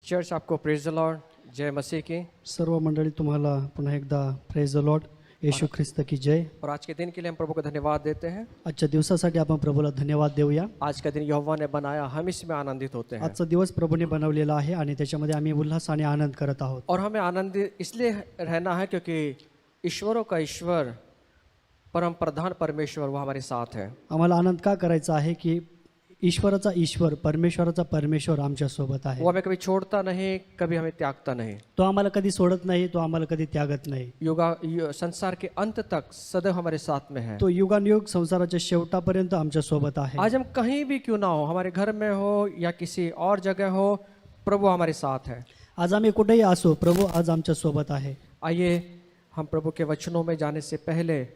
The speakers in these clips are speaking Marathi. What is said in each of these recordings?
चर्च आपको प्रेज द लॉर्ड, जय मसीह की। सर्व मंडळी तुम्हाला पुन्हा एकदा प्रेज द लॉर्ड, येशू ख्रिस्त की जय। और आज के दिन के लिए हम प्रभु को धन्यवाद देते हैं। आजच्या दिवसासाठी आपण प्रभूला धन्यवाद देऊया। आज का दिन यहोवा ने बनाया, हम इसमें आनंदित होते हैं। आजचा दिवस प्रभूने बनवलेला आहे आणि त्याच्यामध्ये आम्ही उल्हासाने आनंद करत आहोत। और हमें आनंदित इसलिए रहना है क्योंकि ईश्वरों का ईश्वर, परम प्रधान परमेश्वर, वो हमारे साथ है। आम्हाला आनंद का करायचा आहे की ईश्वराचा ईश्वर, परमेश्वराचा परमेश्वर आमच्या सोबत आहे। वो हमें कभी छोड़ता नहीं, कभी हमें त्यागता नहीं। तो आम्हाला कधी सोडत नाही, तो आम्हाला कधी त्यागत नाही। संसार के अंत तक सदैव हमारे साथ में है। तो युगानुयुग संसाराच्या शेवटापर्यंत आमच्या सोबत आहे। आज हम कहीं भी क्यों ना हो, हमारे घर में हो या किसी और जगह हो, प्रभु हमारे साथ है। आज आम्ही कुठेही असो, प्रभू आज आमच्या सोबत आहे। आइए हम प्रभु के वचनों में जाने से पहले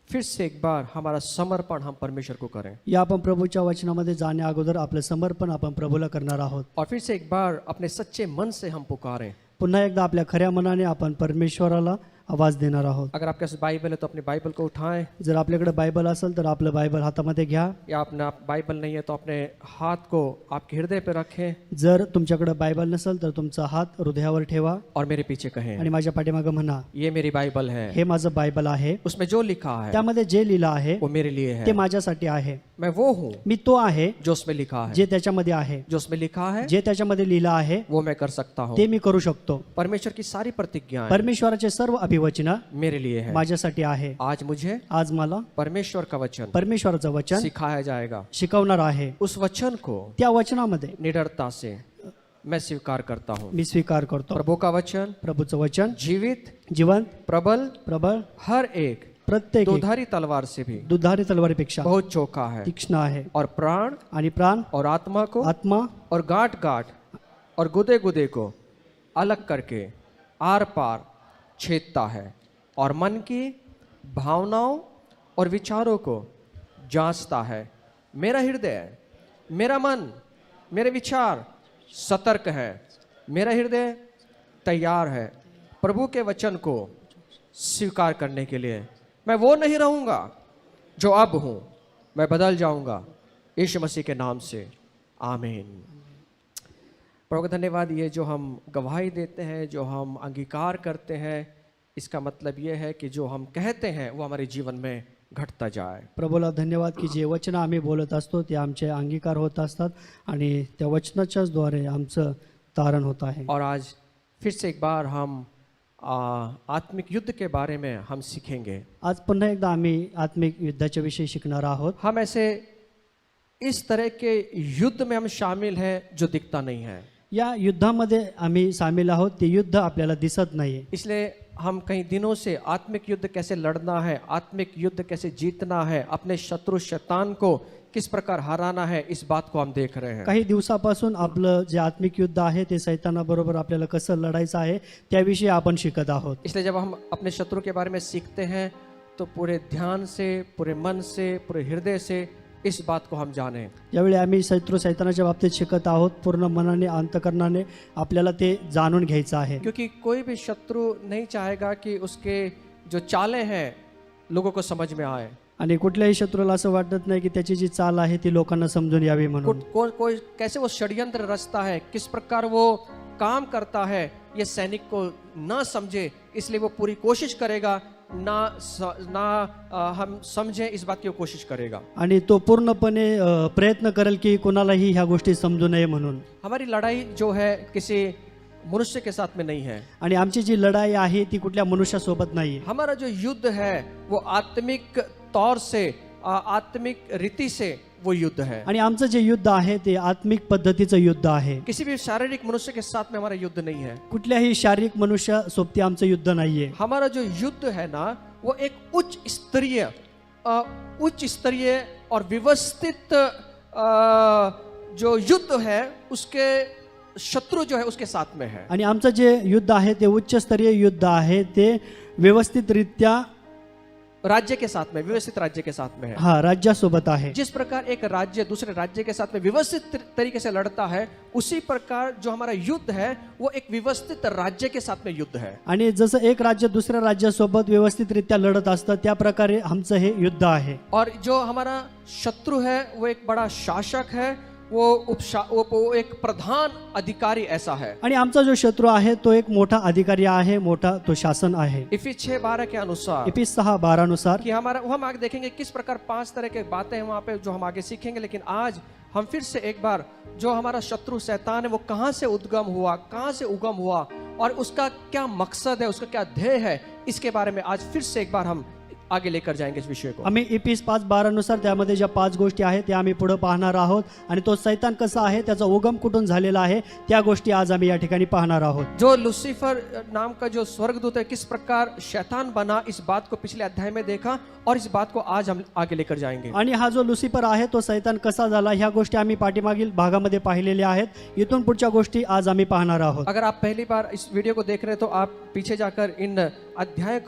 फिर से एक बार हमारा समर्पण हम परमेश्वर को करें। या आपण प्रभूच्या वचनामध्ये जाण्या अगोदर आपलं समर्पण आपण प्रभूला करणार आहोत। और फिर से एक बार अपने सच्चे मन से हम पुकारें। पुन्हा एकदा आपल्या खऱ्या मनाने आपण परमेश्वराला आवाज देणार आहोत। अगर आपके पास बाइबल है तो अपनी बाइबल को उठाएं, जर आपल्याकडे बायबल असेल तर आपलं बायबल हातामध्ये घ्या। या अपना बाइबल नहीं है तो अपने हाथ को आपके हृदय पर रखें जर तुमच्याकडे बायबल नसेल तर तुमचा हात हृदयावर ठेवा और मेरे पीछे कहें, आणि माझ्या पाठीमागे म्हणा, ये मेरी बाइबल है, हे माझं बायबल आहे, उसमें जो लिखा है त्यामध्ये जे लिहिलं आहे वो मेरे लिए ते है। माझ्यासाठी आहे। मैं वो हूँ मी तो आहे जो उसमें लिखा है, जे त्याच्यामध्ये आहे, जो उसमें लिखा है जे त्याच्यामध्ये लिहिलं आहे वो मैं कर सकता हूँ। ते मी करू शकतो। परमेश्वर की सारी प्रतिज्ञाएं परमेश्वराचे सर्व अभिवचन मेरे लिए है। माझ्यासाठी आहे। आज मुझे आज मला परमेश्वर का वचन परमेश्वराचं वचन सिखाया जाएगा। शिकवणार आहे। उस वचन को त्या वचनामध्ये निडरता से मैं स्वीकार करता हूँ। मी स्वीकार करतो। प्रभु का वचन प्रभूचं वचन जीवित, जीवंत, प्रबल, प्रबळ, हर एक प्रत्येक दोधारी तलवार से भी दुधारी तलवारीपेक्षा बहुत चोखा है, तीक्ष्ण आहे और प्राण आणि प्राण और आत्मा को आत्मा और गांठ गांठ और गुदे गुदे को अलग करके आर पार छेदता है, और मन की भावनाओं और विचारों को जांचता है। मेरा हृदय, मेरा मन, मेरे विचार सतर्क है, मेरा हृदय तैयार है प्रभु के वचन को स्वीकार करने के लिए। मैं वो नहीं रहूँगा जो अब हूँ, मैं बदल जाऊँगा यीशु मसीह के नाम से, आमीन। प्रभु का धन्यवाद। ये जो हम गवाही देते हैं, जो हम अंगीकार करते हैं, इसका मतलब ये है कि जो हम कहते हैं वो हमारे जीवन में घटता जाए। प्रभूला धन्यवाद की जे वचन आम्ही बोलत असतो ते आमचे अंगीकार होत असतात आणि त्या वचनाच्याच द्वारे आमचं तारण होत आहे। और आज फिर से एक बार हम आत्मिक युद्ध के बारे में हम सीखेंगे। आज पुन्हा एकदा आम्ही आत्मिक युद्धाच्या विषयी शिकणार आहोत। हम ऐसे इस तरह के युद्ध में हम शामिल हैं जो दिखता नहीं है। या युद्धामध्ये आम्ही सामील आहोत, ते युद्ध आपल्याला दिसत नाही। इसलिए हम कई दिनों से आत्मिक युद्ध कैसे लड़ना है, आत्मिक युद्ध कैसे जीतना है, अपने शत्रु शैतान को किस प्रकार हराना है, इस बात को हम देख रहे हैं। काही दिवसापासून आपलं जे आत्मिक युद्ध आहे ते सैतानाबरोबर आपल्याला कसं लढायचं आहे त्याविषयी आपण शिकत आहोत। इसलिए जब हम अपने शत्रु के बारे में सीखते हैं तो पूरे ध्यान से, पूरे मन से, पूरे हृदय से इस बात को हम जाने। ज्यावेळी आम्ही शत्रू सैतानाच्या बाबतीत शिकत आहोत, पूर्ण मनाने, अंतकरणाने आपल्याला ते जाणून घ्यायचं आहे। क्योंकि कोई भी शत्रु नहीं चाहेगा कि उसके जो चालें हैं लोगों को समझ में आए। आणि कुठल्याही शत्रूला असं वाटत नाही की त्याची जी चाल आहे ती लोकांना समजून यावी म्हणून। कोई कैसे वो षड्यंत्र रचता है, किस प्रकार वो काम करता है, ये सैनिक को न समझे, इसलिए वो पूरी कोशिश करेगा ना हम समझें, इस बात की वो कोशिश करेगा। आणि तो पूर्णपणे प्रयत्न करेल की कोणालाही ह्या गोष्टी समजू नये म्हणून। हमारी लड़ाई जो है किसी मनुष्य के साथ में नहीं है, आणि आमची जी लढाई आहे ती कुठल्या मनुष्यासोबत नाही। हमारा जो युद्ध है वो आत्मिक तौर से, आत्मिक रीति से वो युद्ध है। आणि आमचं जे युद्ध आहे ते आत्मिक पद्धतीचं युद्ध आहे। किसी भी शारीरिक मनुष्य के साथ में हमारा युद्ध नहीं है। कुठल्याही शारीरिक मनुष्यासोबती आमचं युद्ध नाहीये। हमारा जो युद्ध है ना वो एक उच्च स्तरीय और व्यवस्थित जो युद्ध है उसके शत्रु जो है उसके साथ में है। आणि आमचं जे युद्ध आहे ते उच्च स्तरीय युद्ध आहे, ते व्यवस्थितरित्या राज्य के साथ में, व्यवस्थित राज्य के साथ में है। हाँ, राज्यासोबत आहे। जिस प्रकार एक राज्य दूसरे राज्य के साथ में व्यवस्थित तरीके से लड़ता है, उसी प्रकार जो हमारा युद्ध है वो एक व्यवस्थित राज्य के साथ में युद्ध है। आणि जसं एक राज्य दुसऱ्या राज्यासोबत व्यवस्थितरित्या लढत असतं त्या प्रकारे आमचं हे युद्ध आहे। और जो हमारा शत्रु है वो एक बड़ा शासक है, वो एक प्रधान अधिकारी ऐसा है। आणि आमचा जो शत्रू आहे तो एक मोठा अधिकारी आहे, मोठा तो शासन आहे. इफिस 6:12 के अनुसार इफिस 6:12 नुसार कि हमारा वो हम आगे देखेंगे किस प्रकार 5 तरह के बातें हैं वहां पे जो हम आगे सीखेंगे, लेकिन आज हम फिर से एक बार जो हमारा शत्रु शैतान है वो कहां से उद्गम हुआ, कहां से उगम हुआ और उसका क्या मकसद है, उसका क्या ध्येय है, इसके बारे में आज फिर से एक बार हम आगे लेकर जाएंगे इस विषय को। आम्ही इफिस 5:12 नुसार त्यामध्ये ज्या 5 गोष्टी आहेत त्या आम्ही पुढे पाहणार आहोत आणि तो सैतान कसा आहे, त्याचा उगम कुठून झालेला आहे, त्या गोष्टी आज आम्ही या ठिकाणी पाहणार आहोत. जो लुसीफर नाम का जो स्वर्गदूत है किस प्रकार शैतान बना, इस बात को पिछले अध्याय में देखा और इस बात को आज हम आगे लेकर जाएंगे. आणि हा जो लुसिफर आहे तो सैतान कसा झाला, ह्या गोष्टी आम्ही पाठीमागील भागामध्ये पाहिलेल्या आहेत. इथून पुढच्या गोष्टी आज आम्ही पाहणार आहोत. अगर आप पहली बार इस वीडियो को देख रहे हैं तो आप पीछे जाकर इन अध्याय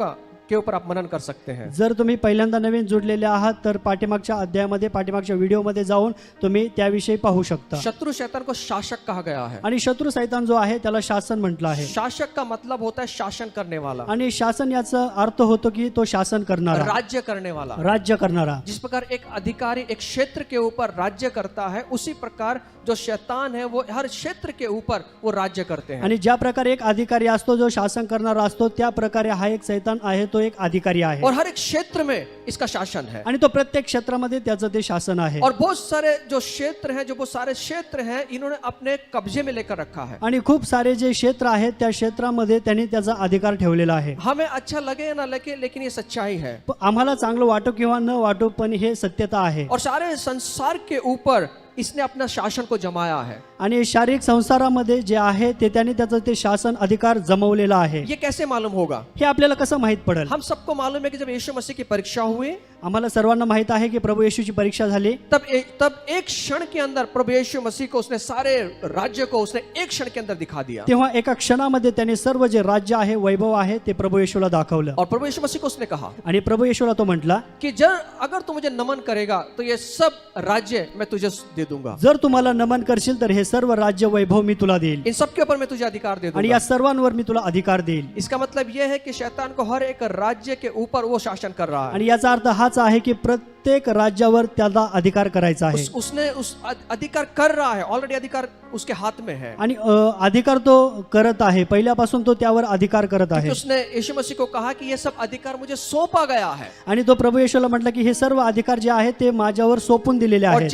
के ऊपर आप मनन कर सकते हैं. जर तुम्ही पहिल्यांदा नवीन जुडलेले आहात तर पाठीमागच्या अध्यायामध्ये, पाठीमागच्या व्हिडिओमध्ये जाऊन तुम्ही त्याविषयी पाहू शकता. शत्रु शैतान को शासक कहा गया है. आणि शत्रू सैतान जो आहे त्याला शासन म्हटलं आहे. शासक का मतलब होता है शासन करने वाला. आणि शासन याचा अर्थ होतो की तो शासन करणारा, राज्य करने वाला. राज्य करणारा. जिस प्रकार एक अधिकारी एक क्षेत्र के ऊपर राज्य करता है, उसी प्रकार जो शैतान है वो हर क्षेत्र के ऊपर वो राज्य करते हैं. आणि ज्या प्रकारे एक अधिकारी असतो जो शासन करणारा असतो, त्या प्रकारे हा एक सैतान आहे तो एक अधिकारी आहे. और हर एक क्षेत्र में इसका शासन है. आणि तो प्रत्येक क्षेत्रामध्ये त्याचं ते शासन आहे. और बहुत सारे जो क्षेत्र हैं, जो बहुत सारे क्षेत्र हैं, इन्होंने अपने कब्जे में लेकर रखा है. आणि खूप सारे जे क्षेत्र आहेत त्या क्षेत्रामध्ये त्यांनी त्याचा अधिकार ठेवलेला आहे. हमें अच्छा लगे या ना लगे, लेकिन ये सच्चाई है. आम्हाला चांगलं वाटो किंवा न वाटो, पण हे सत्यता आहे. और सारे संसार के ऊपर इसने अपना शासन को जमाया है. आणि शारीरिक संसारामध्ये जे आहे ते त्यांनी त्याचं ते शासन अधिकार जमवलेला आहे. ये कैसे मालूम होगा? हे आपल्याला कसं माहित पडेल? हम सबको मालूम है कि जब यीशु मसीह की परीक्षा हुई, आम्हाला सर्वांना माहित आहे की प्रभू येशूची परीक्षा झाली. तब एक क्षण के अंदर प्रभू यीशु मसीह को उसने सारे राज्य को उसने एक क्षण के अंदर दिखा दिया. तेव्हा एका क्षणामध्ये त्याने सर्व जे राज्य आहे, वैभव आहे, ते प्रभू येशूला दाखवलं. और प्रभु यीशु मसीह को उसने कहा आणि प्रभू येशूला तो म्हटला कि अगर तू मुझे नमन करेगा तो ये सब राज्य मैं तुझे दे दूंगा. जर तुम्हाला नमन करशील तर हे सर्व राज्य वैभव मी तुला देईल इन सब के ऊपर मैं तुझे अधिकार दे आणि दूंगा. या सर्वांवर मी तुला अधिकार देईल. इसका मतलब यह है कि शैतान को हर एक राज्य के ऊपर वो शासन कर रहा है. आणि याचा अर्थ हाच आहे की प्रत्येक राज्यावर त्याला अधिकार करायचा आहे. उसने उस अधिकार कर रहा है. ऑलरेडी अधिकार उसके हाथ में है. आणि अधिकार तो करत आहे, पहिल्यापासून तो त्यावर अधिकार करत आहे. उसने यीशु मसीह को कहा कि ये सब अधिकार मुझे सौंपा गया है. आणि तो प्रभू येशूला म्हटलं की हे सर्व अधिकार जे आहेत ते माझ्यावर सोपून दिलेले और आहेत.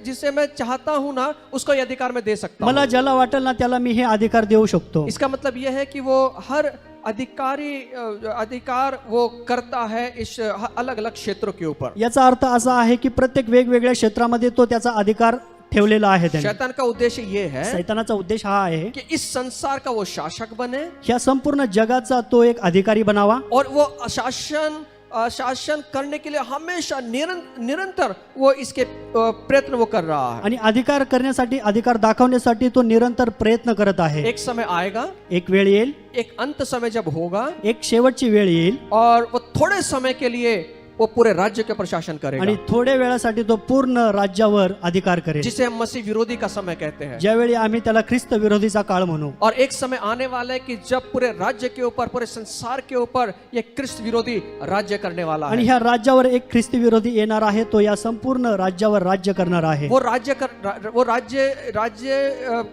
जिसे मैं चाहता हूं ना उसको ये अधिकार मैं दे सकता हूं. मला ज्याला वाटेल ना त्याला मी हे अधिकार देऊ शकतो. इसका मतलब यह है कि वो हर अधिकार वो करता है इस अलग अलग क्षेत्रों के ऊपर. याचा अर्थ असा आहे की प्रत्येक वेगवेगळ्या क्षेत्रामध्ये तो त्याचा अधिकार ठेवलेला आहे त्याने. शैतान का उद्देश्य ये है, सैतानाचा उद्देश हा आहे कि इस संसार का वो शासक बने, ह्या संपूर्ण जगाचा तो एक अधिकारी बनावा और वो शासन करने के लिए हमेशा निरंतर वो इसके प्रयत्न वो कर रहा है. आणि अधिकार करण्यासाठी, अधिकार दाखवण्यासाठी तो निरंतर प्रयत्न करत आहे. एक समय आएगा, एक वेळ येईल, एक अंत समय जब होगा, एक शेवटची वेळ येईल और वो थोड़े समय के लिए वो पूरे राज्य के प्रशासन करेगा. आणि थोड्या वेळासाठी तो पूर्ण राज्यावर अधिकार करेल, जिसे हम मसीह विरोधी का समय कहते हैं. ज्यावेळी आम्ही त्याला ख्रिस्त विरोधीचा काळ म्हणू. और एक समय आने वाला है कि जब पूरे राज्य के ऊपर, पूरे संसार के ऊपर ये ख्रिस्त विरोधी राज्य करने वाला आणि है. ह्या राज्यावर एक ख्रिस्ती विरोधी येणार आहे. तो या संपूर्ण राज्यावर राज्य करणार आहे. वो राज्य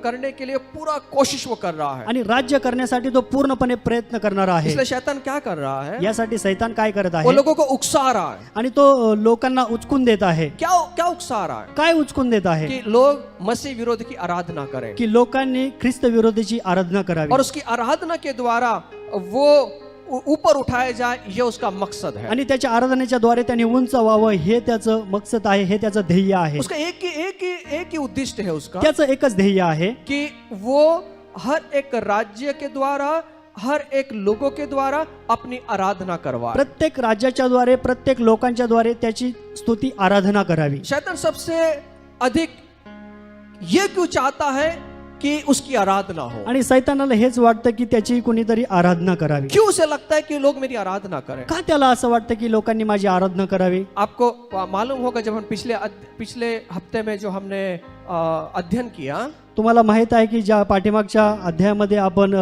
करने के लिए पूरा कोशिश वो कर रहा है. आणि राज्य करण्यासाठी तो पूर्णपणे प्रयत्न करणार आहे. इसलिए शैतान क्या कर रहा है? यासाठी सैतान काय करत वो आहे? लोगों को उकसा रहा है. आणि तो लोकांना उचकून देत आहे. क्या उकसा रहा है? काय उचकून देत आहे? कि लोग मसीह विरोध की आराधना करें, की लोकांनी ख्रिस्त विरोधीची आराधना करावी और उसकी आराधना के द्वारा वो ऊपर उठाया जाए, ये उसका मकसद है. आणि त्याच्या आराधनेच्या द्वारे त्यांनी उंच व्हावं, हे त्याचं मकसद आहे, हे त्याचं ध्येय आहे. उसका एक ही उद्देश्य है उसका, त्याचं एकच ध्येय आहे कि वो हर एक राज्य के द्वारा, हर एक लोगों के द्वारा अपनी आराधना करवा. प्रत्येक राज्याच्या द्वारे, प्रत्येक लोकांच्या द्वारे त्याची स्तुती आराधना करावी. शैतान सबसे अधिक ये क्यों चाहता है कि उसकी आराधना हो? आणि सैतानाला हेच वाटतं की त्याची कोणीतरी आराधना करावी. क्यों उसे लगता है कि लोग मेरी आराधना करें? का त्याला असं वाटतं की लोकांनी माझी आराधना करावी? आपको मालूम होगा, जब हम पिछले हफ्ते में जो हमने अध्ययन किया, तुम्हाला माहित आहे की ज्या पाठीमागच्या अध्यायामध्ये आपण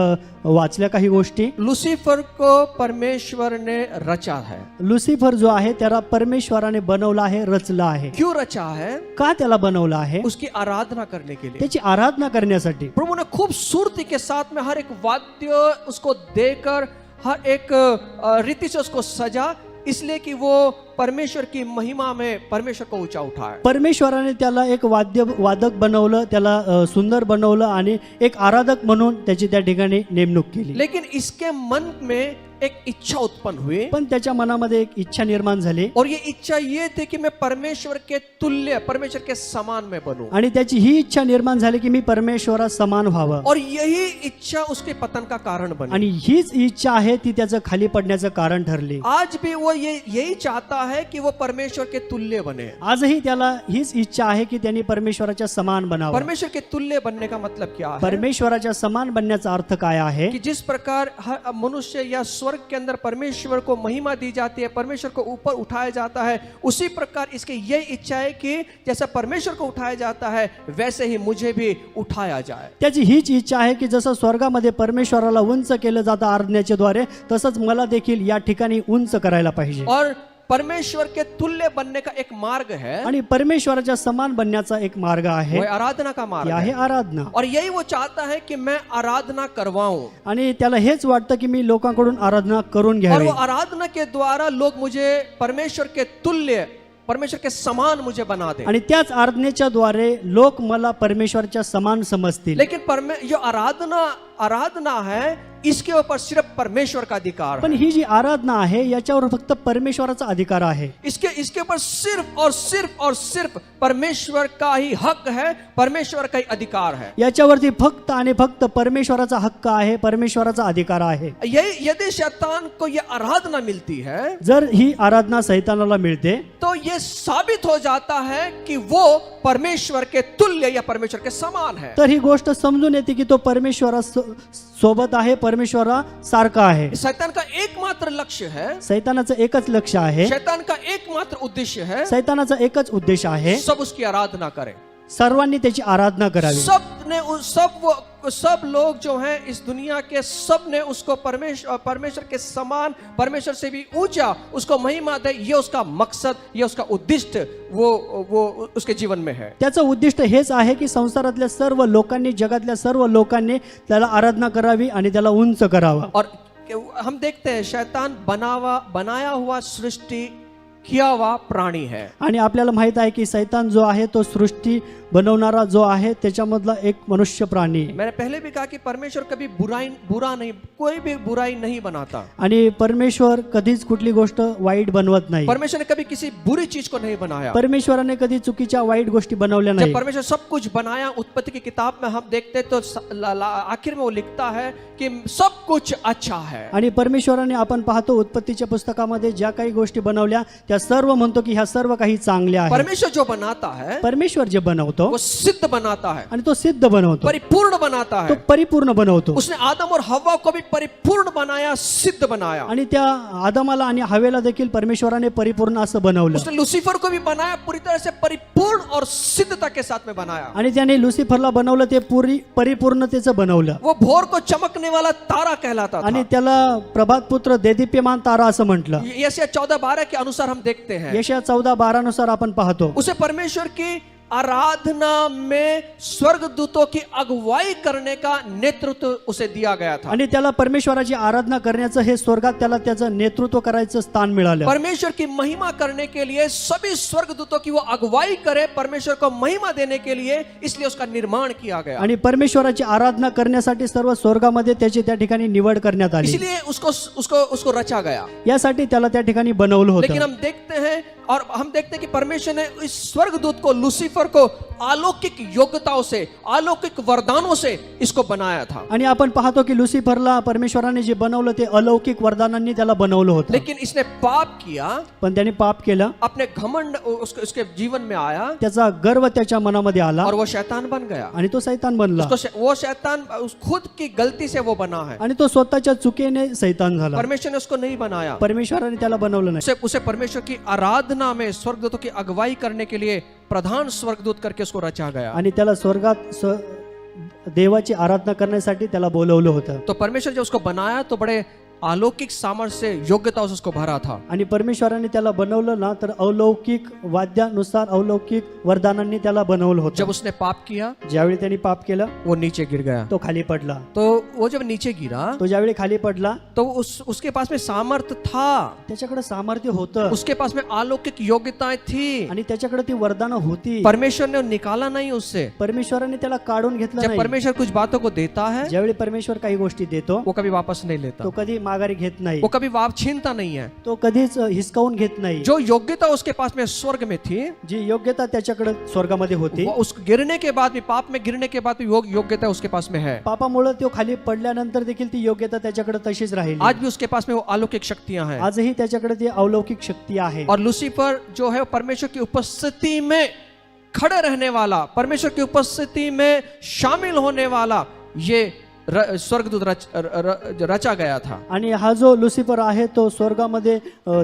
वाचल्या काही गोष्टी, लूसीफर को परमेश्वर ने रचा है। लुसिफर जो आहे त्याला परमेश्वराने बनवला आहे, रचला आहे। क्यों रचा है? का त्याला बनवला आहे? उसकी आराधना करने के लिए। त्याची आराधना करण्यासाठी। प्रभु ने खूबसूरती के साथ में हर एक वाद्य उसको देकर हर एक रीति से उसको सजा, इसलिए कि वो परमेश्वर की महिमा में परमेश्वर को ऊंचा उठाए। परमेश्वराने त्याला एक वादक बनवलं, त्याला सुंदर बनवलं आणि एक आराधक म्हणून त्याची त्या ठिकाणी नेमणूक केली। लेकिन इसके मन में एक इच्छा उत्पन्न हुई, पण त्याच्या मनामध्ये एक इच्छा निर्माण झाली, और ये इच्छा ये थी कि मैं परमेश्वर के तुल्य, परमेश्वर के समान में बनूं। आणि त्याची ही इच्छा निर्माण झाली की मी परमेश्वरा समान व्हावं, और यही इच्छा उसके पतन का कारण बनी। आणि हीच इच्छा आहे ती त्याचं खाली पडण्याचं कारण ठरली। आज भी वो यही चाहता है कि वो परमेश्वर के तुल्य बने। आजही त्याला हीच इच्छा आहे की त्यांनी परमेश्वराच्या समान बनावं। परमेश्वर के तुल्य बनने का मतलब क्या है? परमेश्वराच्या समान बनण्याचा अर्थ काय आहे? कि जिस प्रकार हर मनुष्य या स्वर्ग के अंदर परमेश्वर को महिमा दी जाती है, परमेश्वर को ऊपर उठाया जाता है, उसी प्रकार इसकी यही इच्छा है कि जैसा परमेश्वर को उठाया जाता है वैसे ही मुझे भी उठाया जाए। त्याची हीच इच्छा आहे की जसं स्वर्गामध्ये परमेश्वराला उंच केलं जातं आराधनेच्या द्वारे, तसंच मला देखील या ठिकाणी उंच करायला पाहिजे। और परमेश्वर के तुल्य बनने का एक मार्ग है, आणि परमेश्वराच्या समान बनण्याचा एक मार्ग आहे, वो आराधना का मार्ग आहे है। आराधना। और यही वो चाहता है कि मैं आराधना करवाऊं, आणि त्याला हेच वाटतं की मी लोकांकडून आराधना करून और घ्यावी, वो आराधना के द्वारा लोग मुझे परमेश्वर के तुल्य, परमेश्वर के समान मुझे बना दे। आणि त्याच आराधनेच्या द्वारे लोक मला परमेश्वराच्या समान समजतील। लेकिन जो आराधना है इसके ऊपर सिर्फ परमेश्वर का अधिकार है। पण ही जी आराधना आहे याच्यावर फक्त परमेश्वराचा अधिकार आहे। इसके ऊपर सिर्फ और सिर्फ परमेश्वर का ही हक है, परमेश्वर का ही अधिकार है। याच्यावरती फक्त आणि फक्त परमेश्वराचा हक्क आहे, परमेश्वराचा अधिकार आहे। यदि शैतान को ये आराधना मिलती है जर ही आराधना शैतानाला मिळते तो ये साबित हो जाता है कि वो परमेश्वर के तुल्य या परमेश्वर के समान है। तर ही गोष्ट समजून येते की तो परमेश्वरा सोबत आहे, परमेश्वरा सारखा आहे। शैतान का एकमात्र लक्ष्य है, शैतानाचं एकच लक्ष्य आहे, शैतान का एकमात्र उद्देश्य है, शैतानाचा एकच उद्देश आहे, सब उसकी आराधना करें। सर्वांनी त्याची आराधना करावी। सब लोग जो हैं इस दुनिया के, सब ने उसको परमेश्वर के समान, परमेश्वर से भी ऊंचा उसको महिमा दे, ये उसका मकसद, ये उसका उद्दिष्ट वो उसके जीवन में है। त्याचं उद्दिष्ट हेच आहे की संसारातल्या सर्व लोकांनी, जगातल्या सर्व लोकांनी त्याला आराधना करावी आणि त्याला उंच करावं। और हम देखते हैं शैतान बनाया हुआ सृष्टि किया हुआ प्राणी है। आणि आपल्याला माहित आहे की शैतान जो आहे तो सृष्टी बनवणारा जो आहे त्याच्यामधला एक मनुष्य प्राणी। मैंने पहले भी कहा कि परमेश्वर कभी बुरा नहीं, कोई भी बुराई नहीं बनाता। आणि परमेश्वर कधीच कुठली गोष्ट वाईट बनवत नाही। परमेश्वर ने कभी किसी बुरी चीज को नहीं बनाया। परमेश्वराने कधी चुकीच्या वाईट गोष्टी बनवल्या नाही। जब परमेश्वर सब कुछ बनाया, उत्पत्ति की किताब में हम देखते तो आखिर में वो लिखता है कि सब कुछ अच्छा है। आणि परमेश्वराने आपण पाहतो उत्पत्तीच्या पुस्तकामध्ये ज्या काही गोष्टी बनवल्या त्या सर्व म्हणतो की ह्या सर्व काही चांगल्या आहेत। परमेश्वर जो बनाता है, परमेश्वर जे बनवतो वो सिद्ध बनाता है, आणि तो सिद्ध बनवतो, परिपूर्ण बनाता तो है। परिपूर्ण बनवतो। उसने आदम और हव्वा को भी परिपूर्ण बनाया, सिद्ध बनाया। आणि त्या आदमाला आणि हवेला देखील परमेश्वराने परिपूर्ण असं बनवलं। उसने लुसीफर को भी बनाया, पूरी तरह से परिपूर्ण और सिद्धता के साथ में बनाया। आणि त्याने लुसिफरला बनवलं ते परिपूर्णतेचं बनवलं। वो भोर को चमकने वाला तारा कहलाता आणि था। त्याला प्रभात पुत्र देदीप्यमान तारा असं म्हटलं। यशायाह 14:12 के अनुसार हम देखते हैं, यशायाह 14:12 नुसार आपण पाहतो उसे परमेश्वर की आराधना में स्वर्गदूतों की अगुवाई करने का नेतृत्व उसे दिया गया था। आणि त्याला परमेश्वराची आराधना करण्याचं हे स्वर्गात त्याला त्याचं नेतृत्व करायचं स्थान मिळालं। परमेश्वर की महिमा करने के लिए सभी स्वर्गदूतों की वो अगुवाई करे, परमेश्वर को महिमा देने के लिए, इसलिए उसका निर्माण किया गया। आणि परमेश्वराची आराधना करण्यासाठी सर्व स्वर्गामध्ये त्याची त्या ठिकाणी निवड करण्यात आली। इसलिए उसको रचा गया। यासाठी त्याला त्या ठिकाणी बनवलं लेकिन होतं। हम देखते हैं कि परमेश्वर ने इस स्वर्गदूत को, लूसीफर को अलौकिक योग्यताओं से, अलौकिक वरदानों से इसको बनाया था। आणि आपण पाहतो की लुसिफरला परमेश्वराने जे बनवलं ते अलौकिक वरदानांनी त्याला बनवलं होतं। लेकिन इसने पाप किया, पण त्याने पाप केलं, अपने घमंड उसके जीवन में आया, त्याचा गर्व त्याच्या मनामध्ये आला और वो शैतान बन गया। आणि तो शैतान बनला। वो शैतान खुद की गलती से वो बना है, आणि तो स्वतःच्या चुकीने शैतान झाला। परमेश्वर ने उसको नहीं बनाया। परमेश्वराने त्याला बनवलं नाही। उसे परमेश्वर की आराधना में स्वर्गदूतों की अगुवाई करने के लिए प्रधान स्वर्गदूत करके उसको रचा गया। आणि त्याला स्वर्गात देवाची आराधना करण्यासाठी त्याला बोलवलं होतं. तो परमेश्वर जब उसको बनाया तो बड़े अलौकिक सामर्थ्य से योग्यता से उसको भरा था. आणि परमेश्वराने त्याला बनवलं ना तर अलौकिक वाद्यानुसार अलौकिक वरदानांनी त्याला बनवलं होतं. जब उसने पाप किया ज्यावेळी त्यांनी पाप केलं वो नीचे गिर गया. तो खाली पडला. तो वो जब नीचे गिरा तो ज्यावेळी खाली पडला तो उसके पास में सामर्थ्य था, त्याच्याकडे सामर्थ्य होतं उसके पास में अलौकिक योग्यताएं थी. आणि त्याच्याकडे ती वरदानं होती. परमेश्वर ने निकाला नहीं उससे. परमेश्वराने त्याला काढून घेतलं जब नाही. परमेश्वर कुछ बातों को देता है ज्यावेळी परमेश्वर काही गोष्टी देतो वो कभी वापस नहीं लेता, तो कधी माघारी घेत नाही, वो कभी वाप छीनता नहीं है. तो कधीच हिसकावून घेत नाही. जो योग्यता उसके पास में स्वर्ग में थी, जी योग्यता त्याच्याकडे स्वर्गामध्ये होती, वो उस गिरने के बाद भी, पाप में गिरने के बाद भी योग्यता उसके पास में है. पापामुळे तो खाली पडल्यानंतर देखील ती योग्यता त्याच्याकडे तशीच राहिली. आज भी उसके पास में वो अलौकिक शक्तियां हैं. आजही त्याच्याकडे ती अलौकिक शक्ती आहे. और लूसीफर जो है परमेश्वर की उपस्थिति में खड़े रहने वाला, परमेश्वर की उपस्थिति में शामिल होने वाला ये स्वर्गदूत रचा गया था. आणि हा जो लुसिफर आहे तो स्वर्गामध्ये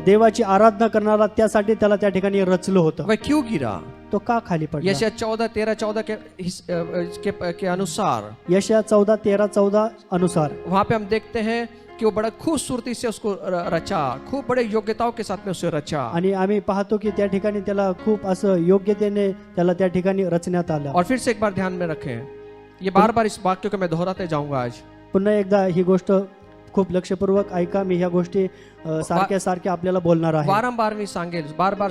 देवाची आराधना करणारा, त्यासाठी त्याला त्या ठिकाणी रचलं होतं. वह क्यों गिरा? तो का खाली पडला? यशायाह 14:13-14 के अनुसार, यशायाह 14:13-14 अनुसार वहां पे हम देखते हैं कि वो बड़ा खूबसूरती से उसको रचा, खूब बड़े योग्यताओं के साथ में उसे रचा. आणि आम्ही पाहतो की त्या ठिकाणी त्याला खूप असं योग्यतेने त्याला त्या ठिकाणी रचण्यात आलं. और फिर से एक बार ध्यान में रखें, ये बार बार इस वाक्य को मैं दोहराते जाऊंगा आज. पुन्हा एकदा ही गोष्ट खूप लक्षपूर्वक ऐका. मी ह्या गोष्टी सारख्या सारख्या आपल्याला बोलणार आहे. वारंवार मी सांगेल, बार बार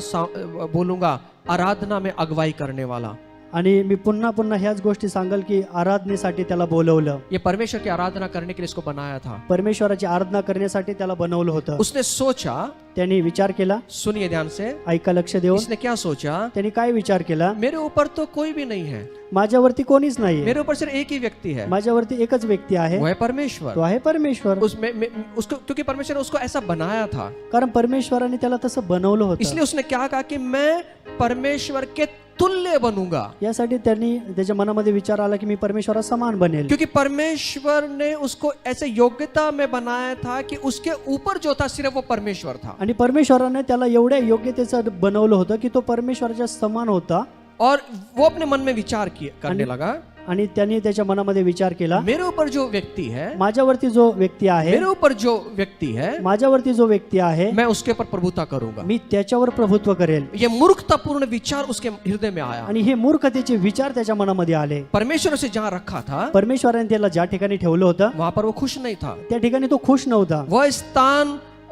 बोलूंगा, आराधना में अगुवाई करने वाला. आणि मी पुन्हा पुन्हा ह्याच गोष्टी सांगल की आराधनेसाठी त्याला बोलवलं. ये परमेश्वर की आराधना करने के लिए इसको बनाया था. परमेश्वराची आराधना करण्यासाठी त्याला बनवलं होतं. उसने सोचा, त्यांनी विचार केला. सुनिए ध्यान से, ऐका लक्ष देऊन. इसने क्या सोचा? त्यांनी काय विचार केला? मेरे ऊपर तो कोई भी नहीं है, माझ्यावरती कोणीच नाही, मेरे ऊपर सिर्फ एक ही व्यक्ति है, माझ्यावरती एकच व्यक्ती आहे, वो है परमेश्वर. तो आहे परमेश्वर. उसको क्योंकि परमेश्वर ने उसको ऐसा बनाया था, कारण परमेश्वराने त्याला तसं बनवलं होतं. इसलिए उसने क्या कहा कि मैं परमेश्वर के तुल्य बनूंगा. यासाठी त्यांनी त्याच्या मनामध्ये विचार आला की मी परमेश्वरा समान बनेल. क्योंकि परमेश्वर ने उसको ऐसे योग्यता में बनाया था कि उसके ऊपर जो था सिर्फ वो परमेश्वर था. आणि परमेश्वराने त्याला एवढ्या योग्यतेचं बनवलं होतं की तो परमेश्वराच्या समान होता. और वो अपने मन में विचार करने लगा, आणि त्यांनी त्याच्या मनामध्ये विचार केला, मेरे ऊपर जो व्यक्ति है, माझ्यावरती जो व्यक्ती आहे, मेरे ऊपर जो व्यक्ति है, माझ्यावरती जो व्यक्ती आहे, मैं उसके ऊपर प्रभुता करूंगा. मी त्याच्यावर प्रभुत्व करेल. ये मूर्खतापूर्ण विचार उसके हृदय में आया. आणि हे मूर्खतेचे विचार त्याच्या मनामध्ये आले. परमेश्वर उसे जहां रखा था, परमेश्वराने त्याला ज्या ठिकाणी ठेवलं होतं वहां पर वो खुश नहीं था. त्या ठिकाणी तो खुश नव्हता.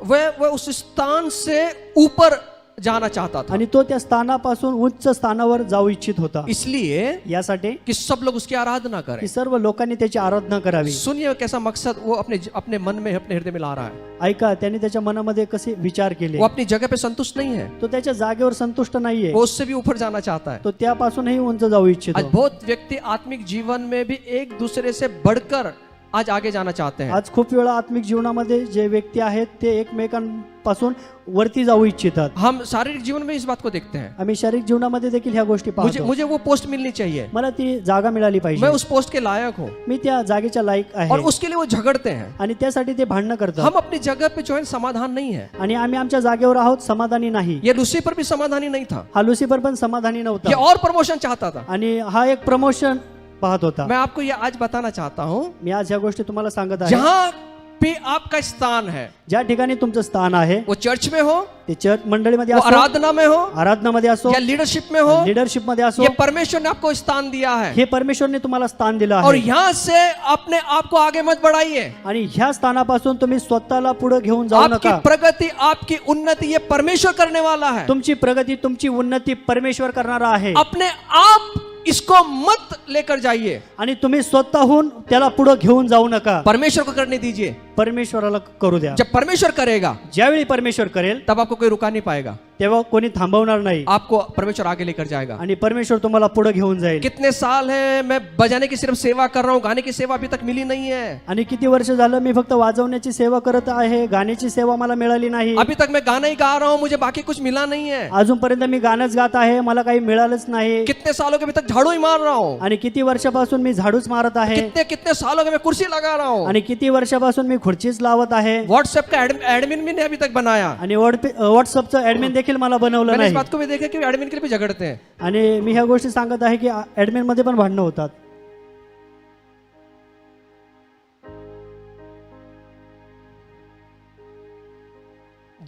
वह उस स्थान से ऊपर जाना चाहता था. आणि तो त्या स्थानापासून उच्च स्थानावर जाऊ इच्छित होता. इसलिए यासाठी कि सब लोग उसकी आराधना करें. की सर्व लोकांनी त्याची आराधना करावी. सुनिए कैसा मकसद वो अपने मन में, अपने हृदय में ला रहा है. ऐका, त्याने त्याच्या मनामध्ये कसे विचार केले. वो अपनी जगह पे संतुष्ट नहीं है, तो त्याच्या जागेवर संतुष्ट नाहीये, वो उससे भी ऊपर जाना चाहता है. तो त्यापासूनही उंच जाऊ आज इच्छितो. बहुत व्यक्ति आत्मिक जीवन में भी एक दूसरे से बढ़कर आज आगे जाना चाहते हैं. आज खूप वेळा आत्मिक जीवनामध्ये जे व्यक्ती आहेत ते एकमेकांपासून वरती जाऊ इच्छितात. हम शारीरिक जीवन में इस बात को देखते हैं. आम्ही शारीरिक जीवनामध्ये देखील ह्या गोष्टी पाहतो. मुझे वो पोस्ट मिलनी चाहिए, मला ती जागा मिळाली मैं पाहिजे, उस पोस्ट के लायक हूँ, मी त्या जागेच्या लायक और आहे. उसके लिए वो झगड़ते हैं. आणि त्यासाठी ते भांडणं करतात. हम अपनी जगह पे जो है समाधान नहीं है. आणि आम्ही आमच्या जागेवर आहोत, समाधानी नाही. ये लूसीफर भी समाधानी नहीं था, हा लुसिफर पण समाधानी ये नव्हता. और प्रमोशन चाहता था. आणि हा एक प्रमोशन पाहत होता. मैं आपको ये आज बताना चाहता हूँ, मी आज ह्या गोष्टी तुम्हाला सांगत आहे. जहां पे आपका स्थान है, ज्या ठिकाणी तुमचं स्थान आहे, वो चर्च में हो, ते चर्च मंडळीमध्ये वो असो, आराधना में हो, आराधनामध्ये असो, या लीडरशिप में हो, लीडरशिप मध्ये असो, ये परमेश्वर ने आपको स्थान दिया है. हे परमेश्वरने तुम्हाला स्थान दिलं और आहे. यहाँ से अपने आप को आगे मत बढ़ाइए. आणि ह्या स्थानापासून तुम्ही स्वतःला पुढे घेऊन जाऊ आपकी नका. प्रगति, आपकी उन्नति ये परमेश्वर करने वाला है. तुमची प्रगती, तुमची उन्नती परमेश्वर करणारा आहे. अपने आप इसको मत लेकर जाइए, आणि तुम्ही स्वतःहून त्याला पुढे घेऊन जाऊ नका. परमेश्वर को करने दीजिए. परमेश्वराला करू द्या. जब परमेश्वर करेगा, ज्यावेळी परमेश्वर करेल तब आपको कोई रुका नहीं पाएगा. तेव्हा कोणी थांबवणार नाही. आपको परमेश्वर आगे लेकर जाएगा. आणि परमेश्वर तुम्हाला पुढे घेऊन जाईल. कितने साल है मैं बजाने की सिर्फ सेवा कर रहा हूँ, गाने की सेवा अभी तक मिली नहीं है. आणि किती वर्ष झालं मी फक्त वाजवण्याची सेवा करत आहे, गाण्याची सेवा मला मिळाली नाही. अभी तक मैं गाना ही गा रहा हूँ, मुझे बाकी कुछ मिला नहीं है. अजूनपर्यंत मी गाणंच गात आहे, मला काही मिळालंच नाही. कितने सालों के अभी तक झाड़ू ही मार रहा हूँ, आणि किती वर्षापासून मी झाडूच मारत आहे. कितने सालों के मैं कुर्सी लगा रहा हूँ, आणि किती वर्षापासून मी खुर्चीच लावत आहे. व्हाट्सएप का एडमिन भी नहीं अभी तक बनाया. आणि व्हॉट्सअपचं ऍडमिन देखील मला बनवलं मैंने इस नाही. बात को भी देखा कि एडमिन के लिए भी झगड़ते हैं. आणि मी ह्या गोष्टी सांगत आहे की ऍडमिन मध्ये पण भांडणं होतात.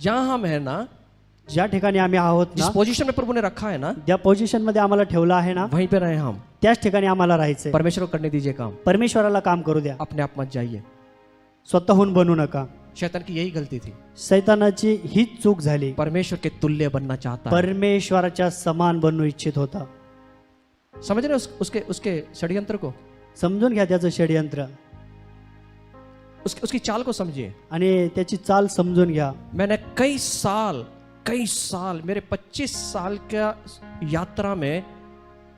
जहां हम है ना, ज्या ठिकाणी आम्ही आहोत जिस ना, पोजीशन में प्रभु ने रखा है ना, ज्या पोझिशन मध्ये आम्हाला ठेवलं आहे ना, वहीं पे रहे हम। त्याच ठिकाणी आम्हाला राहायचंय. परमेश्वर को करने दीजिए काम, परमेश्वराला काम करू द्या, अपने आप मत जाइए। स्वतःहून बनू नका. शैतान की यही गलती थी, सैतानाची हीच चूक झाली. परमेश्वर के तुल्य बनना चाहता है। परमेश्वराच्या समान बनू इच्छित होता. समझ रहे उसके उसके षड्यंत्र को, समजून घ्या त्याचं षड्यंत्र उसकी चाल को समझिए। आणि त्याची चाल समजून घ्या. मैंने कई साल मेरे 25 साल का यात्रा में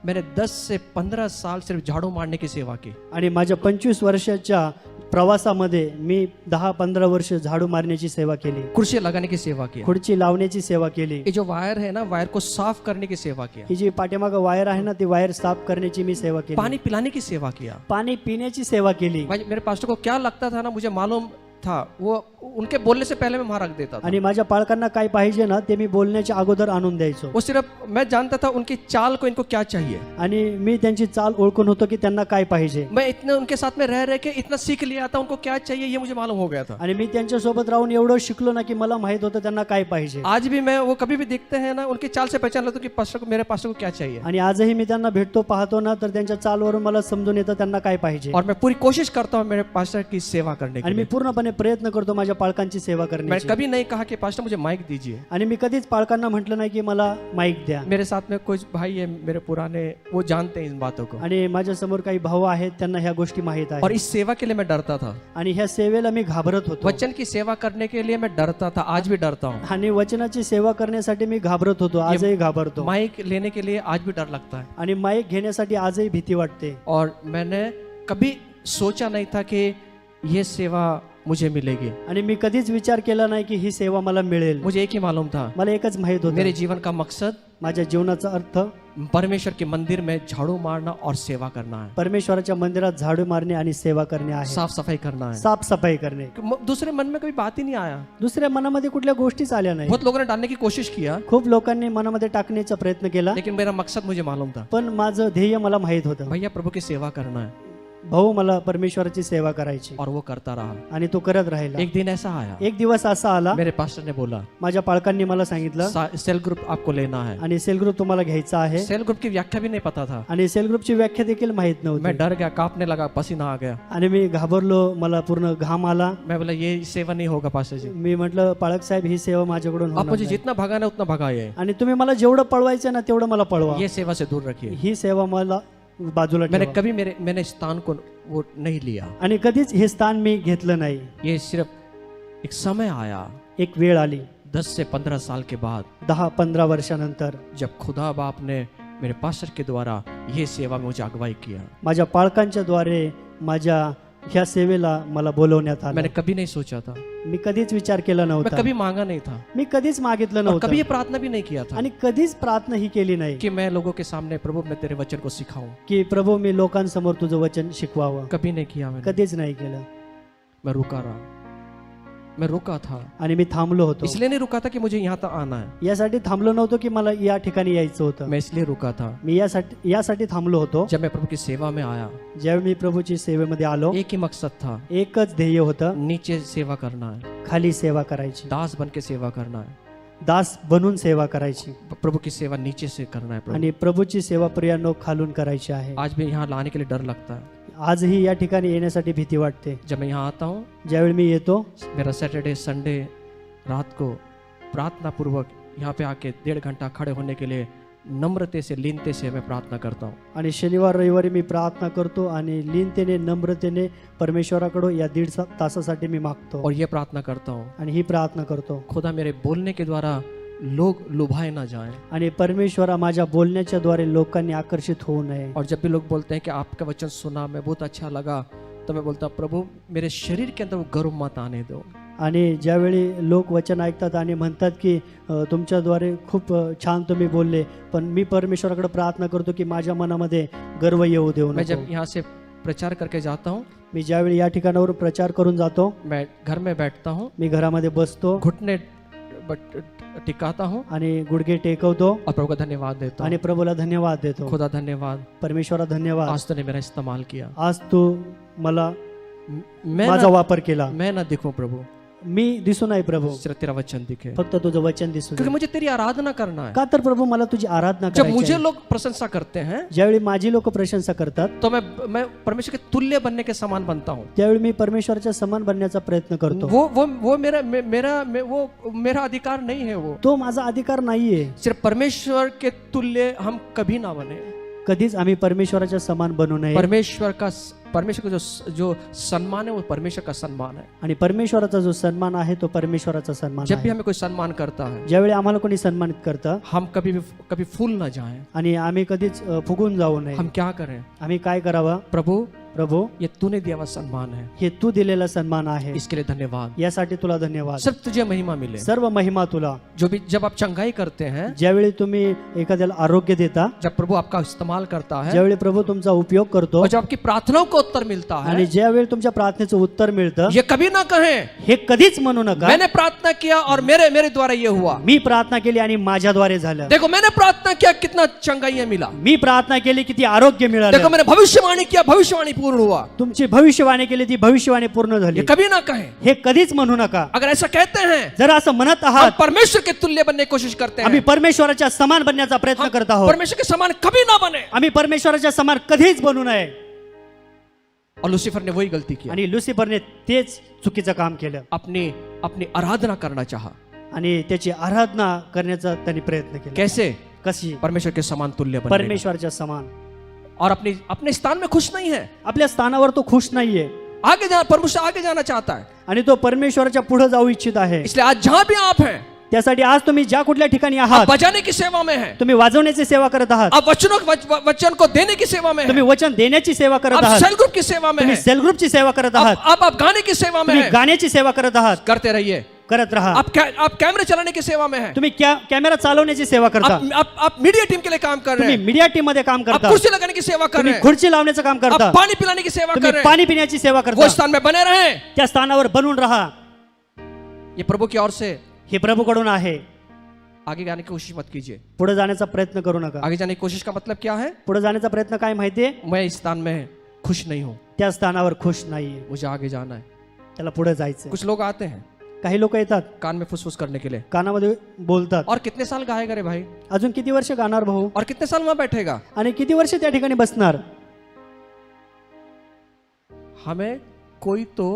मैंने 10 से 15 साल सिर्फ झाड़ू मारने की सेवा की। आणि माझ्या 25 वर्षाच्या प्रवासामध्ये मी 10-15 वर्ष झाडू मारण्याची सेवा केली, कुर्सी लगाने की सेवा की, खुर्ची लावण्याची सेवा केली. ये जो वायर है ना, वायर को साफ करने की सेवा किया, ही जी पाठीमागं वायर आहे ना, ती वायर साफ करण्याची मी सेवा केली. पानी पिलाने की सेवा किया। पाणी पिण्याची सेवा केली. भाई मेरे पास्टर को क्या लगता था ना, मुझे मालूम था, वो उनके बोलने से पहले मैं वहां रख देता था। आणि माझ्या पालकांना काय पाहिजे ना, ते मी बोलण्याच्या अगोदर आणून द्यायचो. वो सिर्फ मैं जानता था उनकी चाल को, इनको क्या चाहिए। आणि मी त्यांची चाल ओळखून होतो की त्यांना काय पाहिजे. मैं इतने उनके साथ में रह के इतना सीख लिया था, उनको क्या चाहिए ये मुझे मालूम हो गया था। आणि मी त्यांच्या सोबत राहून एवढं शिकलो ना की मला माहित होतं त्यांना काय पाहिजे. आज भी मैं वो कभी भी दिखते हैं ना, उनकी चाल से पहचान लेता हूं कि पास्टर को, मेरे पास्टर को क्या चाहिए। आणि आजही मी त्यांना भेटतो, पाहतो ना, तर त्यांच्या चालवरून मला समजून येतं त्यांना काय पाहिजे. और मैं पूरी कोशिश करता हूं मेरे पास्टर की सेवा करने की। आणि मी पूर्णपणे प्रयत्न करतो माझ्या पालकांची सेवा मैं करण्याची. कभी नहीं कहा कि पास्टर मुझे माइक दीजिए। आणि मी कधीच पालकांना म्हटलं नाही की मला माईक द्या. मेरे साथ में कुछ भाई है मेरे पुराने, वो जानते हैं इन बातों को। आणि माझ्या समोर काही भाऊ आहेत, त्यांना ह्या गोष्टी माहित और आहेत. इस सेवा के लिए मैं डरता था, आणि ह्या सेवेला मी घाबरत होतो. वचन की सेवा करने के लिए मैं डरता था, आज भी डरता हूँ। आणि वचनाची सेवा करण्यासाठी मी घाबरत होतो, आजही घाबरतो. माइक लेने के लिए आज भी डर लगता है। आणि माईक घेण्यासाठी आजही भीती वाटते. और मैंने कभी सोचा नहीं था कि ये सेवा मुझे मिलेगी। आणि मी कधीच विचार केला नाही की ही सेवा मला मिळेल. मुझे एक ही मालूम था, मला एकच माहित मेरे होतं, जीवन का मकसद माझ्या जीवनाचा अर्थ परमेश्वर के मंदिर में झाड़ू मारना और सेवा करना है, परमेश्वराच्या मंदिरात झाडू मारणे आणि सेवा करणे आहे. साफ सफाई करना है। साफसफाई करणे. दूसरे मन में कभी बात ही नहीं आया। दुसऱ्या मनामध्ये कुठल्या गोष्टीच आल्या नाही. बहुत लोगों ने डालने की कोशिश किया, खूप लोकांनी मनामध्ये टाकण्याचा प्रयत्न केला, लेकिन मेरा मकसद मुझे मालूम था, पण माझं ध्येय मला माहित होतं. भैया प्रभु की सेवा करना है। भाऊ, मला परमेश्वराची सेवा करायची. और वो करता रहा। आणि तो करत राहिला. एक दिन ऐसा आया, एक दिवस असा आला, मेरे पास्टर ने बोला, माझ्या पालकांनी मला सांगितलं, सेल ग्रुप आपको लेना है। आणि सेल ग्रुप तुम्हाला घ्यायचा आहे. सेल ग्रुप की व्याख्या भी नहीं पता था। आणि सेल ग्रुपची व्याख्या देखील माहित मैं नव्हती. डर गया, कांपने लगा, पसीना आ गया। आणि मी घाबरलो, मला पूर्ण घाम आला. मैं बोला ये सेवा नहीं होगा पास्टर जी, मी म्हटलं, पाळक साहेब, ही सेवा माझ्याकडून आप होणार मुझे नाही. जितना भगाना है उतना भगाइए, आणि तुम्ही मला जेवढं पळवायचं ना तेवढं मला पळवा. ये सेवा से दूर रखिए। ही सेवा मला बाजूला मैंने ठेवा. कभी मैंने स्थान को वो नहीं लिया। आणि कधीच हे स्थान मी घेतलं नाही. ये सिर्फ एक समय आया, एक वेळ आली 10 से 15 साल के बाद, 10-15 वर्षानंतर, जब खुदा बाप ने मेरे पास्टर के द्वारा ये सेवा में मुझे अगुवाई किया। माझ्या पालकांच्या द्वारे माझ्या ह्या सेवेला मला बोलवण्यात आलं. मैंने कभी नहीं सोचा था, मी कधीच विचार केला मैं नव्हता. कभी मांगा नहीं था, मी कधीच मागितलं और नव्हतं. कभी ये प्रार्थना भी नहीं किया था आणि कधीच प्रार्थना ही केली नाही कि मैं लोगों के सामने प्रभु मैं तेरे वचन को सिखाऊं। की प्रभु मी लोकांसमोर तुझं वचन शिकवावं. कभी नहीं किया मैंने। कधीच नाही केलं. मैं रुका रहा, मैं रुका था, आणि मी थांबलो होतो. इसलिए नहीं रुका था कि मुझे यहाँ तक आना है, यासाठी थांबलो नव्हतो की मला या ठिकाणी यायचं होतं. मैं इसलिए रुका था, मी यासाठी थांबलो होतो. जब मैं प्रभु की सेवा में आया, ज्यावेळी मी प्रभूची सेवेमध्ये आलो, एक ही मकसद था, एकच ध्येय होतं, नीचे सेवा करना है, खाली सेवा करायची, दास बन के सेवा करना है। दास बनून सेवा करायची. प्रभु की सेवा नीचे से करना है प्रभु। आणि प्रभूची सेवा प्रियांनो खालून करायची आहे. आज भी यहाँ लाने के लिए डर लगता है। आजही या ठिकाणी येण्यासाठी भीती वाटते. जब मैं यहाँ आता हूँ, ज्यावेळी मी येतो, मेरा सैटरडे संडे रात को प्रार्थना पूर्वक यहाँ पे आके 1.5 घंटा खड़े होने के लिए नम्रते से लीनते से मैं प्रार्थना करता हूँ। आणि शनिवार रविवारी मी प्रार्थना करतो आणि लीनतेने नम्रतेने परमेश्वराकडे या 1.5 तासासाठी मी मागतो. और ये प्रार्थना करता हूँ, आणि ही प्रार्थना करतो, खुदा मेरे बोलने के द्वारा लोग लुभाए ना जाएं। आणि परमेश्वरा माझ्या बोलण्याच्या द्वारे लोकांनी आकर्षित होऊ नये. और जब भी लोग बोलते हैं कि आपका वचन सुना, मैं बहुत अच्छा लगा, तो मैं बोलता हूँ, प्रभु मेरे शरीर के अंदर वो गर्व मत आने दो। आणि ज्यावेळी लोक वचन ऐकतात आणि म्हणतात की तुमच्याद्वारे खूप छान तुम्ही बोलले, पण मी परमेश्वराकडे प्रार्थना करतो की माझ्या मनामध्ये गर्व येऊ देऊ मैं नको. जब यहाँ से प्रचार करके जाता हूँ, मी ज्यावेळी या ठिकाणावर प्रचार करून जातो, मैं घर में बैठता हूँ, मी घरामध्ये बसतो घुटने टिकाता हूँ आणि गुडघे टेकवतो और प्रभु का धन्यवाद देता आणि हूँ। प्रभूला धन्यवाद देतो. खुदा धन्यवाद, परमेश्वरा धन्यवाद, आज तूने मेरा इस्तेमाल किया। आज तू मला मैं माझा वापर केला. मैं ना दिखूं प्रभु, मी दिसू नाही प्रभू, सिर्फ तेरा वचन दिखे, फक्त तुझं वचन दिसू दे. क्योंकि मुझे तेरी आराधना करना है. का तर प्रभू मला तुझी आराधना जब करायची मुझे आहे. लोग प्रशंसा करते हैं ज्यावेळी माझी लोक प्रशंसा करतात तो मैं परमेश्वर के तुल्य बनने के समान बनता हूँ. त्यावेळी मी परमेश्वराच्या समान बनण्याचा प्रयत्न करतो. वो मेरा अधिकार नहीं है. वो तो माझा अधिकार नाहीये. सिर्फ परमेश्वर के तुल्य हम कभी ना बने. कधीच आम्ही परमेश्वराच्या समान बनू नये. परमेश्वर का जो सम्मान है वो परमेश्वर का सम्मान है. आणि परमेश्वराचा जो सन्मान आहे तो परमेश्वराचा सन्मान जब भी आहे. हमें कोई सम्मान करता है ज्यावेळी आम्हाला कोणी सन्मानित करतं हम कभी फूल ना जाएं. आणि आम्ही कधीच फुगून जाऊ नये. हम क्या करें? आम्ही काय करावं? प्रभु प्रभू, ये तूने दिया हुआ सम्मान है, हे तू दिलेला सन्मान आहे, इसके लिए धन्यवाद. यासाठी तुला धन्यवाद. सिर्फ तुझे महिमा मिले. सर्व महिमा तुला. जब आप चंगाई करते हैं, ज्यावेळी तुम्ही एखाद्याला आरोग्य देता, जब प्रभु आपका इस्तेमाल करता है, ज्यावेळी प्रभू तुमचा उपयोग करतो, और जब आपकी प्रार्थनाओं को उत्तर मिलता आणि है, ज्यावेळी तुमच्या प्रार्थनेचं उत्तर मिळतं, ये कभी ना कहें हे कधीच म्हणू नका मैंने प्रार्थना किया और मेरे द्वारा ये हुआ. मी प्रार्थना केली आणि माझ्याद्वारे झालं. देखो मैंने प्रार्थना किया, कितना चंगाई मिला. मी प्रार्थना केली किती आरोग्य देखो मिळालं. मैंने भविष्यवाणी किया, भविष्यवाणी पूर्ण हुआ. तुमची भविष्यवाणी केली ती भविष्यवाणी पूर्ण झाली. ये कभी ना कहें. हे कधीच म्हणू नका. अगर ऐसा कहते हैं, जर असं म्हणत हम आहात, परमेश्वर के तुल्य बनने की कोशिश करते आम्ही हैं, परमेश्वराच्या समान बनण्याचा प्रयत्न हम करत आहोत. परमेश्वर के समान कभी ना बने. आम्ही परमेश्वराच्या समान कधीच बनू नये. और लूसीफर ने वही गलती की, आणि लुसिफरने तेच चुकीचं काम केलं अपनी आराधना करना चाहा. आणि त्याची आराधना करण्याचा त्यांनी प्रयत्न केला. कैसे? कशी? परमेश्वर के समान तुल्य बनने. परमेश्वराच्या समान. और अपने स्थान में खुश नहीं है. आपल्या स्थानावर तो खुश नाहीये परमेश्वर आगे जाना चाहता है. आणि तो परमेश्वराच्या पुढे जाऊ इच्छित आहे. इसलिए आज जहां भी आप हैं, त्यासाठी आज तुम्ही ज्या कुठल्या ठिकाणी आप आहात, बजाने की सेवा में हैं, तुम्ही वाजवण्याची सेवा करत आहात, आप वचन को देने की सेवा में तुम्ही हैं, वचन देण्याची सेवा करत आप आहात, सेल ग्रुप की सेवा में तुम्ही हैं, सेल ग्रुपची सेवा करत आहात, आप गाने की सेवा में तुम्ही हैं. गाण्याची सेवा करत आहात. करते रहिए. करत राहा. आप कैमरे चलाने की सेवा में हैं, तुम्ही कॅमेरा चालवण्याची सेवा करता. आप मीडिया टीम के लिए काम कर रहे तुम्ही हैं, मीडिया टीम मध्ये काम आप करता. कुर्सी लगाने की सेवा कर तुम्ही रहे हैं, खुर्ची लावण्याचं काम करता. आप पानी पिलाने की सेवा कर तुम्ही रहे हैं. पाणी पिण्याची सेवा वो करता. स्थान में बने रहें. त्या स्थानावर बनून राहा. ये प्रभु की ओर से. हे प्रभूकडून आहे. आगे जाने की कोशिश मत कीजिए. पुढे जाण्याचा प्रयत्न करू नका. आगे जाने की कोशिश का मतलब क्या है? पुढे जाण्याचा प्रयत्न काय माहितीये? मैं इस स्थान में खुश नहीं हूँ, त्या स्थानावर खुश नाहीये. मुझे आगे जाना है. त्याला पुढे जायचं. कुछ लोग आते हैं काही लोक येतात, कान में फुसफुस करने के लिए. कानामध्ये बोलतात. और कितने साल गाएगा रे भाई? अजून किती वर्ष गाणार भाऊ? और कितने साल वहां बैठेगा? आणि किती वर्ष त्या ठिकाणी बसणार? हमें कोई तो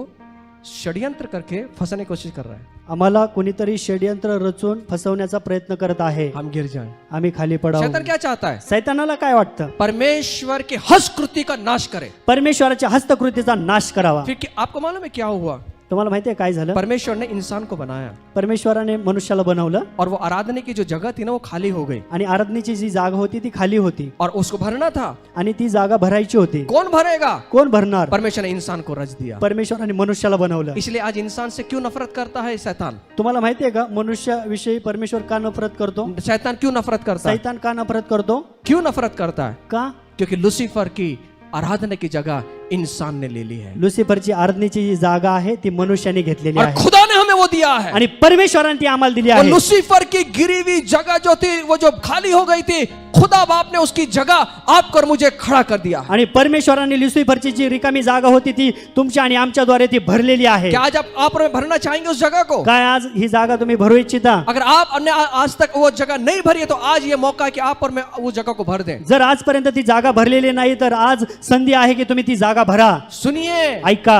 षड्यंत्र करके फंसाने की कोशिश कर रहा है. आम्हाला कोणीतरी षड्यंत्र रचून फसवण्याचा प्रयत्न करत आहे. हम गिर जाएं. आम्ही खाली पडावं. शैतान क्या चाहता है? सैतानाला काय वाटतं? परमेश्वर की हस्तकृति का नाश करे. परमेश्वराच्या हस्तकृतीचा नाश करावा. फिर आपको मालूम है क्या हुआ? तुम्हाला माहितीये काय झालं? परमेश्वर ने इंसान को बनाया परमेश्वराने मनुष्याला बनवलं और वो आराधने की जो जगह थी ना वो खाली हो गई. आणि आराधनेची जी जागा होती ती खाली होती और उसको भरना था. आणि ती जागा भरायची होती. कौन भरेगा? कोण भरणार? परमेश्वर ने इंसान को रच दिया. परमेश्वराने मनुष्याला बनवलं. इसलिए आज इंसान से क्यों नफरत करता है शैतान? तुम्हाला माहितीये का मनुष्याविषयी परमेश्वर का नफरत करतो? शैतान क्यों नफरत करता है? सैतान का नफरत करतो? क्यों नफरत करता है? का? क्योंकि लूसीफर की आराधना की जगह इंसान ने ले ली है लुसिफरची आराधनेची जी जागा आहे ती मनुष्याने घेतलेली और आहे खुदा ने हमें वो दिया है. आणि परमेश्वराने ती आम्हाला दिली वो आहे. लूसीफर की गिरी हुई जगह जो थी वो जो खाली हो गई थी, खुदा बाप ने उसकी जगह आपको और मुझे खड़ा कर दिया. आणि परमेश्वराने लुसिफरची जी रिकामी जागा होती ती तुमच्या आणि आमच्याद्वारे ती भरलेली आहे. क्या आज आप और मैं भरना चाहेंगे उस जगह को? काय आज ही जागा तुम्ही भरू इच्छिता? अगर आपने आज तक वो जगह नहीं भरी है तो आज ये मौका है कि आप और मैं वो जगह को भर दें. जर आजपर्यंत ती जागा भरलेली नाही तर आज संधी आहे की तुम्ही ती जागा भरा. सुनिए, ऐका,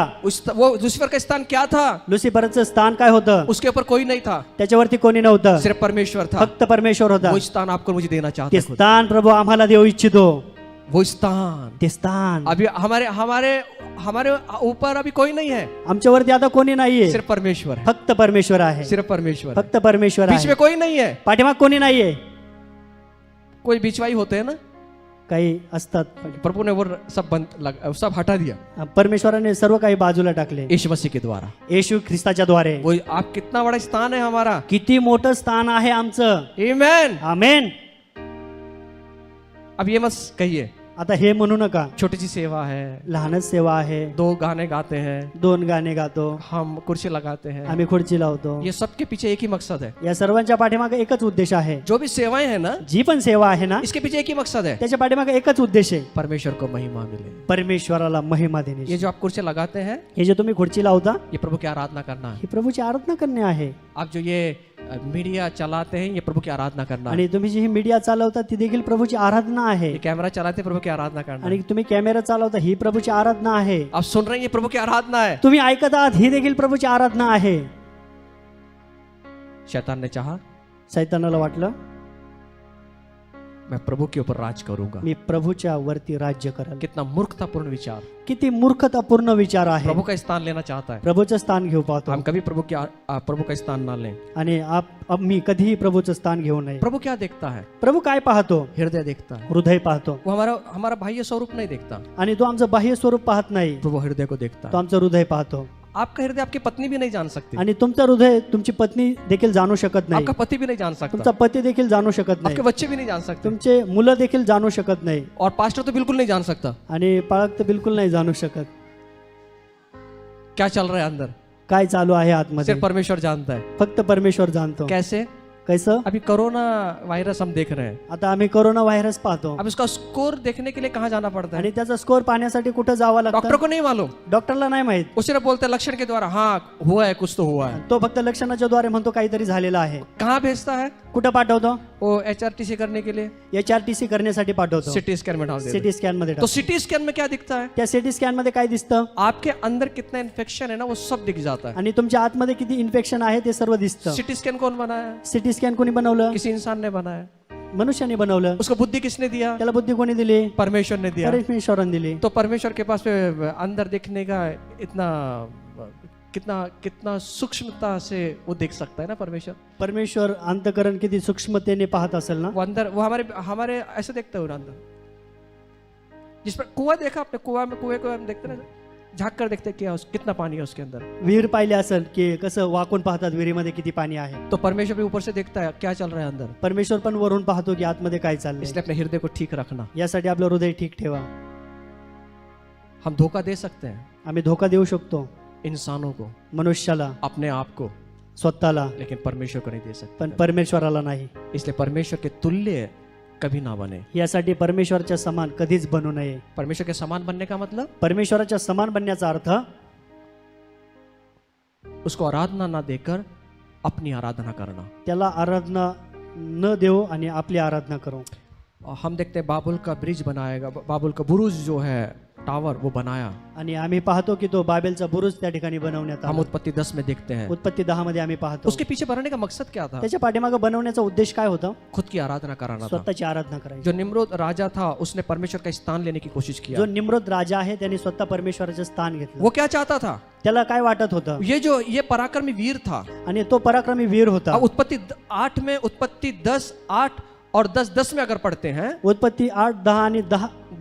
वो लूसीफर का स्थान क्या था? लुसिफरचं स्थान काय होतं? उसके ऊपर कोई नहीं था, त्याच्यावरती कोणी नव्हतं, सिर्फ परमेश्वर था. फक्त परमेश्वर होता. वो स्थान आपको मुझे देना चाहता ते है खुद. स्थान प्रभू आम्हाला देऊ इच्छितो. वो स्थान ते स्थान अभी हमारे हमारे हमारे ऊपर अभी कोई नहीं है, आमच्यावरती आता कोणी नाहीये, सिर्फ परमेश्वर है. फक्त परमेश्वर आहे. सिर्फ परमेश्वर है. फक्त परमेश्वर बीच आहे. में कोई नहीं है. पाठीमाग कोणी नाहीये. कोई बीचवाई होते हैं ना, काही असतात. प्रभु ने वो सब हटा दिया परमेश्वराने सर्व काही बाजूला टाकले यीशु मसीह के द्वारा. येशू ख्रिस्ताच्या द्वारे. वो आप कितना बड़ा स्थान है हमारा. किती मोठं स्थान आहे आमचं. आमेन. आमेन. अब ये मत कहिए आता हे म्हणू नका, छोटी सी सेवा है, लहानच सेवा आहे, 2 गाने गाते हैं, 2 गाणे गातो, हम कुर्सी लगाते हैं, आम्ही खुर्ची लावतो. ये सब के पीछे एक ही मकसद है. या सर्वांच्या पाठीमागे एकच उद्देश आहे. जो भी सेवाएं है ना, जी पण सेवा आहे ना, इसके पीछे एक ही मकसद है, त्याच्या पाठीमागे एकच उद्देश आहे, परमेश्वर को महिमा मिले. परमेश्वराला महिमा देणे. ये जो आप कुर्सी लगाते हैं, हे जे तुम्ही खुर्ची लावता, ये प्रभु की आराधना करना है. ही प्रभूची आराधना करणे आहे. आप जो ये मीडिया चलाते हैं, ये प्रभु की आराधना करना है. आणि तुम्ही जी ही मीडिया चालवता ती देखील प्रभूची आराधना आहे. ये कैमरा चलाते हैं, प्रभु की आराधना करना है. आणि तुम्ही कॅमेरा चालवता ही प्रभूची आराधना आहे. आप सुन रहे हैं, ये प्रभु की आराधना है. तुम्ही ऐकत आहात ही देखील प्रभूची आराधना आहे. शैतान ने चाहा सैतानाला वाटलं मैं प्रभु के ऊपर राज करूंगा. मी प्रभूच्या वरती राज्य करेल. कितना मूर्खतापूर्ण विचार. किती मूर्खतापूर्ण विचार आहे. प्रभु का स्थान लेना चाहता है. प्रभूचं स्थान घेऊ पाहतो हम कभी प्रभु का स्थान ना लें. आणि मी कधीही प्रभूचं स्थान घेऊ नये. प्रभु क्या देखता है? प्रभू काय पाहतो? हृदय देखता है. हृदय पाहतो. वो हमारा बाह्य स्वरूप नहीं देखता. आणि तो आमचं बाह्य स्वरूप पाहत नाही, प्रभु हृदय को देखता तो है. आमचं हृदय पाहतो. आपका हृदय आपकी पत्नी भी नहीं जान सकती. आणि तुमचं हृदय तुमची पत्नी देखील जाणू शकत नाही, आपका पति भी नहीं जान सकता. तुमचा पती देखील जाणू शकत नाही, आपके बच्चे भी नहीं जान सकते. तुमचे मुलं देखील जाणू शकत नाही, और पास्टर तो बिल्कुल नहीं जान सकता. आणि पाळक तर बिलकुल नाही जाणू शकत क्या चल रहा है अंदर. काय चालू आहे आतमध्ये. सिर्फ परमेश्वर जानता है. फक्त परमेश्वर जाणतो. कैसे? कैसं? अभी कोरोना वायरस हम देख रहे हैं. आता आम्ही कोरोना व्हायरस पाहतो अब इसका स्कोर देखने के लिए कहाँ जाना पड़ता है? आणि त्याचा स्कोर पाहण्यासाठी कुठं जावं डॉक्टर लागतं? को नहीं मालूम. डॉक्टरला नाही माहित. वो सिर्फ बोलते हैं लक्षण के द्वारा, हाँ हुआ है, कुछ तो हुआ है. तो फक्त लक्षणाच्या द्वारे म्हणतो काहीतरी झालेलं आहे. कहाँ भेजता है? कुठं पाठवतो? वो HRTC करने के लिए HRTC करण्यासाठी पाठवतो. सिटी स्कैन में डाल देते सिटी स्कॅन मध्ये हैं. तो टाकतो. सिटी स्कैन में क्या दिखता है? त्या सिटी स्कॅन मध्ये काय दिसतं? आपके अंदर कितना इन्फेक्शन है ना, वो सब दिख जाता है. आणि तुमच्या आतमध्ये किती इन्फेक्शन आहे ते सर्व दिसतं. सिटी स्कैन कौन बनाया? सिटी स्कॅन कोणी बनवलं? किसी इंसान ने बनाया. मनुष्याने बनवलं. उसको बुद्धि किसने दिया? त्याला बुद्धी कोणी दिली? परमेश्वर ने दिया. परमेश्वराने दिली. तो परमेश्वर के पास में अंदर देखने का इतना कितना सूक्ष्मता से वो देख सकता है ना परमेश्वर. परमेश्वर अंतकरण किती सूक्ष्मतेने पाहत असेल ना. वो अंदर वो हमारे ऐसे देखते हो ना अंदर. जिस पर कुआं देखा आपने, कुएं को हम देखते ना, झाँक कर देखते क्या कितना पानी है उसके अंदर. विहीर पाहिले असेल की कसं वाकून पाहतात विहिरीमध्ये किती पाणी आहे. तो परमेश्वर भी ऊपर से देखता है क्या चल रहा है अंदर. परमेश्वर पण वरून पाहतो की आतमध्ये काय चाललंय. इसलिए अपने हृदय को ठीक रखना. यासाठी आपलं हृदय ठीक ठेवा. हम धोखा दे सकते हैं आम्ही धोका देऊ शकतो इंसानों को, मनुष्याला, अपने आप को, स्वतःला, लेकिन परमेश्वर को नहीं दे सकते. पण परमेश्वराला नाही. इसलिए परमेश्वर के तुल्य कभी ना बने. यासाठी परमेश्वराच्या समान कधीच बनू नये. परमेश्वर के समान बनने का मतलब परमेश्वराच्या समान बनण्याचा अर्थ उसको आराधना ना देकर अपनी आराधना करना. त्याला आराधना न देऊ आणि आपली आराधना करू. हम देखते हैं बाबुल का ब्रिज बनाएगा, बाबुल का बुरुज जो है टावर वो बनाया. आणि आम्ही पाहतो की तो बाबेलचा बुरुज त्या ठिकाणी बनवण्यात हम आला. उत्पत्ति 10 में देखते हैं. उत्पत्ती 10 मध्ये आम्ही पाहतो. उसके पीछे बनाने का मकसद क्या था? त्याच्या पाठीमागे बनवण्याचा उद्देश काय होता? खुद की आराधना कराना था. स्वतःची आराधना करायची. जो निम्रोद राजा था उसने परमेश्वर का स्थान लेने की कोशिश किया. जो निम्रोद राजा आहे त्याने स्वतः परमेश्वराचे स्थान घेतलं. वो क्या चाहता था? त्याला काय वाटत होतं? ये पराक्रमी वीर था. आणि तो पराक्रमी वीर होता. अब उत्पत्ति 8 में, उत्पत्ति 10, 8 और 10 में अगर पढ़ते हैं, उत्पत्ती 8, 10 आणि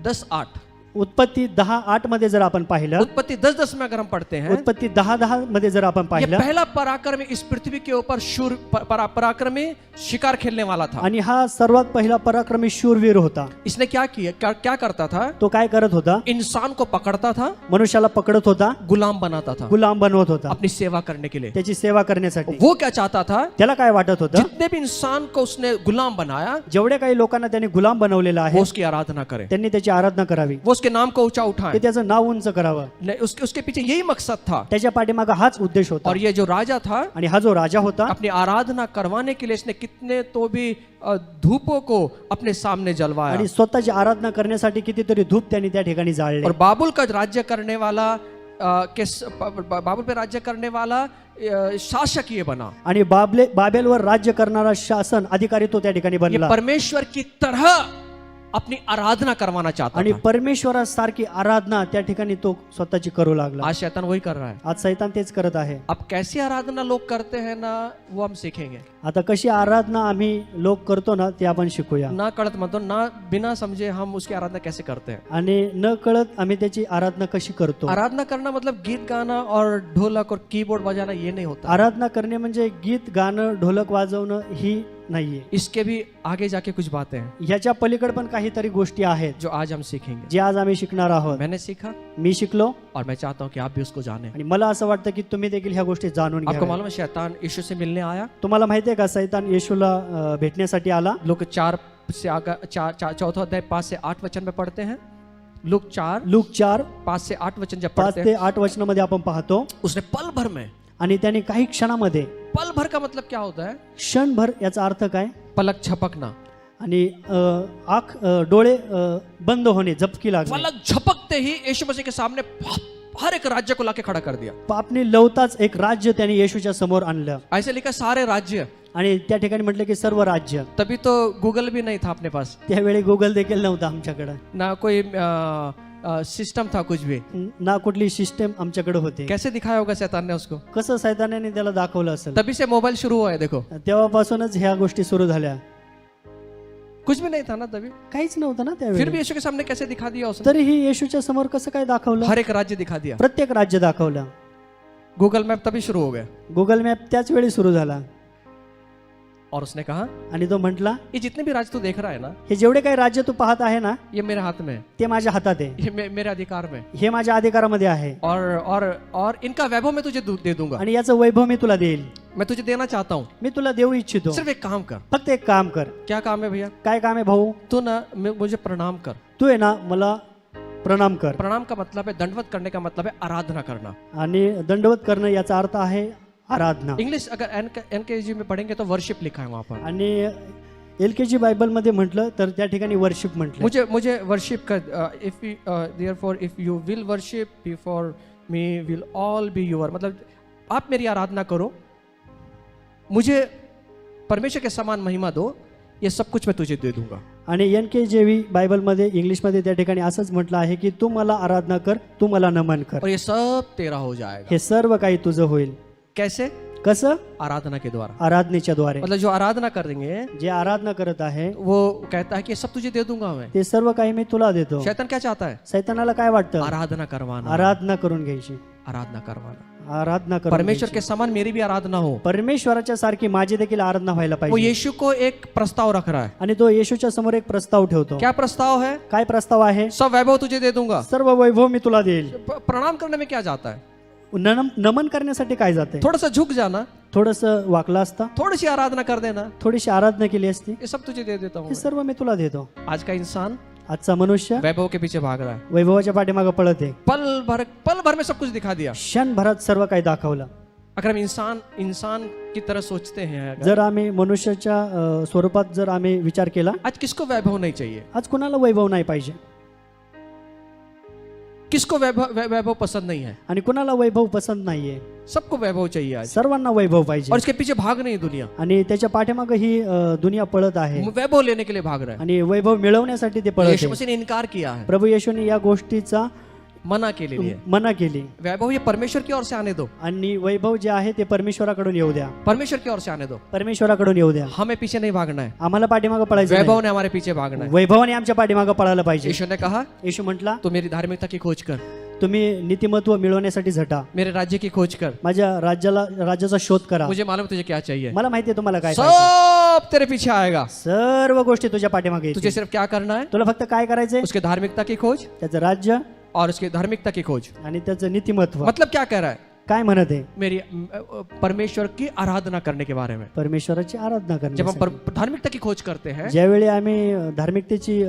10, 8, उत्पत्ती 10, 8 मध्ये जर आपण पाहिलं, उत्पत्ति 10 में अगर हम पढ़ते हैं, उत्पत्ती 10, 10 मध्ये जर आपण ये पाहिलं, पहला पराक्रमी इस पृथ्वी के ऊपर शूर पराक्रमी शिकार खेलने वाला था. आणि हा सर्वात पहिला पराक्रमी शूरवीर होता. इसने क्या किया, क्या करता था? तो काय करत होता? इंसान को पकड़ता था, मनुष्याला पकडत होता, गुलाम बनाता था गुलाम बनवत होता अपनी सेवा करने के लिए. त्याची सेवा करण्यासाठी. वो क्या चाहता था? त्याला काय वाटत होतं? जितने भी इंसान को उसने गुलाम बनाया, जेवढे काही लोकांना त्याने गुलाम बनवलेला वो आहे उसकी आराधना करे, त्यांनी त्याची आराधना करावी, वो उसके नाम को ऊंचा ते उठाए. त्याचं नाव उंच करावं. नहीं, उसके पीछे यही मकसद था. त्याच्या पाठीमागे हाच उद्देश होता. और ये जो राजा था, आणि हा जो राजा होता, अपनी आराधना करवाने के लिए इसने कितने तो भी धूपों को अपने सामने जलवाया. आणि स्वतःची आराधना करण्यासाठी कितीतरी धूप त्यांनी त्या ठिकाणी जाळले. और बाबुल का राज्य करने वाला बाबुल पे राज्य करने वाला शासक ये बना. आणि बाबेलवर राज्य करणारा शासन अधिकारी तो त्या ठिकाणी ये बनला. परमेश्वर की तरह अपनी आराधना करवाना चाहता आणि था. परमेश्वरासारखी आराधना त्या ठिकाणी तो स्वतःची करू लागला. आज शैतान वही कर रहा है. आज सैतान तेच करत आहे. अब कैसी आराधना लोग करते हैं ना, वो हम सीखेंगे. आता कशी आराधना आम्ही लोक करतो ना ते आपण शिकूया. ना कळत म्हणतो ना, बिना समझे हम उसकी आराधना कैसे करते हैं. आणि न कळत आम्ही त्याची आराधना कशी करतो. आराधना करना मतलब गीत गाना और ढोलक और कीबोर्ड बजाना ये नहीं होता. आराधना करणे म्हणजे गीत गाणं ढोलक वाजवणं ही नाहीये. इसके भी आगे जाके कुछ बातें हैं ह्याच्या पलीकडे पण काहीतरी गोष्टी आहेत जो आज हम सीखेंगे. जे आज आम्ही शिकणार आहोत. मैंने सीखा मी शिकलो और मैं चाहता हूँ कि आप भी उसको जाने. आणि मला असं वाटतं की तुम्ही देखील ह्या गोष्टी जाणून आपको घ्या. मालूम है शैतान यीशु से मिलने आया. तुम्हाला माहितीये का सैतान येशूला भेटण्यासाठी आला. लोग 4 से आगे 4 अध्याय 5 से 8 वचन में पढ़ते हैं. लूक 4 लूक 4 5 से 8 वचन जब 5 पढ़ते ते हैं 8 वचनामध्ये आपण पाहतो. उसने पल भर में, आणि त्याने काही क्षणामध्ये, पल भर का मतलब क्या होता है? क्षणभर याचा अर्थ काय, पलक झपकना. आणि आँख डोळे बंद होणे, झपकी लागणे. पलक झपकते ही यीशु मसीह के सामने हर एक राज्य को लाके खड़ा कर दिया. पापने लवताच एक राज्य त्याने येशूच्या समोर आणलं. ऐसे लिखा सारे राज्य. आणि त्या ठिकाणी म्हटलं की सर्व राज्य. तभी तो गूगल भी नहीं था अपने पास, त्यावेळी गुगल देखील नव्हता आमच्याकडे, ना कोई सिस्टम था कुछ भी. ना कुठली सिस्टम आमच्याकडे होते. कैसे दिखाया होगा शैतान ने उसको? कसं सैतानाने त्याला दाखवलं असेल. तभी से मोबाइल शुरू हुआ है. देखो तेव्हापासूनच ह्या गोष्टी सुरू झाल्या. कुछ भी नहीं था ना तभी. काहीच नव्हतं ना फिर भी त्यावेळी. यीशु के सामने कैसे दिखा दिया उसने? तरीही येशूच्या समोर कसं काय दाखवलं. हर एक राज्य दिखा दिया. प्रत्येक राज्य दाखवलं. गूगल मैप तभी शुरू हो गया. गुगल मॅप त्याच वेळी सुरू झाला. और उसने कहा आणि तो म्हटला, ये जितने भी राज्य तू देख रहा है ना, हे जेवढे काही राज्य तू पाहत आहे ना, ये मेरे हाथ में है, ते माझ्या हातात आहे, ये मेरे अधिकार में. हे माझ्या अधिकारामध्ये आहे. और इनका वैभव मैं तुझे दे दूंगा. आणि याचं वैभव मी तुला देईल. मैं तुझे देना चाहता हूँ. मी तुला देऊ इच्छितो. सिर्फ एक काम कर. फक्त एक काम कर. क्या काम है भैया? काय काम आहे भाऊ? तू ना मुझे प्रणाम कर. तू आहे ना मला प्रणाम कर. प्रणाम का मतलब है, दंडवत करने का मतलब है आराधना करना. आणि दंडवत करणं याचा अर्थ आहे आराधना. इंग्लिश अगर NKG में पढ़ेंगे तो वर्शिप लिखा है वहां पर. आणि LKG बायबल मध्ये म्हटलं तर त्या ठिकाणी वर्शिप म्हटलं. मुझे वर्शिप कर. If therefore if you will worship before me will all be your. मतलब आप मेरी आराधना करो, मुझे परमेश्वर के समान महिमा दो, ये सब कुछ मैं तुझे दे दूंगा. आणि NKJV बायबलमध्ये इंग्लिशमध्ये त्या ठिकाणी असंच म्हटलं आहे की तू मला आराधना कर, तू मला नमन कर, और ये सब तेरा हो जाएगा. हे सर्व काही तुझं होईल. कैसे? कसं? आराधना के द्वारा. आराधनेच्या द्वारे. मतलब जो आराधना करेंगे जे आराधना करत आहे वो कहता है कि ये सब तुझे दे दूंगा मैं. ते सर्व काही मी तुला देतो. शैतान क्या चाहता है? सैतानाला काय वाटतं? आराधना करवाना. आराधना करून घ्यायची. आराधना करवाना. आराधना करून परमेश्वर घ्यायची. के समान मेरी भी आराधना हो. परमेश्वराच्या सारखी माझी देखील आराधना व्हायला वो पाहिजे. यीशु को एक प्रस्ताव रख रहा है. आणि तो येशूच्या समोर एक प्रस्ताव ठेवतो. क्या प्रस्ताव है? काय प्रस्ताव आहे? सब वैभव तुझे दे दूंगा. सर्व वैभव मी तुला देईल. प्रणाम करने में क्या जाता है? नमन करण्यासाठी काय जाते? थोड़ा सा झुक जाना, थोडस वाकला असता, थोड़ी सी आराधना कर देना, थोडीशी आराधना केली असती, ये सब तुझे दे देता हूँ. हे सर्व मी तुला देतो. आज का इंसान आजचा मनुष्य वैभव के पीछे भाग रहा है. वैभवाच्या पाठीमागे पळत आहे. पल भर में सब कुछ दिखा दिया. क्षणभरात सर्व काही दाखवलं. अगर हम इंसान की तरह सोचते हैं, जर आम्ही मनुष्याच्या स्वरूपात जर आम्ही विचार केला, आज किसको वैभव नहीं चाहिए? आज कुणाला वैभव नाही पाहिजे? किसको वैभव पसंद नहीं है? आणि कुणाला वैभव पसंत नाहीये? सबको वैभव चाहिए आज. सर्वांना वैभव पाहिजे. और इसके पीछे भाग नहीं दुनिया. आणि त्याच्या पाठीमागे ही दुनिया पळत आहे. वैभव लेने के लिए भाग रहा है. आणि वैभव मिळवण्यासाठी ते पळत यीशु आहे. मसीह ने इनकार किया है, प्रभू येशूने या गोष्टीचा मना के लिए. मना केली. वैभव ये परमेश्वर की ओर से आने दो. आणि वैभव जे आहे ते परमेश्वराकडून येऊ द्या. परमेश्वर की ओर से आने दो. परमेश्वराकडून येऊ द्या. हमें पीछे नहीं भागना है. आम्हाला पाठीमागे पळायचं नाही. वैभव ने हमारे पीछे भागना है. वैभवाने आमच्या पाठीमागे पळायला पाहिजे. यीशु ने कहा, येशू म्हटला, तू मेरी धार्मिकता की खोज कर, तुम्ही नीतिमत्व मिळवण्यासाठी झटा, पाहिजे. मेरे राज्य की खोज कर. माझ्या राज्याचा शोध करा. मुझे मालूम है तुझे क्या चाहिए. मला माहिती आहे तुम्हाला काय पाहिजे. सब तेरे पीछे आएगा. सर्व गोष्टी तुझ्या पाठीमागे येतील. तुझे सिर्फ क्या करना है? तुला फक्त काय करायचंय? उसके धार्मिकता की खोज त्याचं राज्य और उसके धार्मिकता की खोज. आणि त्याचं नीतिमत्व. मतलब क्या कह रहा है? काय म्हणत आहे? मेरी परमेश्वर की आराधना करने के बारे में. परमेश्वराची आराधना जब हम करण्यासाठी. धार्मिकता की खोज करते हैं, ज्यावेळी आम्ही धार्मिकतेची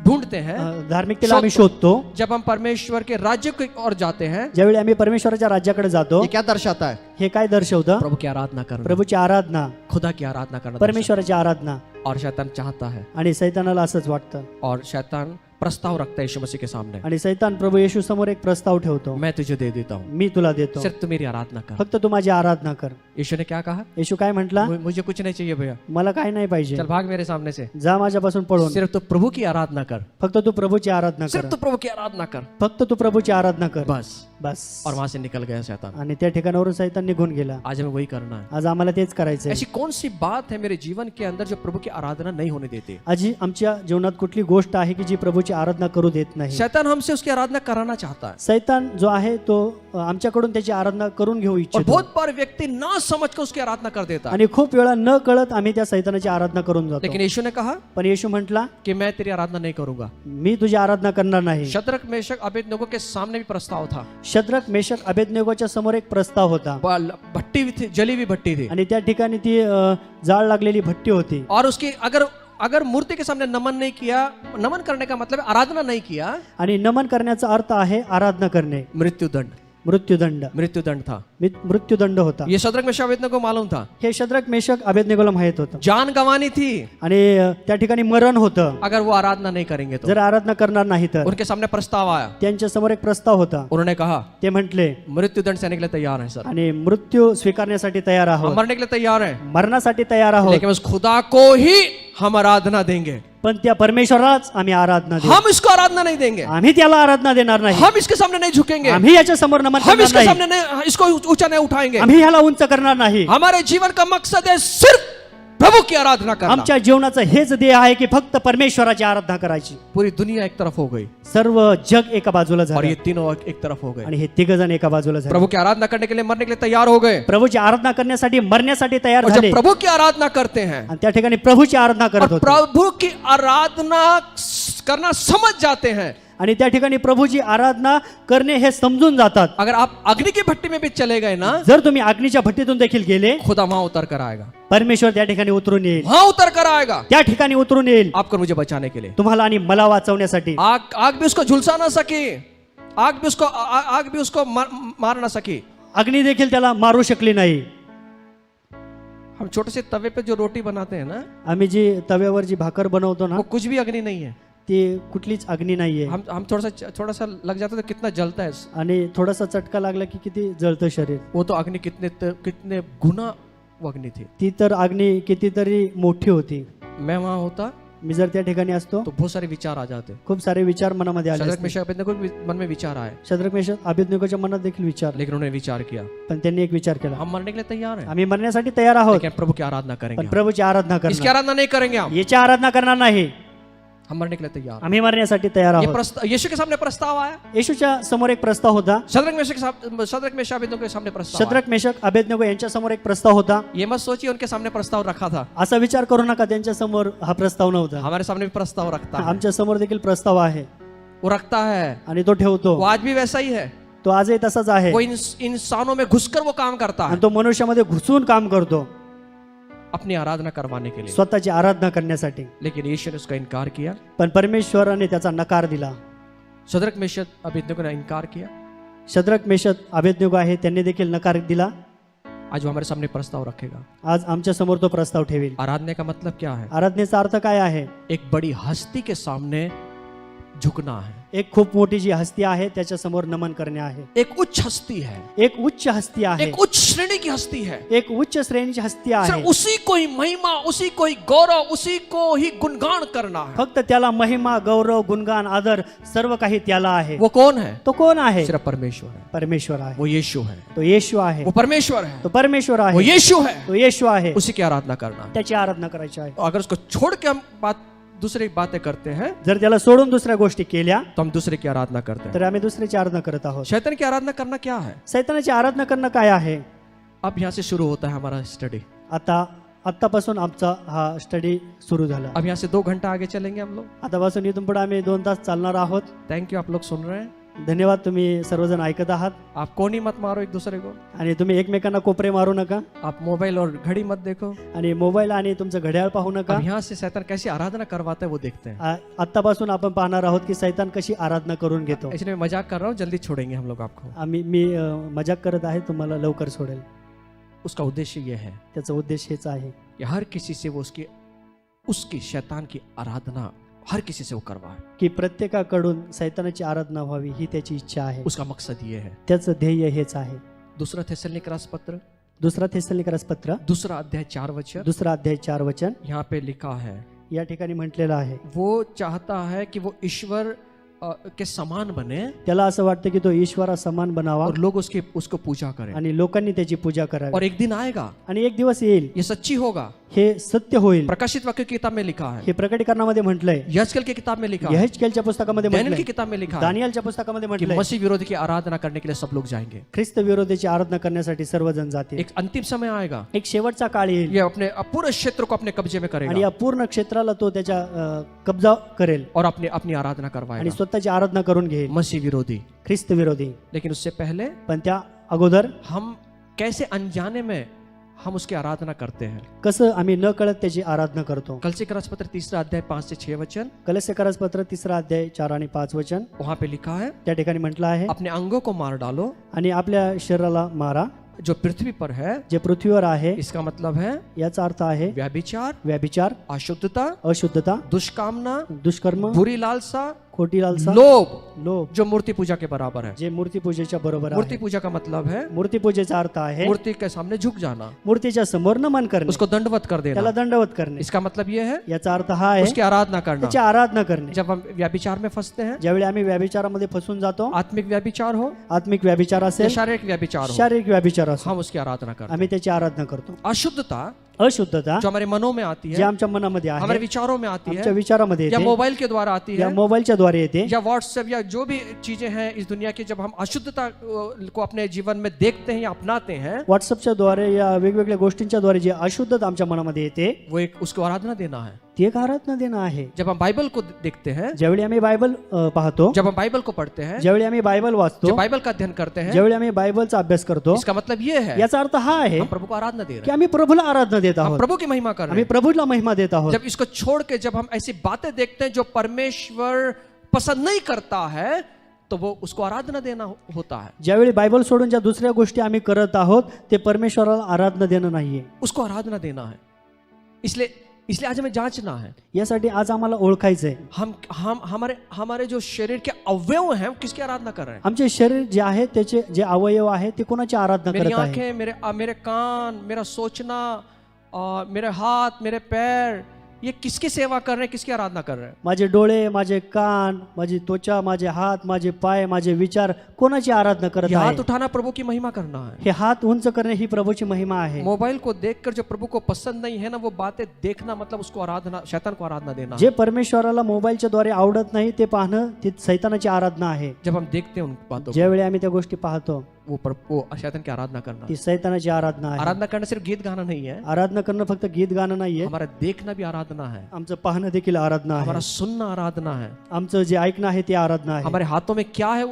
ढूंढते हैं, धार्मिकतेला आम्ही शोधतो, जब हम परमेश्वर के राज्य की ओर जाते हैं, ज्यावेळी आम्ही परमेश्वराच्या राज्याकडे जातो, ये क्या दर्शाता है? हे काय दर्शवतं? प्रभु की आराधना करना, प्रभूची आराधना, खुदा की आराधना करना, परमेश्वराची आराधना. और शैतान चाहता है, आणि सैतानाला असंच वाटतं. और शैतान प्रस्ताव रखता है यीशु मसीह के सामने, आणि सैतान प्रभू येशू समोर एक प्रस्ताव ठेवतो, मैं तुझे दे देता हूँ, मी तुला देतो, सिर्फ तू मेरी आराधना कर. फक्त तू माझी आराधना कर. यीशु ने क्या कहा? येशू काय म्हटला? मुझे कुछ नहीं चाहिए भैया, मला काय नाही पाहिजे, चल भाग मेरे सामने से, जा माझ्यापासून पळून. सिर्फ तू प्रभु की आराधना कर, फक्त तू प्रभूची आराधना सिर्फ कर. तू प्रभु की आराधना कर, फक्त तू प्रभूची आराधना कर. बस. बस. और वहां से निकल गया शैतान. आणि त्या ठिकाणावरून सैतान निघून गेला. आज हमें वही करना है. आज आम्हाला तेच करायचंय. ऐसी कौन सी बात है मेरे जीवन के अंदर जो प्रभु की आराधना नहीं होने देती? आज आमच्या जीवनात कुठली गोष्ट आहे की जी प्रभूची आराधना करू देत नाही. शैतान हमसे उसकी आराधना कराना चाहता है. सैतान जो आहे तो आमच्याकडून त्याची आराधना करून घेऊ और इच्छितो. बहुत बार व्यक्ति ना समझ कर उसकी आराधना कर देता है. आणि खूप वेळा न कळत आम्ही त्या सैतानाची आराधना करून जातो. लेकिन यीशु ने कहा पण येशू म्हटला कि मैं तेरी आराधना नहीं करूंगा. मी तुझी आराधना करणार नाही. शद्रक मेशक अबेदनगो के सामने भी प्रस्ताव था. शद्रक मेशक अबेदनेगोच्या समोर एक प्रस्ताव होता भट्टी भी थी, जली हुई भट्टी थी. आणि त्या ठिकाणी ती जाळ लागलेली भट्टी होती. और उसकी अगर मूर्ति के सामने नमन नहीं किया, नमन करने का मतलब है आराधना नहीं किया, आणि नमन करण्याचा अर्थ आहे आराधना करणे. मृत्युदंड. मृत्युदंड था. मृत्युदंड होता. ये शद्रक मेशक अबेदनगो मालूम था. हे शद्रक मेशक अबेदनेगोला माहित होतं. जान गंवानी थी. आणि त्या ठिकाणी मरण होतं. अगर वो आराधना नहीं करेंगे तो. जर आराधना करणार नाही तर. उनके सामने प्रस्ताव आया. त्यांच्या समोर एक प्रस्ताव होता. उन्होंने कहा ते म्हटले मृत्युदंड सहने के लिए तैयार है सर. आणि मृत्यू स्वीकारण्यासाठी तयार हम आहोत. मरने के लिए तैयार है, मरणासाठी तयार आहोत. लेकिन उस खुदा को ही हम आराधना देंगे. पण त्या परमेश्वरालाच आम्ही आराधना देऊ. हम इसको आराधना नहीं देंगे. आम्ही त्याला आराधना देणार नाही. हम इसके सामने नहीं झुकेंगे. आम्ही याच्या समोर नमन हम करणार इसके नाही. सामने नहीं, इसको ऊंचा नहीं उठाएंगे. आम्ही ह्याला उंच करणार नाही. हमारे जीवन का मकसद है सिर्फ प्रभु की आराधना करना. आमच्या जीवनाचं हेच ध्येय आहे की फक्त परमेश्वराची आराधना करायची. पूरी दुनिया एक तरफ हो गई सर्व जग एका बाजूला और झालं ये तीनों एक तरफ हो गए. आणि हे तिघजण एका बाजूला झाले. प्रभु की आराधना करने के लिए मरने के लिए तैयार हो गए. प्रभूची आराधना करण्यासाठी मरण्यासाठी तयार और झाले. जब प्रभु की आराधना करते हैं आणि त्या ठिकाणी प्रभूची आराधना करत और होते. प्रभु की आराधना करना समझ जाते हैं, आणि त्या ठिकाणी प्रभूची आराधना करणे हे समजून जातात. अगर आप अग्नि की भट्टी में भी चले गए ना, जर तुम्ही अग्नीच्या भट्टीतून देखील गेले, खुदा वहां उतर कर आएगा. परमेश्वर त्या ठिकाणी उतरून येईल. वहां उतर कर आएगा त्या ठिकाणी उतरून येईल आपको मुझे बचाने के लिए. तुम्हाला आणि मला वाचवण्यासाठी. आग भी उसको झुलसा ना सकी, आग भी उसको मार ना सकी. अग्नी देखील त्याला मारू शकली नाही. हम छोटे से तवे पे जो रोटी बनाते हैं ना, आम्ही जी तव्यावर जी भाकर बनवतो ना, वो कुछ भी अग्नि नहीं है. ती कुठलीच अग्नी नाहीये. हम थोड़ा सा लग जाता है तो कितना जलता है. आणि थोडासा चटका लागला की किती जळतं शरीर. वो तो अग्नि कितने गुना वो अग्नि थी. ती तर अग्नी कितीतरी मोठी होती. मैं वहां होता मी जर त्या ठिकाणी असतो तो बहुत सारे विचार आ जाते. खूप सारे विचार मनामध्ये आले शद्रक असते. मेशक अबेदनगो के मन में विचार आए, शद्रक मेशक अबेदनेगोच्या मनात देखील विचार, लेकिन उन्होंने विचार किया पण त्यांनी एक विचार केला. हम मरने के लिए तैयार हैं, आम्ही मरण्यासाठी तयार आहोत, लेकिन प्रभु की आराधना करेंगे. पण प्रभूची आराधना इसकी करणार. आराधना नहीं करेंगे हम. याची आराधना करणार नाही. हम मरने के लिए तैयार. आम्ही मरण्यासाठी तयार ये आहोत. प्रस्ताव यीशु के सामने प्रस्ताव आया. येशूच्या समोर एक प्रस्ताव होता. शद्रक मेशक अबेदनगो के सामने प्रस्ताव आया. शद्रक मेशक अबेदनेगो यांच्या समोर एक प्रस्ताव होता. ये मत सोचिए उनके सामने प्रस्ताव रखा था. असा विचार करू नका त्यांच्या समोर हा प्रस्ताव नव्हता. हमारे सामने भी प्रस्ताव रखता है. आमच्या समोर देखील प्रस्ताव आहे वो रखता है. आणि तो ठेवतो. वो आज भी वैसा ही है. तो आजही तसाच आहे. वो इंसानों में घुसकर वो काम करता है आणि तो मनुष्यामध्ये घुसून काम करतो अपनी आराधना करवाने के लिए. स्वतःची आराधना करण्यासाठी. लेकिन यीशु ने उसका इनकार किया. पण परमेश्वराने त्याचा नकार दिला. शद्रक मेशक अबेदनगो ने इनकार किया. शद्रक मेशक अबेदनेगो आहे त्यांनी देखील नकार दिला. आज वो हमारे सामने प्रस्ताव रखेगा. आज आमच्या समोर तो प्रस्ताव ठेवेल. आराधना का मतलब क्या है? आराधनेचा अर्थ काय आहे? एक बड़ी हस्ती के सामने झुकना है. एक खूप मोठी जी हस्ती आहे त्याच्या समोर नमन करणे आहे. एक उच्च हस्ती है, एक उच्च हस्ती आहे. एक उच्च श्रेणी की हस्ती है. एक उच्च श्रेणीची हस्ती आहे. सिर्फ उसी को ही महिमा, उसी को ही गौरव, उसी को ही गुणगान करना है. फक्त त्याला महिमा, गौरव, गुणगान, आदर सर्व काही त्याला आहे. वो कौन है? तो कोण आहे? सिर्फ परमेश्वर है. परमेश्वर आहे. वो यीशु है. तो येशू आहे. वो परमेश्वर है. तो परमेश्वर वो आहे. यीशु है. तो येशू आहे. उसी की आराधना करना है. त्याची आराधना करायची आहे. अगर उसको छोड़ के हम दूसरी बातें करते हैं जर त्याला सोडून दुसऱ्या गोष्टी केल्या तो हम दूसरे की आराधना करते हैं. तर आम्ही दुसऱ्याची आराधना करत आहोत. शैतान की आराधना करना क्या है? सैतानाची आराधना करणं काय आहे? अब यहाँ से शुरू होता है हमारा स्टडी. आतापासून आमचा हा स्टडी सुरू झाला. अब यहाँ से 2 घंटा आगे चलेंगे हम लोग. आतापासून इथून पुढे आम्ही 2 तास चालणार आहोत. Thank you. आप लोग सुन रहे हैं. धन्यवाद. तुम्ही सर्वजण ऐकत आहात. आप कोनी मत मारो एक दूसरे को. आणि तुम्ही एकमेकांना कोपरे मारू नका. आप मोबाइल और घड़ी मत देखो. आणि मोबाईल आणि तुमचं घड्याळ पाहू नका. अब यहाँ से शैतान कैसी आराधना करवाता है वो देखते हैं. आतापासून आपण पाहणार आहोत की सैतान कशी आराधना करून घेतो. इसलिए मैं मजाक कर रहा हूँ, जल्दी छोड़ेंगे हम लोग आपको. मी मजाक करत आहे, तुम्हाला लवकर सोडेल. उसका उद्देश्य ये है त्याचा उद्देश हेच आहे कि हर किसी से वो उसकी शैतान की आराधना हर किसी से वो करवाए. की प्रत्येकाकडून सैतानाची आराधना व्हावी ही त्याची इच्छा आहे. उसका मकसद ये है. त्याचं ध्येय हेच आहे. दूसरा थेसलोनिकरास पत्र, दुसरा थेसलोनिकरास पत्र, 2 अध्याय 4 वचन. दुसरा अध्याय 4 वचन यहाँ पे लिखा है, या ठिकाणी म्हटलेलं आहे, वो चाहता है कि वो ईश्वर के समान बने त्याला असं वाटतं की तो ईश्वरा समान बनावा और लोग उसको पूजा करें। आणि लोकांनी त्याची पूजा करावी और एक दिन आएगा, आणि एक दिवस येईल ये सच्ची होगा। हे सत्य होईल। प्रकाशित वाक्य की किताब में लिखा है, हे प्रकटीकरणामध्ये म्हटलंय, यहेजकेल की किताब में लिखा है, यहेजकेलच्या पुस्तकामध्ये दानियल म्हटलंय, की किताब में लिखा है दानियलच्या पुस्तकामध्ये कि म्हटलंय मसीह विरोधी की आराधना करने के लिए सब लोग जाएंगे। ख्रिस्त विरोधीची आराधना करण्यासाठी सर्वजण जातील। एक अंतिम समय आएगा, एक शेवटचा काळ येईल ये अपने पूरे क्षेत्र को अपने कब्जे में आणि करेगा या पूर्ण क्षेत्राला तो त्याच्या कब्जा करेल और अपनी अपनी आराधना आणि करवाएगा, स्वतःची आराधना करून घेईल, मसीह विरोधी। ख्रिस्त विरोधी। लेकिन उससे पहले पण त्या अगोदर हम कैसे अनजाने में हम उसकी आराधना करते हैं। कसं आम्ही न कळत त्याची आराधना करतो। कलसी का पत्र 3 अध्याय 5 से 6 वचन, कलस्य पत्र 3 अध्याय 4 आणि 5 वचन, वहां पे लिखा है, त्या ठिकाणी म्हटलं आहे, अपने अंगों को मार डालो आणि आपल्या शरीराला मारा जो पृथ्वी पर है। जे पृथ्वीवर आहे। इसका मतलब है याचा अर्थ आहे व्यभिचार, व्यभिचार, अशुद्धता, अशुद्धता, दुष्कामना, दुष्कर्म, बुरी लालसा, खोटी लालसा, लोभ, लोभ, जो मूर्ति पूजा के बराबर है। जे मूर्ती पूजेच्या बरोबर मूर्ति आहे। पूजा का मतलब है मूर्ती पूजेचा अर्थ आहे मूर्ति के सामने झुक जाना, मूर्तीच्या समोर नमन करणे, उसको दंडवत कर त्याला देना। दंडवत करणे। इसका मतलब ये है याचा अर्थ हा आहे उसकी आराधना करना। त्याची आराधना करणे। जब हम व्यभिचार में फंसते हैं, ज्यावेळी आम्ही व्यभिचारामध्ये फसून जातो, आत्मिक व्यभिचार हो आत्मिक व्यभिचार या असेल, शारीरिक व्यभिचार हो, शारीरिक व्यभिचार असेल, हम उसकी आराधना करते आम्ही त्याची आराधना करतो। हैं। अशुद्धता अशुद्धता जो हमारे मनों में आती जे है, आमच्या मनामध्ये हमारे आहे, विचारों में आती आमच्या है, विचारामध्ये या येते, मोबाइल के द्वारा आती या है, मोबाईलच्या द्वारे येते, या व्हाट्सएप या जो भी चीजें हैं इस दुनिया की, जब हम अशुद्धता को अपने जीवन में देखते हैं या अपनाते हैं, व्हॉट्सअपच्या द्वारे या वेगवेगळ्या गोष्टींच्या द्वारे जे अशुद्धता आमच्या मनामध्ये येते, वो एक उसको आराधना देना है। ती एक आराधना देणं आहे। जब हम बाइबल को देखते हैं, ज्यावेळी आम्ही बायबल पाहतो, जब हम बाइबल को पढ़ते हैं, ज्यावेळी आम्ही बायबल वाचतो, जब बाइबल का अध्ययन करते हैं, ज्यावेळी आम्ही बायबलचा अभ्यास करतो, इसका मतलब ये है याचा अर्थ हा आहे हम प्रभु को आराधना दे रहे की आम्ही प्रभूला आराधना देत हैं, हम आहोत, प्रभु की महिमा कर रहे आम्ही प्रभूला महिमा देत आहोत। हैं। जब इसको छोड़ के जब हम ऐसी बातें देखते हैं जो परमेश्वर पसंद नहीं करता है, तो वो उसको आराधना देना होता है। ज्यावेळी बायबल सोडून ज्या दुसऱ्या गोष्टी आम्ही करत आहोत, ते परमेश्वराला आराधना देणं नाहीये, उसको आराधना देना है। इसलिए आज हमें जांचना है, यासाठी आज आम्हाला ओळखायचंय हम हमारे जो शरीर के अवयव हैं वो किसकी आराधना कर रहे हैं। आमचे शरीर जे आहे त्याचे जे अवयव आहे ते कोणाची आराधना मेरी करत आहे। आंखें, मेरे कान, मेरा सोचना, मेरे हाथ, मेरे पैर, ये किसकी सेवा कर रहे हैं, किसकी आराधना कर रहे हैं। माझे डोळे, माझे कान, माझी त्वचा, माझे हात, माझे पाय, माझे विचार कोणाची आराधना करत ये आहे। हाथ उठाना प्रभु की महिमा करना है। हे हात उंच करणे ही प्रभूची महिमा आहे। मोबाइल को देखकर जो प्रभु को पसंद नहीं है ना, वो बातें देखना मतलब उसको आराधना, शैतान को आराधना देना। जे परमेश्वराला मोबाईलच्या द्वारे आवडत नाही ते पाहणं ती सैतानाची आराधना आहे। जब हम देखते हैं उन बातों को, ज्यावेळी आम्ही त्या गोष्टी पाहतो, वो शैतान की आराधना करना। ती सैतानाची आराधना आहे। आराधना करना सिर्फ गीत गाना नहीं है, आराधना करणं फक्त गीत गाणं नाहीये, हमारा देखना भी आराधना है, आमचं पाहणं देखील आराधना हमारा आहे। सुनना आराधना है, आमचं जे ऐकणं आहे ते आराधना आहे। हमारे हाथों में क्या है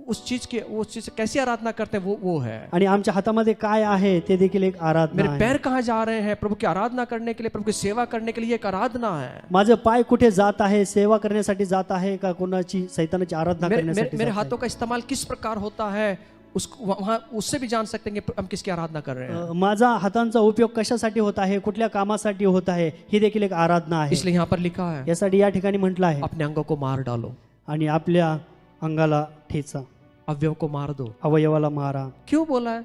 उस चीज से कैसी आराधना करते हैं वो है। आणि आमच्या हातामध्ये काय आहे ते देखील एक आराधना मेरे आहे। पैर कहाँ जा रहे हैं, प्रभु की आराधना करने के लिए, प्रभु की सेवा करने के लिए, एक आराधना है। माझं पाय कुठे जात आहे, सेवा करण्यासाठी जात आहे का कोणाची सैतानाची आराधना करण्यासाठी मेरे जात हाथों का इस्तेमाल किस प्रकार होता है, वहाँ उससे भी जान सकते हैं कि हम किसकी आराधना कर रहे हैं। माझा हातांचा उपयोग कशासाठी होत आहे, कुठल्या कामासाठी होत आहे, ही देखील एक आराधना आहे। इसलिए यहाँ पर लिखा है, यासाठी या ठिकाणी म्हटलं आहे, अपने अंगों को मार डालो, आणि आपल्या अंगाला ठेचा, अवयव को मार दो। अवयवाला मारा। क्यों बोला है?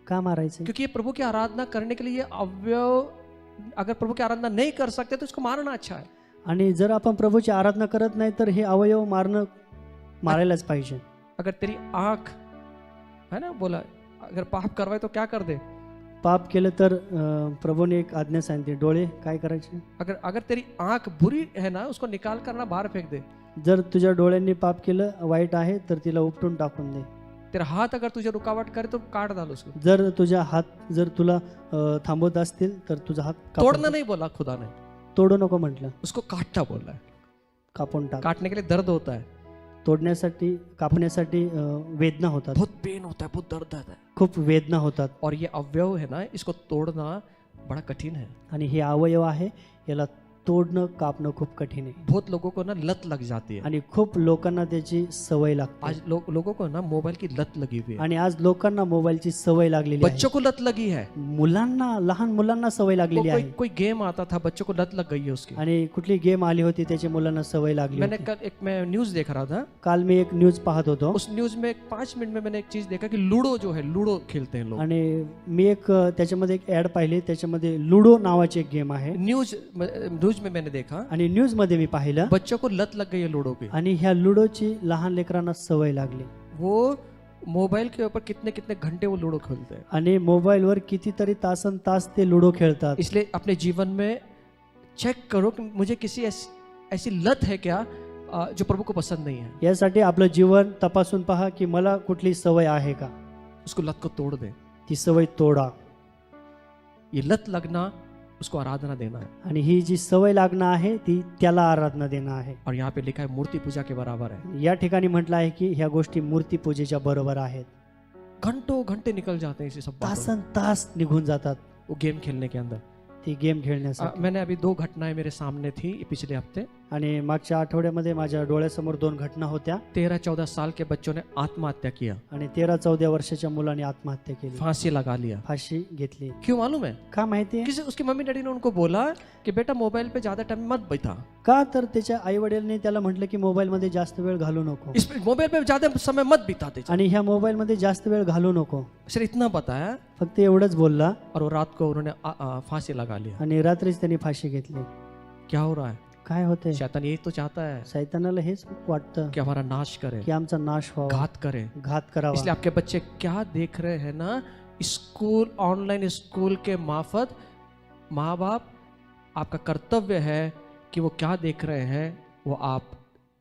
का मारायचे? क्योंकि ये प्रभु की आराधना करने के लिए ये अवयव, अगर प्रभु की आराधना नहीं कर सकते तो इसको मारना अच्छा है। आणि जर आपण प्रभूची आराधना करत नाही तर हे अवयव मारायलाच पाहिजे। अगर तेरी आंख है ना, बोला अगर पाप करवाए तो क्या कर दे, पाप केलं तर प्रभूने एक आज्ञा सांगितली, डोळे काय करायचे? अगर तेरी आंख बुरी है ना, उसको निकाल कर ना बाहर फेंक दे। जर तुझ्या डोळ्यांनी पाप केलं, वाईट आहे, तर तिला उपटून टाकून दे। तेरा हाथ अगर तुझे रुकावट करे तो काट डाल उसको। जर तुझ्या हात जर तुला थांबवत असतील तर तुझा हात तोड़ना नहीं बोला खुदा ने, तोडू नको म्हटलं, उसको काटना बोला है। कापून टाक। काटने के लिए दर्द होता है, तोडण्यासाठी, कापण्यासाठी वेदना होतात, बहुत पेन होता है, बहुत दर्द होता है, खूप वेदना होतात। और ये अवयव है ना, इसको तोड़ना बड़ा कठिन है। आणि हे अवयव आहे, याला तोडणं, कापणं खूप कठीण आहे। बहुत लोगों को ना लत लग जाती है, आणि खूप लोकांना त्याची सवय लागते। आज लोगों को ना मोबाइल की लत लगी हुई है, आणि आज लोकांना मोबाईलची सवय लागलेली आहे। बच्चों को लत लगी है, मुलांना, लहान मुलांना सवय लागलेली आहे। कोई गेम आता था, बच्चों को लत लग गई है उसकी। आणि कुठली गेम आली होती त्याची मुलांना सवय लागली मैंने होती। कल मैं न्यूज देख रहा था, काल मी एक न्यूज पाहत होतो, उस न्यूज में 5 मिनट में मैंने एक चीज देखा कि लूडो जो है, लूडो खेलते हैं लोग। आणि मी एक त्याच्यामध्ये एक ऍड पाहिली, त्याच्यामध्ये लुडो नावाची एक गेम आहे। न्यूज न्यूज में मैंने देखा आणि न्यूजमध्ये मी पाहिलं बच्चों को लत लग गई है लूडो की। आणि ह्या लुडोची लहान लेकरांना सवय लागली वो मोबाइल के ऊपर कितने कितने घंटे वो लूडो खेलते हैं। आणि मोबाईलवर कितीतरी तासन तास ते लुडो खेळतात. इसलिए अपने जीवन में चेक करो कि मुझे किसी ऐसी लत है क्या जो प्रभु को पसंद नहीं है। यासाठी आपलं जीवन तपासून पहा की मला कुठली सवय आहे का. उसको लत को तोड़ दे। ती सवय तोडा. ये लत लगना उसको आराधना देना है। आणि ही जी सवय लागणं आहे ती त्याला आराधना देणं आहे. और यहाँ पे लिखा है मूर्ति पूजा के बराबर है। या ठिकाणी म्हटलं आहे की ह्या गोष्टी मूर्तीपूजेच्या बरोबर आहेत. घंटों घंटे निकल जाते हैं इसी सब बातों में। तासन तास निघून जातात वो गेम खेलने के अंदर। ती गेम खेळण्यासाठी. मैंने अभी 2 घटनाएं मेरे सामने थी पिछले हफ्ते। आणि मागच्या आठवड्यामध्ये माझ्या डोळ्यासमोर 2 घटना होत्या. 13-14 साल के बच्चों ने आत्महत्या किया, आणि 13-14 वर्षाच्या मुलाने आत्महत्या केली, फांसी लगा लिया। फाशी घेतली. क्यों मालूम है? का माहितीये? किसी उसकी मम्मी डैडी ने उनको बोला कि बेटा मोबाइल पे ज्यादा टाइम मत बैठा। का तर त्याच्या आई वडिलांनी त्याला म्हटलं की मोबाईल मध्ये जास्त वेळ घालू नको इस मोबाइल पे ज्यादा समय मत बिताते। आणि ह्या मोबाईल मध्ये जास्त वेळ घालू नको. सिर्फ इतना बताया फक्त एवढंच बोलला और वो रात को उन्होंने फांसी लगा लिया। आणि रात्रीच त्यांनी फाशी घेतली. क्या हो रहा है? काय होतंय? शैतान यही तो चाहता है सैतानाला हेच वाटतं कि हमारा नाश करे, की आमचा नाश व्हावा, घात करे। घात करावा. इसलिए आपके बच्चे क्या देख रहे हैं ना, स्कूल ऑनलाइन स्कूल के मार्फत माँ बाप आपका कर्तव्य है कि वो क्या देख रहे हैं वो आप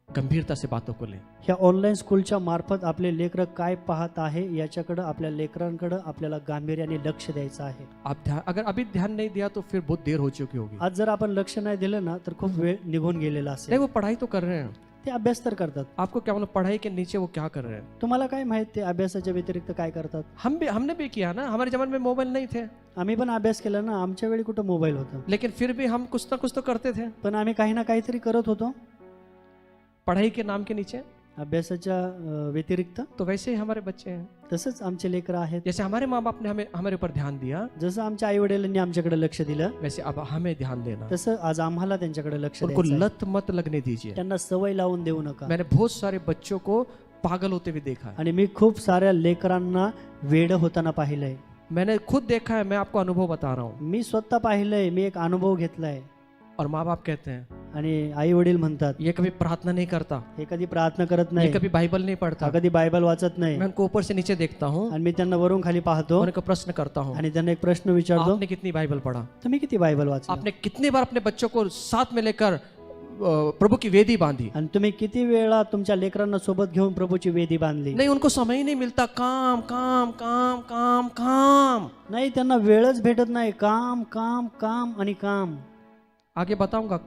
गंभीरता से बातों को लें। ह्या ऑनलाईन स्कूलच्या मार्फत आपले लेकरं काय पाहत आहे याच्याकडे आपल्या लेकरांकडे आपल्याला गांभीर्याने लक्ष द्यायचं आहे. आप ध्यान, अगर अभी ध्यान नहीं दिया तो फिर बहुत देर हो चुकी होगी। आज जर आपण लक्ष नाही दिलं ना तर खूप वेळ निघून गेलेला नहीं, असेल. वो पढ़ाई तो कर रहे हैं। ते अभ्यास तर करतात. आपको क्या मतलब पढ़ाई के नीचे वो क्या कर रहे हैं? तुम्हाला काय माहित ते अभ्यासाच्या व्यतिरिक्त काय करतात? हमने भी किया ना, हमारे जमाने में मोबाइल नहीं थे, आम्ही पण अभ्यास केला ना. आमच्या वेळी कुठं मोबाईल होतं, लेकिन फिर भी हम कुछ ना कुछ तो करते थे पण आम्ही काही ना काहीतरी करत होतो पढ़ाई के नाम के नीचे। अभ्यासाच्या व्यतिरिक्त. तो वैसे ही हमारे बच्चे हैं। तसंच आमचे लेकर आहेत. जैसे हमारे माँ बाप ने हमारे ऊपर ध्यान दिया, जसं आमच्या आई वडिलांनी आमच्याकडे लक्ष दिलं वैसे अब हमें ध्यान देना। तसं आज आम्हाला त्यांच्याकडे लक्ष उनको द्यायचं आहे. लत मत लगने दीजिए। त्यांना सवय लावून देऊ नका. मैंने बहुत सारे बच्चों को पागल होते हुए देखा है। आणि मी खूप साऱ्या लेकरांना वेड होताना पाहिलंय. मैंने खुद देखा है, मैं आपको अनुभव बता रहा हूँ। मी स्वतः पाहिलंय. मी एक अनुभव घेतलाय. और माँ बाप कहते हैं आणि आई वडील म्हणतात ये कभी प्रार्थना नहीं करता, हे कधी प्रार्थना करत ये नाही, कभी बाइबल नहीं पढ़ता। हा कधी बायबल वाचत नाही. मैं उनको ऊपर से नीचे देखता हूँ आणि मी त्यांना वरून खाली पाहतो और उनको प्रश्न करता हूँ, आणि त्यांना एक प्रश्न विचारतो, आपने कितनी बाइबल पढ़ा? तुम्ही किती बायबल वाचला? आपने कितनी बार अपने बच्चों को साथ में लेकर प्रभु की वेदी बांधी? आणि तुम्ही किती वेळा तुमच्या लेकरांना सोबत घेऊन प्रभूची वेदी बांधली? नहीं, उनको समय ही नहीं मिलता। काम काम काम काम काम। नाही, त्यांना वेळच भेटत नाही. काम काम काम आणि काम. आगे बताऊंगा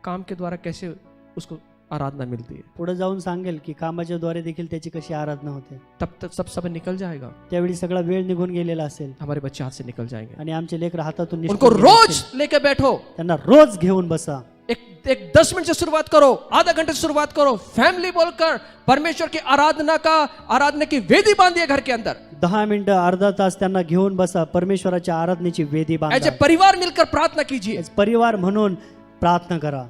काम के द्वारा कैसे उसको आराधना मिलती है। पुढे जाऊन सांगेल की कामाच्या द्वारे देखील त्याची कशी आराधना होते. तब तक सब समय निकल जाएगा, त्यावेळी सगळा वेळ निघून गेलेला असेल हमारे बच्चे हाथ से निकल जाएंगे। आणि आमचे लेकर हातातून उनको निष्ठून गेले रोज असेल. लेके बैठो, त्यांना रोज घेऊन बसा. एक 10 मिनट से शुरुआत करो, आधा घंटे से शुरुआत करो, फैमिली बोलकर परमेश्वर की आराधना की वेदी बांधिए घर के अंदर। 10 मिनिटं अर्धा तास त्यांना घेऊन बसा. परमेश्वराच्या आराधनेची वेदी ऐसे बांधा. परिवार मिलकर प्रार्थना कीजिए। परिवार म्हणून प्रार्थना करा.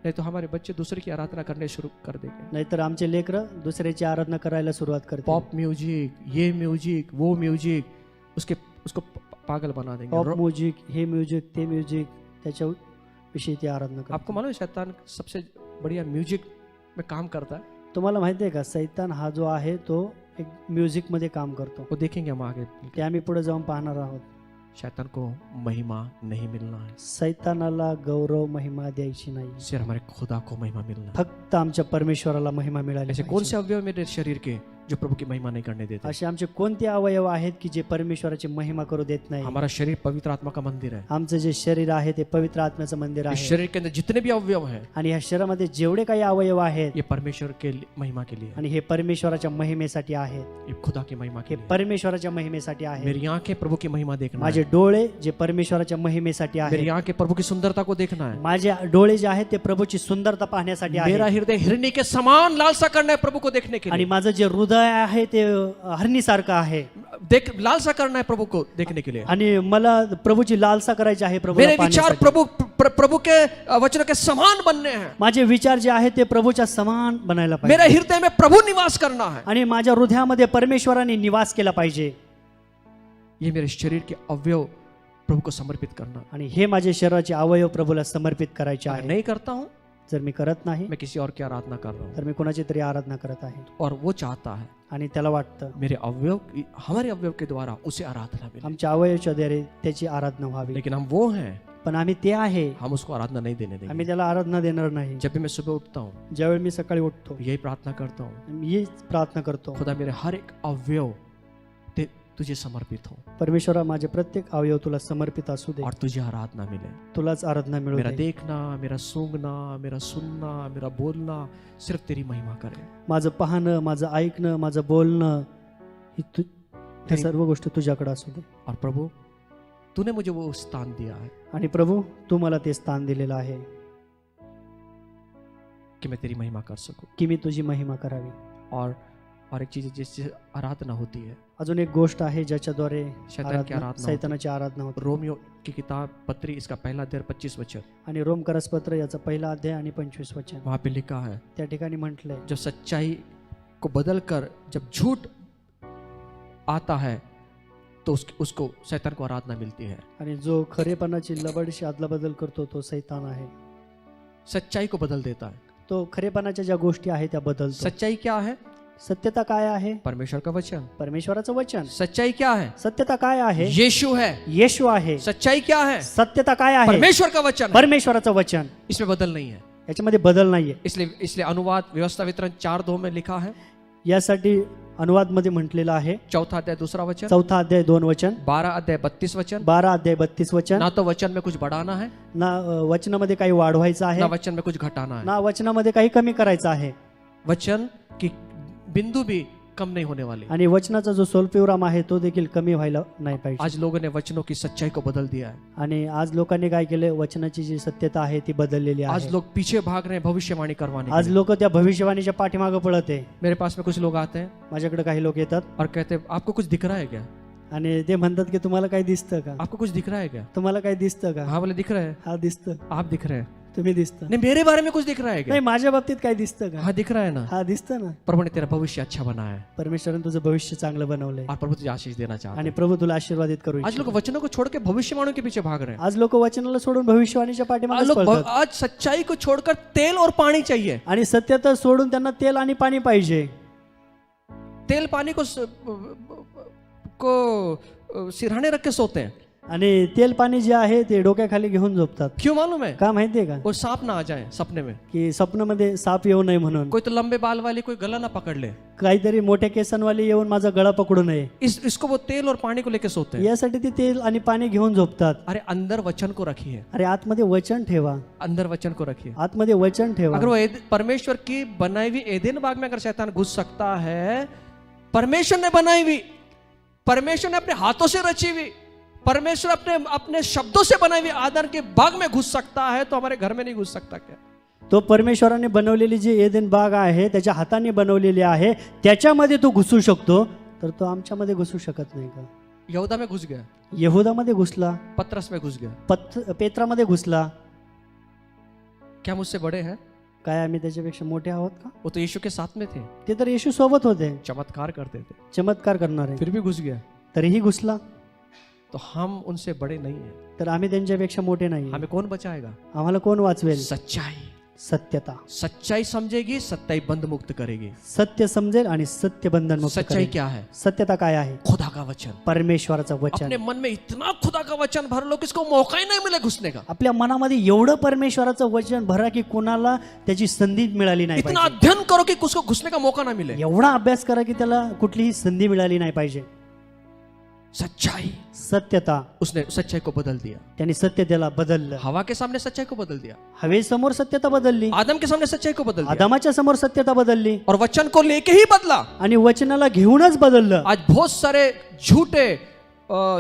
नहीं तो हमारे बच्चे दूसरे की आराधना करने शुरू कर देंगे। नाहीतर आमचे लेकर दुसऱ्याची आराधना करायला सुरुवात करतील. पॉप म्यूजिक, ये म्यूजिक, वो म्यूजिक, उसको पागल बना देंगे। पॉप म्युझिक, हे म्युझिक, ते म्युझिक, त्याच्या विषयी ती आराधना करतात. आपको मालूम है शैतान सबसे बढ़िया म्यूजिक में काम करता है। तुम्हाला माहिती आहे का सैतान हा जो आहे तो एक म्युझिक मध्ये काम करतो. वो देखेंगे हम आगे। ते आम्ही पुढे जाऊन पाहणार आहोत. शैतान को महिमा नहीं मिलना है, सैतानाला गौरव महिमा द्यायची नाही. सिर्फ हमारे खुदा को महिमा मिलना है। फक्त आमच्या परमेश्वराला महिमा मिळाली ऐसे कौन से अवयव मेरे शरीर के जो प्रभु की महिमा नहीं करने देते? असे आमचे कोणते अवयव आहेत की जे परमेश्वराची महिमा करू देत नाही? हमारा शरीर पवित्र आत्मा का मंदिर है। आमचं जे शरीर आहे ते पवित्र आत्म्याचं मंदिर इस आहे. शरीर के अंदर जितने भी अवयव हैं आणि या शरीरामध्ये जेवढे काही अवयव आहेत ये परमेश्वर के महिमा के लिए है, आणि हे परमेश्वराच्या महिमेसाठी आहेत. ये खुदा की महिमा के हे लिए। परमेश्वराच्या महिमेसाठी आहेत. मेरी आंखें प्रभु की महिमा देखना माझे है, डोळे जे परमेश्वराच्या महिमेसाठी मेरी आहेत. आंखें प्रभु की सुंदरता को देखना है, माझे डोळे जे आहेत ते प्रभूची सुंदरता पाहण्यासाठी मेरा आहेत. हृदय हिरनी के समान लालसा करना है प्रभु को देखने के आणि लिए। माझं जे हृदय आहे ते हरणीसारखं आहे लालसा करना है प्रभु को देखने के लिए। आणि मला प्रभूची लालसा करायची आहे. मेरे विचार प्रभु के वचनों के समान बनने हैं। माझे विचार जे आहेत ते प्रभूच्या समान बनायला मेरे पाहिजे. हृदय में प्रभु निवास करना है। आणि माझ्या हृदयामध्ये परमेश्वराने निवास केला पाहिजे. ये मेरे शरीर के अवयव प्रभु को समर्पित करना। आणि हे माझे शरीराचे अवयव प्रभूला समर्पित करायचे अगर आहे। नहीं करता हूं, जर मी करत नाही मैं किसी और की आराधना कर रहा हूं। तर मी कोणाची तरी आराधना करत आहे और वो चाहता है आणि त्याला वाटतं मेरे अवयव, हमारे अवयव के द्वारा उसे आराधना मिले। आमच्या अवयवाच्या द्वारे त्याची आराधना व्हावी, लेकिन हम वो हैं, पण आम्ही ते आहे, हम उसको आराधना नहीं देने देंगे। आम्ही त्याला आराधना देणार नाही। जब भी मैं सुबह उठता हूँ, ज्यावेळी मी सकाळी उठतो यही प्रार्थना करता हूँ, मी हीच प्रार्थना करतो, खुदा मेरे हर एक अवयव तुझे समर्पित हो परमेश्वरा माझे प्रत्येक अवयव तुला समर्पित असू दे और तुझे आराधना मिले। तुलाच आराधना मिळू मेरा दे। देखना, मेरा सूंघना, मेरा सुनना, मेरा बोलना सिर्फ तेरी महिमा करे। माझं पाहणं, माझं ऐकणं, माझं बोलणं, ही त्या सर्व गोष्टी तुझ्याकडे असू दे। और प्रभु तूने मुझे वो स्थान दिया है आणि प्रभू तू मला ते स्थान दिलेलं आहे कि मैं तेरी महिमा कर सकूं। की मी तुझी महिमा करावी। और एक चीज जिससे आराधना होती है, अजून एक गोष्ट आहे ज्याच्याद्वारे शैतान की आराधना होती है। सैतानाची आराधना होते। रोमियो की किताब पत्री इसका पहला अध्याय 25 वचन, आणि रोम करसपत्र याचा पहिला अध्याय आणि 25 वचन वहां पे लिखा है, त्या ठिकाणी म्हटलंय, जब सच्चाई को बदलकर जब झूठ आता है तो उसको शैतान को आराधना मिलती है। आणि जो खरेपणाची लबडशी अदला बदल करतो तो सैतान आहे। सच्चाई को बदल देता है। तो खरेपणाच्या ज्या गोष्टी आहेत त्या बदलतो। सच्चाई क्या है? सत्यता काय आहे? परमेश्वर का वचन। परमेश्वराचं वचन। सच्चाई क्या है? सत्यता काय आहे? यीशु है। येशू आहे। सच्चाई क्या है? सत्यता काय आहे? परमेश्वर का वचन। परमेश्वराचं वचन। इसमें बदल नहीं है, याच्यामध्ये बदल नाहीये। इसलिए अनुवाद व्यवस्था वितरण 4:2 में लिखा है, यासाठी अनुवाद मध्ये म्हटलेलं आहे, चौथा अध्याय 2 वचन, चौथा अध्याय 2 वचन, 12 अध्याय 32 वचन, 12 अध्याय 32 वचन। ना तो वचन में कुछ बढ़ाना है, ना वचनामध्ये काही वाढवायचं आहे, ना वचन में कुछ घटाना है, ना वचनामध्ये काही कमी करायचं आहे। वचन की बिंदू भी कम नहीं होने वाली। आणि वचनाचा जो स्वल्पविराम आहे तो देखील कमी व्हायला नाही पाहिजे। आज लोगों ने वचनों की सच्चाई को बदल दिया है। आणि आज लोकांनी काय केले, वचनाची जी सत्यता आहे ती बदललेली आज आहे। लोग पीछे भाग रहे हैं भविष्यवाणी करवाने के आज लिए। लोक त्या भविष्यवाणीच्या पाठीमागे पळत आहे। मेरे पास में कुछ लोग आते हैं माझ्याकडे काही लोक येतात और कहते हैं आपको कुछ दिख रहा है क्या? आणि ते म्हणतात की तुम्हाला काही दिसतं का? आपको कुछ दिख रहा है क्या? तुम्हाला काही दिसतं का? हाँ बोले दिख रहा है। हा दिसतं। आप दिख रहे हैं? तुम्ही दिसतं। नहीं मेरे बारे में कुछ दिख रहा है क्या? नाही माझ्या बाबतीत काही दिसतं का? हाँ दिख रहा है ना। हा दिसतं ना। प्रभु ने तेरा भविष्य अच्छा बनाया है परमेश्वराने तुझं भविष्य चांगलं बनवलंय और प्रभु तुझे आशीष देना चाहता आणि है। प्रभू तुला आशीर्वादित करू आज लोग इच्छितो। वचनों को छोड़ के भविष्यवाणियों के पीछे भाग रहे हैं। आज लोक वचनाला सोडून भविष्यवाणीच्या आज पाठीमागे लोग पळतात आज सच्चाई को छोड़कर तेल और पानी चाहिए। आणि सत्यता सोडून त्यांना तेल आणि पाणी पाहिजे। तेल पानी को सिरहाने रख के सोते हैं। आणि तेल पाणी जे आहे ते डोक्याखाली घेऊन झोपतात। क्यों मालूम है? का माहितीये का? वो सांप ना आ जाए सपने में। की स्वप्नामध्ये साप येऊ नये म्हणून। कोई तो लंबे बाल वाली कोई गला ना पकड़ ले, काहीतरी मोठ्या केसांवाली येऊन माझा गळा पकडू नये, इसको वो तेल और पानी को लेके सोते हैं। यासाठी ते तेल आणि पाणी घेऊन झोपतात। अरे अंदर वचन को रखिए, अरे आतमध्ये वचन ठेवा, अंदर वचन को रखिए। आतमध्ये वचन ठेवा। अगर वो परमेश्वर की बनाई हुई एदेन बाग में अगर शैतान घुस सकता है, परमेश्वर ने बनाई हुई, परमेश्वर ने अपने हाथों से रची हुई, परमेश्वर अपने शब्दों से बनाई हुई आदर के बाग में घुस सकता है, तो हमारे घर में नहीं घुस सकता क्या? तो परमेश्वराने बनवलेली जी एदेन बाग आहे त्याच्या हाताने बनवलेली आहे, त्याच्यामध्ये तो घुसू शकतो, तर तो आमच्यामध्ये घुसू शकत नाही का? यहूदा में घुस गया, यहूदामध्ये घुसला, पतरस में घुस गया, पेत्रामध्ये घुसला। क्या मुझसे बड़े हैं? काय आम्ही त्याच्यापेक्षा मोठे आहोत का? वो तो यीशु के साथ में थे, ते तर येशू सोबत होते, चमत्कार करते थे, चमत्कार करणारे, फिर भी घुस गया। तरीही घुसला। तो हम उनसे बड़े नहीं हैं। तर आम्ही त्यांच्यापेक्षा मोठे नाही। हमें कौन बचाएगा? आम्हाला कोण वाचवेल? सच्चाई। सत्यता। सच्चाई समझेगी, सच्चाई बंद मुक्त करेगी। सत्य समजेल आणि सत्य बंधन मुक्त सच्चाई करेल। क्या है? सत्यता काय आहे? खुदा का वचन। परमेश्वराचं वचन। अपने मन में इतना खुदा का वचन भर लो कि इसको मौका ही नहीं मिले घुसने का। आपल्या मनामध्ये एवढं परमेश्वराचं वचन भरा की कोणाला त्याची संधी मिळाली नाही इतना पाहिजे। अध्ययन करो कि उसको घुसने का मौका ना मिले। एवढा अभ्यास करा की त्याला कुठलीही संधी मिळाली नाही पाहिजे। सच्चाई। सत्यता। उसने सच्चाई को बदल दिया। त्यांनी सत्यतेला बदललं। हवा के सामने सच्चाई को बदल दिया, हवेसमोर सत्यता बदलली, आदम के सामने सच्चाई को बदल दिया, आदमाच्या समोर सत्यता बदलली और वचन को लेके ही बदला। आणि वचनाला घेऊनच बदललं। आज बहुत सारे झूठे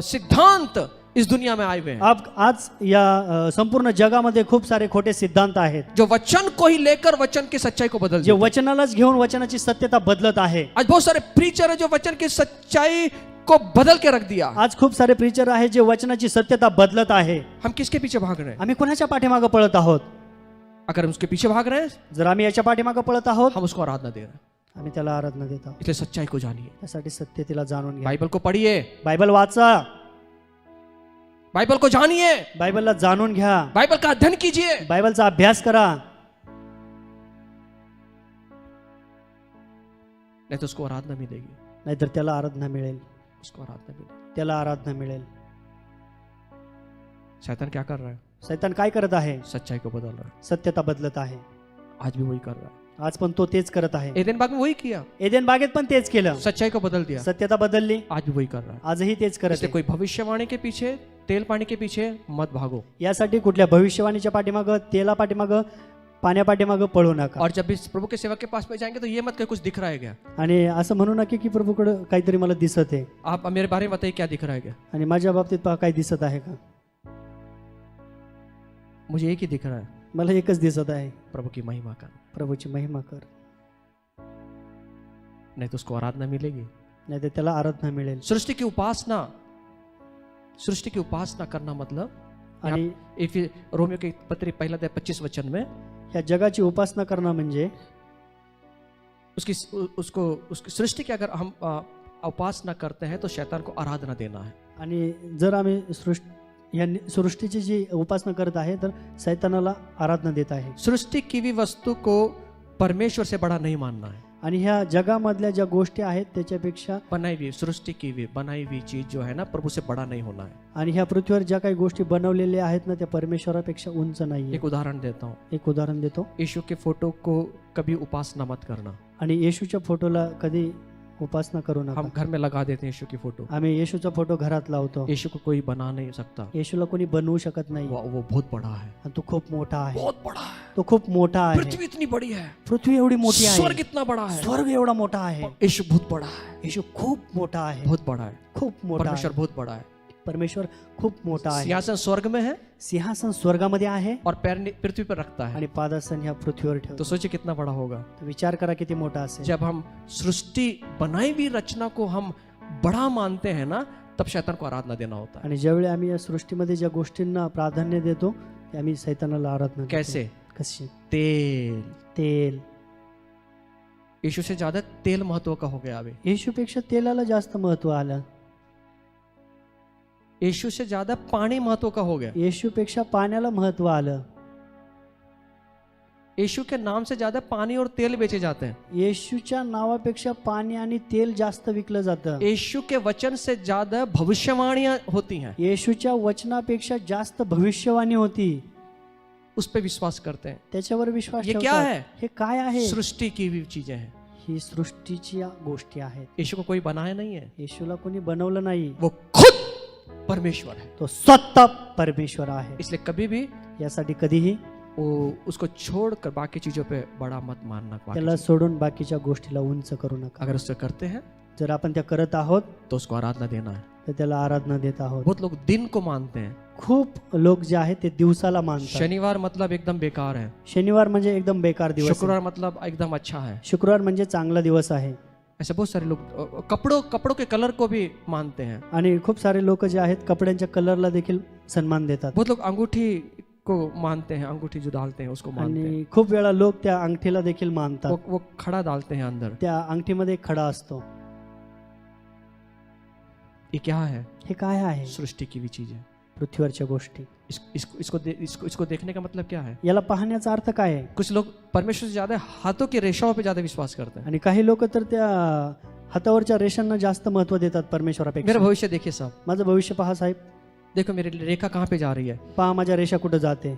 सिद्धांत इस दुनिया में आए हुए हैं, आज या संपूर्ण जगामध्ये खूप सारे खोटे सिद्धांत आहेत, जो वचन को ही लेकर वचन की सच्चाई को बदल जे देते हैं। वचनालाच घेऊन वचनाची सत्यता बदलत आहे। आज बहुत सारे प्रीचर है जो वचन की सच्चाई को बदल के रख दिया। आज खूप सारे प्रीचर आहेत जे वचनाची सत्यता बदलत आहे। हम किसके पीछे भाग रहे हैं? आम्ही कोणाच्या पाठीमागे पळत आहोत? अगर हम उसके पीछे भाग रहे हैं, जर आम्ही याच्या पाठीमागे पळत आहोत, हम उसको आराधना दे रहे हैं। आम्ही त्याला आराधना देत आहोत। इसलिए सच्चाई को जानिए, त्यासाठी सत्यतेला जाणून घ्या। बाइबल को पढ़िए, बायबल वाचा, बाइबल को जानिए, बायबलला जाणून घ्या, बाइबल का अध्ययन कीजिए। बायबलचा अभ्यास करा, नहीं तो उसको आराधना मिलेगी, नाहीतर त्याला आराधना मिळेल, उसको आराधना मिलेगी। त्याला आराधना मिळेल। शैतान क्या कर रहा है? सैतान काय करत आहे? सच्चाई को बदल रहा है। सत्यता बदलत आहे। आज भी वही कर रहा है। आज पण तो तेच करत आहे। एदेन बाग में वही किया, एदेन बागेत पण तेच केलं, सच्चाई को बदल दिया, सत्यता बदलली, आज भी वही कर रहा है। आजही तेच करत इसलिए आहे। कोई भविष्यवाणी के पीछे, तेल पानी के पीछे मत भागो। यासाठी कुठल्या भविष्यवाणीच्या पाठीमागं, तेला पाठीमागं, पाण्या पाठीमागं पळू नका। और जब इस प्रभु के सेवक के पास में जाएंगे तो ये मत कहे कुछ दिख रहा है क्या। आणि असं म्हणू नका की प्रभूकडे काहीतरी मला दिसत आहे, आप मेरे बारे में बताइए क्या दिख रहा है क्या। आणि माझ्या बाबतीत पहा काही दिसत आहे का। मुझे एक ही दिख रहा है, मला एकच दिसत आहे, प्रभु की महिमा कर, प्रभूची महिमा कर, नहीं तो उसको आराधना मिलेगी। नाही तर त्याला आराधना मिळेल। सृष्टि की उपासना, सृष्टि की उपासना करना मतलब, आणि रोमियो के पत्री पहला अध्याय 25 वचन में या जगाची उपासना करणं म्हणजे उसकी सृष्टि की अगर हम उपासना करते हैं तो शैतान को आराधना देना है। आणि जर आम्ही सृष्टीची जी उपासना करत आहे तर सैतानाला आराधना देत आहे। सृष्टि की भी वस्तु को परमेश्वर से बड़ा नहीं मानना है। आणि ह्या जगामधल्या ज्या गोष्टी आहेत त्याच्यापेक्षा, बनाई हुई सृष्टि की भी बनाई हुई चीज जो है ना, प्रभु से बड़ा नहीं होना है। आणि ह्या पृथ्वीवर ज्या काही गोष्टी बनवलेल्या आहेत ना त्या परमेश्वरापेक्षा उंच नाहीये। एक उदाहरण देता हूँ, एक उदाहरण देतो। यीशु के फोटो को कभी उपासना मत करना। आणि येशूच्या फोटोला कधी उपासना करू नका। हम घर में लगा देते हैं यीशु की फोटो, आम्ही येशूचा फोटो घरात लावतो। यीशु को कोई बना नहीं सकता, येशूला कोणी बनवू शकत नाही, वो बहुत बड़ा है, आणि तो खूप मोठा आहे, बहुत बड़ा है। तो खूप मोठा आहे। पृथ्वी इतनी बड़ी है, पृथ्वी एवढी मोठी आहे, स्वर्ग इतना बड़ा है, स्वर्ग एवढा मोठा आहे, यीशु बहुत बड़ा है, येशू खूप मोठा आहे, बहुत बड़ा है, खूप मोठा परमेश्वर आहे, बहुत बड़ा है। परमेश्वर खूप मोठा आहे। सिंहासन स्वर्ग में है सिंहासन स्वर्गामध्ये आहे और पैर पृथ्वी पर रखता है, आणि पादासन ह्या पृथ्वीवर तो ठेवतो। सोचिए कितना बड़ा होगा। तो विचार करा किती मोठा असेल। जब हम सृष्टि बनाई हुई रचना को हम बड़ा मानते हैं ना, तब शैतान को आराधना देना होता है। आणि ज्यावेळी आम्ही या सृष्टीमध्ये ज्या गोष्टींना प्राधान्य देतो ते आम्ही सैतानाला आराधना देतो। कैसे? कशी? तेल, तेल। यीशु से ज्यादा तेल महत्व का हो गया अभी। येशूपेक्षा तेलाला जास्त महत्व आलं। यीशु से ज्यादा पानी महत्व का हो गया। येशूपेक्षा पाण्याला महत्व आलं। यीशु के नाम से ज्यादा पानी और तेल बेचे जाते हैं। येशूच्या नावापेक्षा पाणी आणि तेल जास्त विकलं जातं। यीशु के वचन से ज्यादा भविष्यवाणियां होती हैं, येशूच्या वचनापेक्षा जास्त भविष्यवाणी होती। उस पर विश्वास करते हैं। त्याच्यावर विश्वास ये ठेवतात। क्या है? हे काय आहे? सृष्टि की हुई चीजें हैं। ही सृष्टीची गोष्टी आहेत। यीशु को कोई बनाया नहीं है, येशूला कोणी बनवलं नाही, वो खुद परमेश्वर है। तो स्वतः परमेश्वर आहे। इसलिए कभी भी यासाठी कधीही वो उसको छोड़कर बाकी चीजों पे बड़ा मत मानना। बाकी त्याला सोडून बाकीच्या गोष्टीला उंच करू नका। अगर उससे करते हैं जर आपण त्या करत आहोत तो उसको आराधना देना है। तर त्याला आराधना देत आहोत। बहुत लोग दिन को मानते हैं, खूप लोक जे आहेत ते दिवसाला मानतात। शनिवार मतलब एकदम बेकार है, शनिवार म्हणजे एकदम बेकार दिवस आहे। शुक्रवार मतलब एकदम अच्छा है। शुक्रवार म्हणजे चांगला दिवस आहे। ऐसे बहुत सारे लोग कपड़ों के कलर को भी मानते हैं। आणि खूप सारे लोक जे आहेत कपड्यांच्या कलरला देखील सन्मान देतात। बहुत लोग अंगूठी को मानते हैं, अंगूठी जो डालते हैं उसको मानते हैं। आणि खूप वेळा लोक त्या अंगठीला देखील मानतात। वो खड़ा डालते हैं अंदर। त्या अंगठीमध्ये एक खडा असतो। ये क्या है? हे काय आहे? सृष्टि की भी चीज है। पृथ्वीवरच्या गोष्टी। इसको देखने का मतलब क्या है? याला पाहण्याचा अर्थ काय आहे? कुछ लोग परमेश्वर से ज्यादा हाथों की रेखाओं पे ज्यादा विश्वास करते हैं। आणि काही लोक तर त्या हातावरच्या रेषांना जास्त महत्व देतात परमेश्वरापेक्षा। मेरा भविष्य देखिए साहब, माझं भविष्य पहा साहेब, देखो मेरी रेखा कहाँ पे जा रही है। पहा माझ्या रेषा कुठं जाते।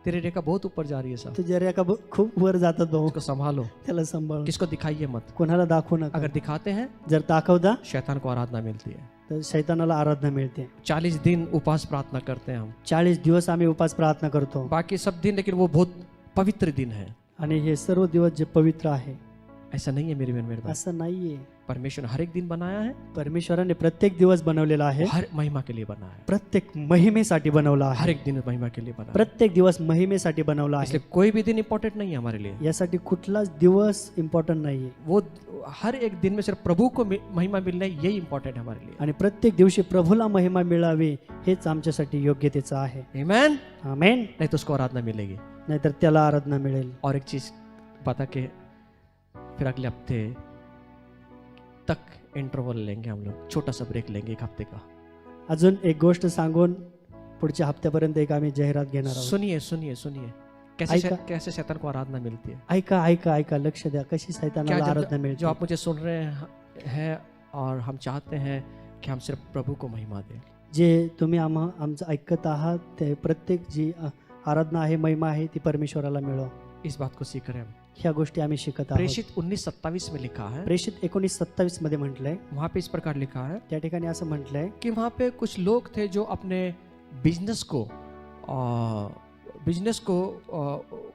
तेरी रेखा बहुत ऊपर जा रही है साहब, तुझ्या रेखा खूप वर जातात भाऊ, उसको संभालो। त्याला सांभाळ। किसको दिखाइए मत। कोणाला दाखवू नका। अगर दिखाते हैं जर दाखवता शैतान को आराधना मिलती है। तर शैतानाला आराधना मिळते। 40 दिन उपवास प्रार्थना करते हैं हम, 40 दिवस आम्ही उपास प्रार्थना करतो। बाकी सब दिन, लेकिन वो बहुत पवित्र दिन है। आणि हे सर्व दिवस जे पवित्र आहे। ऐसा नहीं है मेरे भाई, असं नाहीये। परमेश्वर ने हर एक दिन बनाया है, परमेश्वराने प्रत्येक दिवस बनवलेला आहे। हर महिमा के लिए बनाया है, प्रत्येक महिमेसाठी बनवला आहे। हर एक दिन महिमा के लिए बनाया है। प्रत्येक दिवस महिमेसाठी बनवला आहे। इसलिए कोई भी दिन इंपॉर्टेंट नहीं है हमारे लिए। यासाठी कुठलाच दिवस इम्पॉर्टंट नाहीये। वो हर एक दिन में सिर्फ प्रभु को महिमा मिलना यही इंपॉर्टेंट है हमारे लिए। आणि प्रत्येक दिवशी प्रभूला महिमा मिळावी हेच आमच्यासाठी योग्यतेचं आहे। आमेन। आमेन। नहीं तो उसको आराधना मिलेगी। नाहीतर त्याला आराधना मिळेल। और एक चीज बता के फिर अगले हफ्ते तक इंटरवल लेंगे हम लोग, छोटा सा ब्रेक लेंगे एक हफ्ते का। अजून एक गोष्ट सांगून पुढच्या हप्त्यापर्यंत एक आम्ही जाहिरात घेणार आहोत. सुनिए सुनिए सुनिए, ऐका. कैसे शैतान को आराधना मिलती है. ऐका ऐका ऐका, लक्ष द्या कशी क्या सैतानाला आराधना जो मिळते. आप मुझे सुन रहे हैं और हम चाहते हैं कि हम सिर्फ प्रभू को महिमा दें. जे तुम्ही आमचं ऐकत आहात ते प्रत्येक जी आराधना आहे, महिमा आहे, ती परमेश्वराला मिळो. इस बात को सीख रहे हैं हम. ह्या गोष्टी आम्ही शिकत आहोत. प्रेषित 19:27 में लिखा है, प्रेषित 19:27 मध्ये म्हटलंय, वहाँ पे इस प्रकार लिखा है त्या ठिकाणी असं म्हटलंय कि वहाँ पे कुछ लोग थे जो अपने बिजनेस को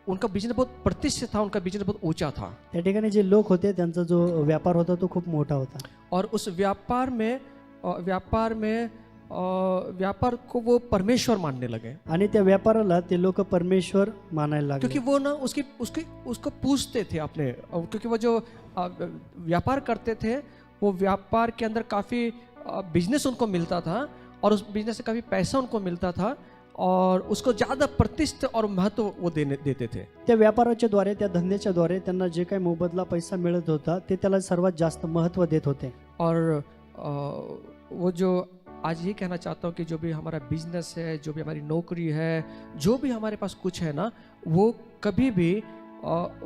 उनका बिजनेस बहुत प्रतिष्ठित था, उनका बिजनेस बहुत ऊंचा था. त्या ठिकाणी जे लोक होते त्यांचा जो व्यापार होता तो खूप मोठा होता. और उस व्यापार को वो परमेश्वर मानने लगे, आणि त्या व्यापाराला ते लोक परमेश्वर मानायला लागले. क्योंकि वो ना उसको पूछते थे अपने, क्योंकि वो जो व्यापार करते थे वो व्यापार के अंदर काफ़ी बिजनेस उनको मिलता था और उस बिजनेस से काफ़ी पैसा उनको मिलता था और उसको ज़्यादा प्रतिष्ठा और महत्व वो देते थे. त्या व्यापाराच्या द्वारे, त्या धंद्याच्या द्वारे त्यांना जे काही मोबदला पैसा मिळत होता ते त्याला सर्वात जास्त महत्त्व देत होते. और वो जो आज ये कहना चाहता हूँ कि जो भी हमारा बिजनेस है, जो भी हमारी नौकरी है, जो भी हमारे पास कुछ है ना, वो कभी भी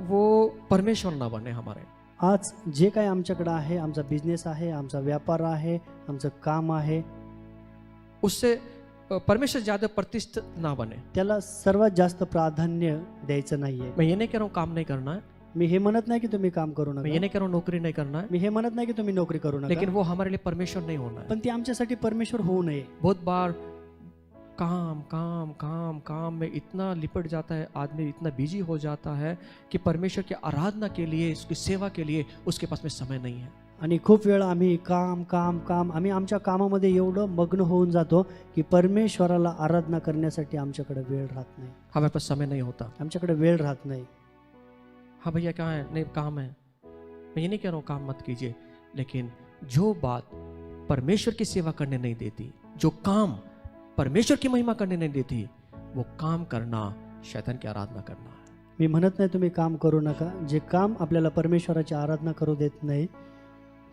वो परमेश्वर ना बने हमारे. आज जे काही आमच्याकडे आहे, आमचा बिझनेस आहे, आमचा व्यापार आहे, आमचं काम आहे, उससे परमेश्वर ज़्यादा प्रतिष्ठित ना बने. त्याला सर्वात जास्त प्राधान्य द्यायचं नाहीये. मैं ये नहीं कह रहा हूँ काम नहीं करना है, मी हे म्हणत नाही की तुम्ही काम करू मैं ये नका, नहीं कह रहा हूँ नौकरी नहीं करना है, मी हे म्हणत नाही की तुम्ही नोकरी करू लेकिन नका, वो हमारे लिए परमेश्वर नहीं होना है. पण ती आमच्यासाठी परमेश्वर होऊ नये. बहुत बार काम काम काम काम में इतना लिपट जाता है आदमी, इतना बिजी हो जाता है कि परमेश्वर की आराधना के लिए, उसकी सेवा के लिए उसके पास में समय नहीं है. आणि खूप वेळा आम्ही काम काम काम आम्ही आमच्या कामामध्ये एवढं मग्न होऊन जातो की परमेश्वराला आराधना करण्यासाठी आमच्याकडे वेळ राहत नाही, हमारे पास समय नहीं होता. आमच्याकडे वेळ राहत नाही. हाँ भैया क्या है, नहीं काम है. मैं ये नहीं कह रहा हूँ काम मत कीजिए, लेकिन जो बात परमेश्वर की सेवा करने नहीं देती, जो काम परमेश्वर की महिमा करने नहीं देती, वो काम करना शैतान की आराधना करना है. मी म्हणत नाही तुम्ही काम करू नका, जे काम आपल्याला परमेश्वराची आराधना करू देत नाही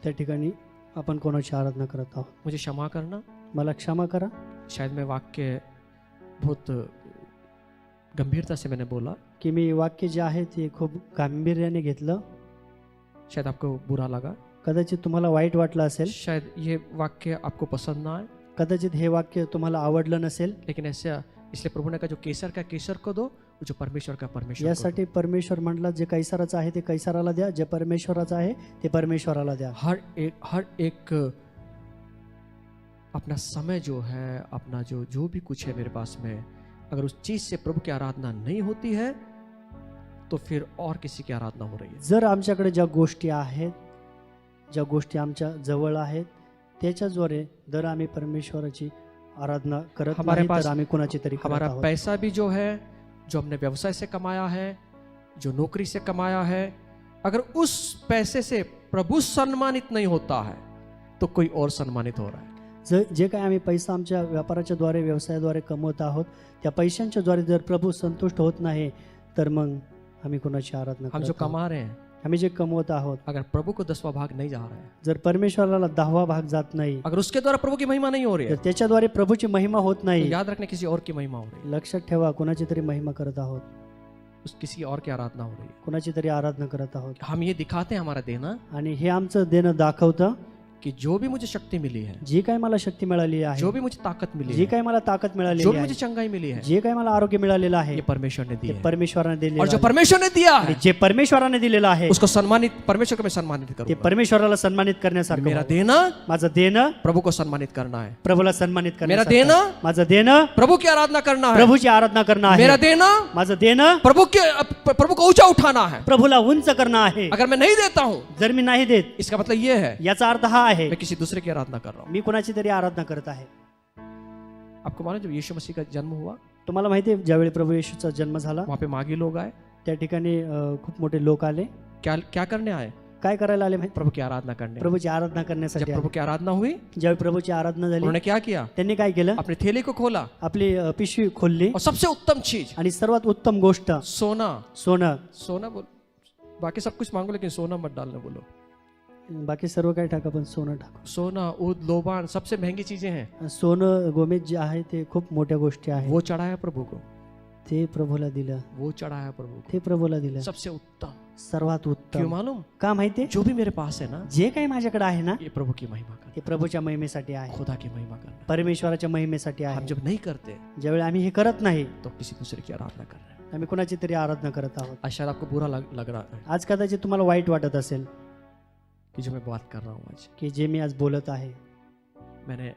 त्या ठिकाणी आपण कोणाची आराधना करत आहोत. मुझे क्षमा करना, मला क्षमा करा. शायद मैं वाक्य बहुत गंभीरता से मैंने बोला, की मी वाक्य जे आहे ते खूप गांभीर्याने घेतलं. शायद आपको बुरा लगा, कदाचित तुम्हाला वाईट वाटलं असेल, शायद ये वाक्य आपको पसंद ना आए, कदाचित हे वाक्य तुम्हाला आवडलं नसेल. लेकिन ऐसा इसलिए प्रभु ने कहा जो केसर का केसर को दो, जो परमेश्वर का परमेश्वर को यासाठी परमेश्वर म्हटला जे कैसाराचं आहे ते कैसाराला द्या, जे परमेश्वराचं आहे ते परमेश्वराला द्या. दो. हर एक अपना समय जो है, अपना जो भी कुछ है मेरे पास में, अगर उस चीज से प्रभु की आराधना नहीं होती है तो फिर और किसी की आराधना हो रही है. जर आमच्याकडे ज्या गोष्टी आहेत, ज्या गोष्टी आमच्या जवळ आहेत, त्याच्याद्वारे जर आम्ही परमेश्वराची आराधना करत हमारे नाही पास तर आम्ही कुणाची तरी करत हमारा आहोत. पैसा भी जो है, जो हमने व्यवसाय से कमाया है, जो नौकरी से कमाया है, अगर उस पैसे से प्रभु सम्मानित नहीं होता है तो कोई और सम्मानित हो रहा है. जे काही आम्ही पैसा आमच्या व्यापाराच्या द्वारे, व्यवसायाद्वारे कमवत आहोत, त्या पैशांच्या द्वारे जर प्रभू संतुष्ट होत नाही तर मग आम्ही कुणाची आराधना हम करत जो आहोत. कमा रहे हैं, आम्ही जे कमवत आहोत, अगर प्रभु को 10वां भाग नहीं जा रहा है, जर परमेश्वराला 10वा भाग जात नाही, अगर उसके द्वारा प्रभु की महिमा नहीं हो रही तर है, त्याच्याद्वारे प्रभूची महिमा होत तो नाही, याद रखने किसी और की महिमा हो रही है, लक्षात ठेवा कुणाची तरी महिमा करत आहोत, उस किसी और की आराधना हो रही है. कुणाची तरी आराधना करत आहोत. हम ये दिखाते हैं हमारा देना आणि हे आमचं देणं दाखवतं कि जो भी मुझे शक्ति मिली है, जी काही मला शक्ती मिळाली आहे, जो भी मुझे ताकत मिली जी है, काही मला ताकद जो मिळालेली भी आहे, मुझे चंगाई मिली है, जे काही मला आरोग्य मिळालेलं आहे ये परमेश्वर ने ते दिया है. परमेश्वराने दिलेलं और जो आहे. परमेश्वर ने दिया आणि है जे परमेश्वराने दिलेलं आहे उसको सम्मानित, परमेश्वर को मैं सम्मानित ते करूंगा. परमेश्वराला सन्मानित करण्यासारखं मेरा व्हावं. देना माझं देणं प्रभु को सम्मानित करना है. प्रभूला सन्मानित मेरा करण्यासारखं देना आहे. माझं देणं प्रभु की आराधना करना है. प्रभूची आराधना करणं मेरा आहे. देना माझं देणं प्रभु को ऊंचा उठाना है. प्रभूला उंच करणं आहे. अगर मैं नहीं देता हूं, जर मी नाही देत, इसका मतलब ये है याचा अर्थ हा आहे मैं किसी दूसरे की आराधना कर रहा हूं. मी कोणाची तरी आराधना करत आहे. आपको मालूम जब यीशु मसीह का जन्म हुआ, तुम्हाला माहिती आहे ज्यावेळी प्रभू येशूचा जन्म झाला वहां पे मागी लोग आए. त्या ठिकाणी खूप मोठे लोक आले. क्या क्या करने आए? काय करायला आले माहिती? प्रभु की आराधना करने. प्रभूची आराधना जब करण्यासाठी प्रभु आले. की आराधना हुई, ज्यावेळी प्रभूची आराधना झाली उन्होंने क्या किया? त्यांनी काय केलं? अपने थैले को खोला आपली पिशवी खोलली और सबसे उत्तम चीज आणि सर्वात उत्तम गोष्ट सोना. सोनं. सोना बोल, बाकी सब कुछ मांगो लेकिन सोना मत डालने बोलो. बाकी सर्व काही टाका पण सोनं टाका. सोना, ऊद, लोबान सबसे महंगी चीजें हैं, सोनं गोमेज जे आहे ते खूप मोठ्या गोष्टी आहेत. वो चढ़ाया प्रभु को, ते प्रभूला दिलं, वो चढ़ाया प्रभु को. ते प्रभूला दिलं. सबसे उत्तम. सर्वात क्यों उत्तम मालूम? का माहितीये, जो भी मेरे पास है ना, जे काही माझ्याकडे आहे ना ये प्रभु की महिमा कर, ते प्रभूच्या महिमेसाठी आहे, खुदा की महिमा करना. परमेश्वराच्या महिमेसाठी हम आहे. जब नहीं करते ज्यावेळी आम्ही हे करत नाही तो किसी दूसरे की आराधना कर रहे हैं. आम्ही कुणाची तरी आराधना करत आहोत. आज शायद आपको बुरा लग रहा है आज कदाचित तुम्हाला वाईट वाटत असेल कि जो मैं बात कर रहा हूँ आज, की जे मी आज बोलत आहे मैंने